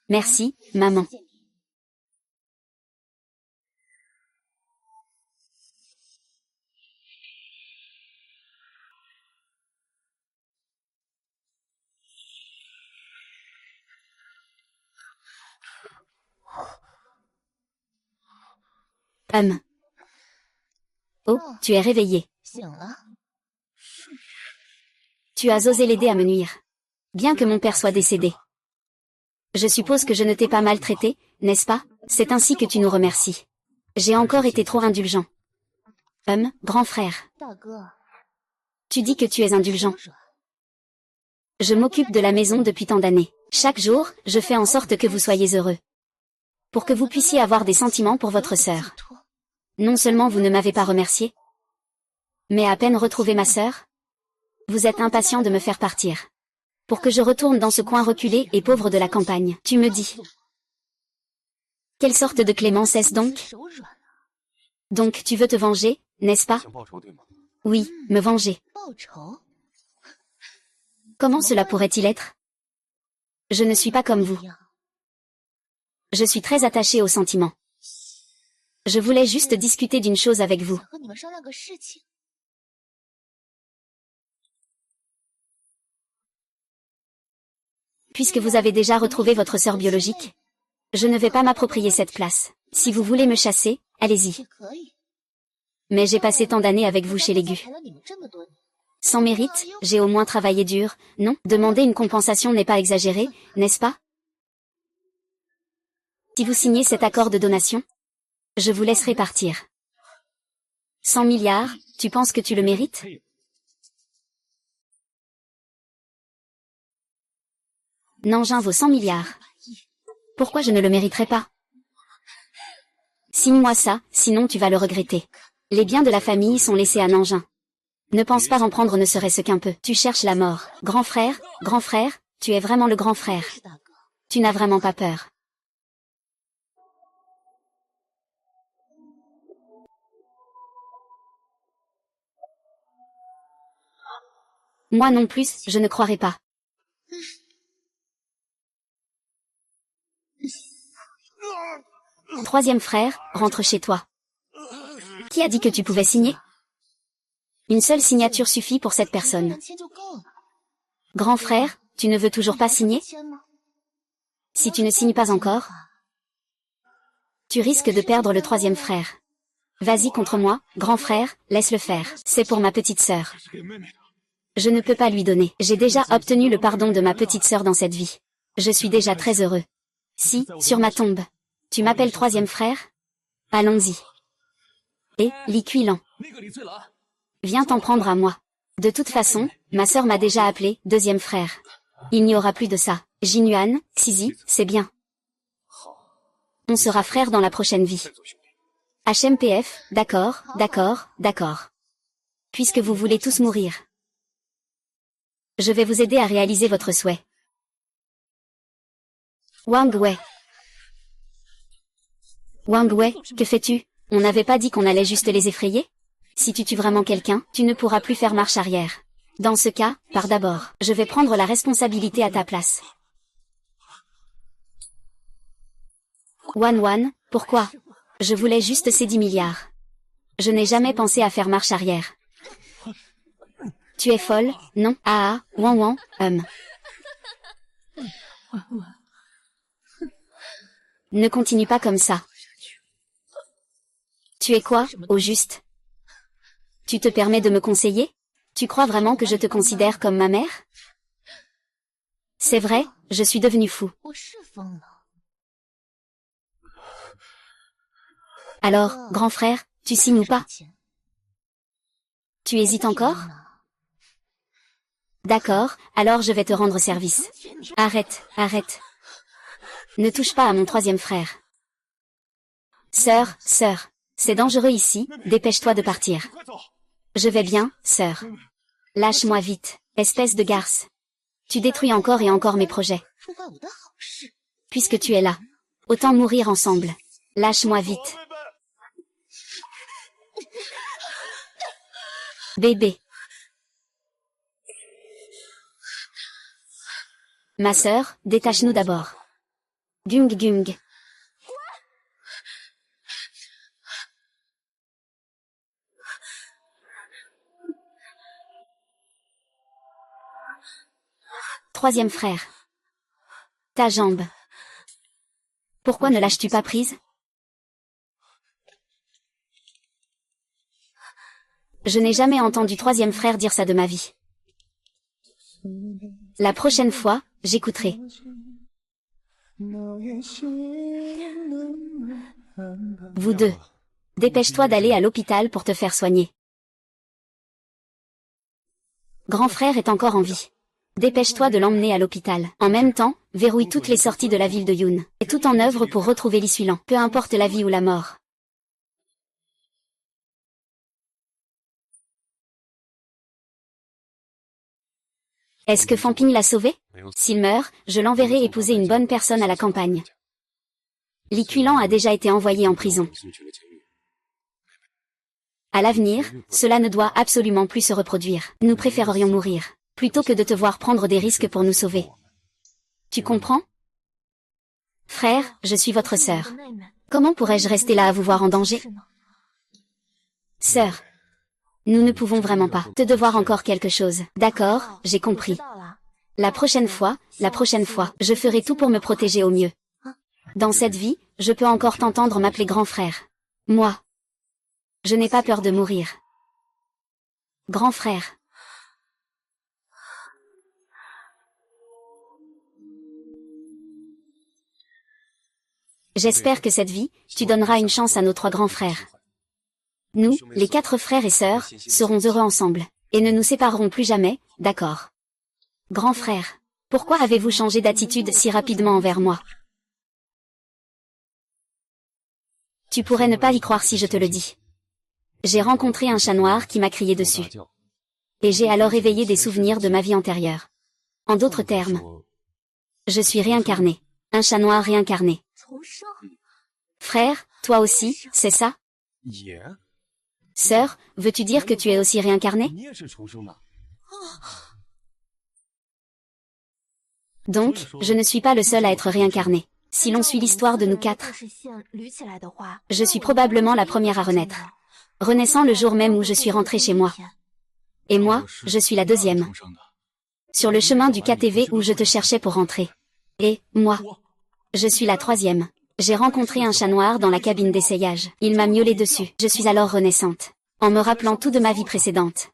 Merci, maman. Oh, tu es réveillé. Tu as osé l'aider à me nuire. Bien que mon père soit décédé. Je suppose que je ne t'ai pas maltraité, n'est-ce pas? C'est ainsi que tu nous remercies. J'ai encore été trop indulgent. Grand frère. Tu dis que tu es indulgent. Je m'occupe de la maison depuis tant d'années. Chaque jour, je fais en sorte que vous soyez heureux. Pour que vous puissiez avoir des sentiments pour votre sœur. Non seulement vous ne m'avez pas remercié, mais à peine retrouvé ma sœur, vous êtes impatient de me faire partir. Pour que je retourne dans ce coin reculé et pauvre de la campagne. Tu me dis. Quelle sorte de clémence est-ce donc? Donc tu veux te venger, n'est-ce pas? Oui, me venger. Comment cela pourrait-il être? Je ne suis pas comme vous. Je suis très attachée aux sentiments. Je voulais juste discuter d'une chose avec vous. Puisque vous avez déjà retrouvé votre sœur biologique, je ne vais pas m'approprier cette place. Si vous voulez me chasser, allez-y. Mais j'ai passé tant d'années avec vous chez les Gu. Sans mérite, j'ai au moins travaillé dur, non? Demander une compensation n'est pas exagéré, n'est-ce pas? Si vous signez cet accord de donation, je vous laisserai partir. 100 milliards, tu penses que tu le mérites? Nanjing vaut 100 milliards. Pourquoi je ne le mériterais pas? Signe-moi ça, sinon tu vas le regretter. Les biens de la famille sont laissés à Nanjing. Ne pense pas en prendre ne serait-ce qu'un peu. Tu cherches la mort. Grand frère, tu es vraiment le grand frère. Tu n'as vraiment pas peur. Moi non plus, je ne croirais pas. Troisième frère, rentre chez toi. Qui a dit que tu pouvais signer? Une seule signature suffit pour cette personne. Grand frère, tu ne veux toujours pas signer? Si tu ne signes pas encore, tu risques de perdre le troisième frère. Vas-y contre moi, grand frère, laisse-le faire. C'est pour ma petite sœur. Je ne peux pas lui donner. J'ai déjà obtenu le pardon de ma petite sœur dans cette vie. Je suis déjà très heureux. Si, sur ma tombe, tu m'appelles troisième frère? Allons-y. Et, Li Kuilan. Viens t'en prendre à moi. De toute façon, ma sœur m'a déjà appelé deuxième frère. Il n'y aura plus de ça. Jinyuan, Xizi, c'est bien. On sera frères dans la prochaine vie. HMPF, d'accord. Puisque vous voulez tous mourir. Je vais vous aider à réaliser votre souhait. Wang Wei. Wang Wei, que fais-tu? On n'avait pas dit qu'on allait juste les effrayer? Si tu tues vraiment quelqu'un, tu ne pourras plus faire marche arrière. Dans ce cas, pars d'abord. Je vais prendre la responsabilité à ta place. Wan, pourquoi? Je voulais juste ces 10 milliards. Je n'ai jamais pensé à faire marche arrière. Tu es folle, non? Wan, Ne continue pas comme ça. Tu es quoi, au juste? Tu te permets de me conseiller? Tu crois vraiment que je te considère comme ma mère? C'est vrai, je suis devenu fou. Alors, grand frère, tu signes ou pas? Tu hésites encore? D'accord, alors je vais te rendre service. Arrête. Ne touche pas à mon troisième frère. Sœur, c'est dangereux ici, dépêche-toi de partir. Je vais bien, sœur. Lâche-moi vite, espèce de garce. Tu détruis encore et encore mes projets. Puisque tu es là, autant mourir ensemble. Lâche-moi vite. Bébé. Ma sœur, détache-nous d'abord. Gung gung. Troisième frère. Ta jambe. Pourquoi ne lâches-tu pas prise? Je n'ai jamais entendu troisième frère dire ça de ma vie. La prochaine fois, j'écouterai. Vous deux. Dépêche-toi d'aller à l'hôpital pour te faire soigner. Grand frère est encore en vie. Dépêche-toi de l'emmener à l'hôpital. En même temps, verrouille toutes les sorties de la ville de Yoon. Et tout en œuvre pour retrouver Lee Suilan. Peu importe la vie ou la mort. Est-ce que Fan Ping l'a sauvé? S'il meurt, je l'enverrai épouser une bonne personne à la campagne. Lee Kuilan a déjà été envoyé en prison. À l'avenir, cela ne doit absolument plus se reproduire. Nous préférerions mourir, plutôt que de te voir prendre des risques pour nous sauver. Tu comprends? Frère, je suis votre sœur. Comment pourrais-je rester là à vous voir en danger? Sœur. Nous ne pouvons vraiment pas te devoir encore quelque chose. D'accord, j'ai compris. La prochaine fois, je ferai tout pour me protéger au mieux. Dans cette vie, je peux encore t'entendre m'appeler grand frère. Moi. Je n'ai pas peur de mourir. Grand frère. J'espère que cette vie, tu donneras une chance à nos 3 grands frères. Nous, les 4 frères et sœurs, serons heureux ensemble, et ne nous séparerons plus jamais, d'accord? Grand frère, pourquoi avez-vous changé d'attitude si rapidement envers moi? Tu pourrais ne pas y croire si je te le dis. J'ai rencontré un chat noir qui m'a crié dessus. Et j'ai alors éveillé des souvenirs de ma vie antérieure. En d'autres termes, je suis réincarné. Un chat noir réincarné. Frère, toi aussi, c'est ça? Sœur, veux-tu dire que tu es aussi réincarné? Donc, je ne suis pas le seul à être réincarné. Si l'on suit l'histoire de nous 4, je suis probablement la première à renaître. Renaissant le jour même où je suis rentré chez moi. Et moi, je suis la deuxième. Sur le chemin du KTV où je te cherchais pour rentrer. Et, moi, je suis la 3e. J'ai rencontré un chat noir dans la cabine d'essayage. Il m'a miaulé dessus. Je suis alors renaissante. En me rappelant tout de ma vie précédente.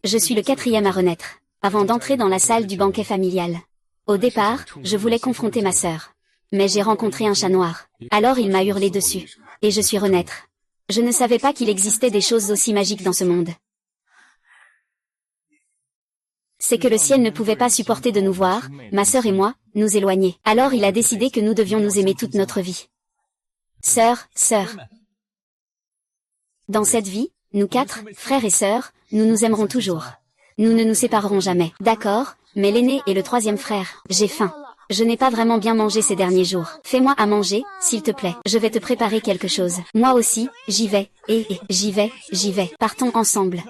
Je suis le 4e à renaître. Avant d'entrer dans la salle du banquet familial. Au départ, je voulais confronter ma sœur. Mais j'ai rencontré un chat noir. Alors il m'a hurlé dessus. Et je suis renaître. Je ne savais pas qu'il existait des choses aussi magiques dans ce monde. C'est que le ciel ne pouvait pas supporter de nous voir, ma sœur et moi, nous éloigner. Alors il a décidé que nous devions nous aimer toute notre vie. Sœur. Dans cette vie, nous 4, frères et sœurs, nous nous aimerons toujours. Nous ne nous séparerons jamais. D'accord, mais l'aîné et le 3e frère, j'ai faim. Je n'ai pas vraiment bien mangé ces derniers jours. Fais-moi à manger, s'il te plaît. Je vais te préparer quelque chose. Moi aussi, j'y vais. Et j'y vais. Partons ensemble.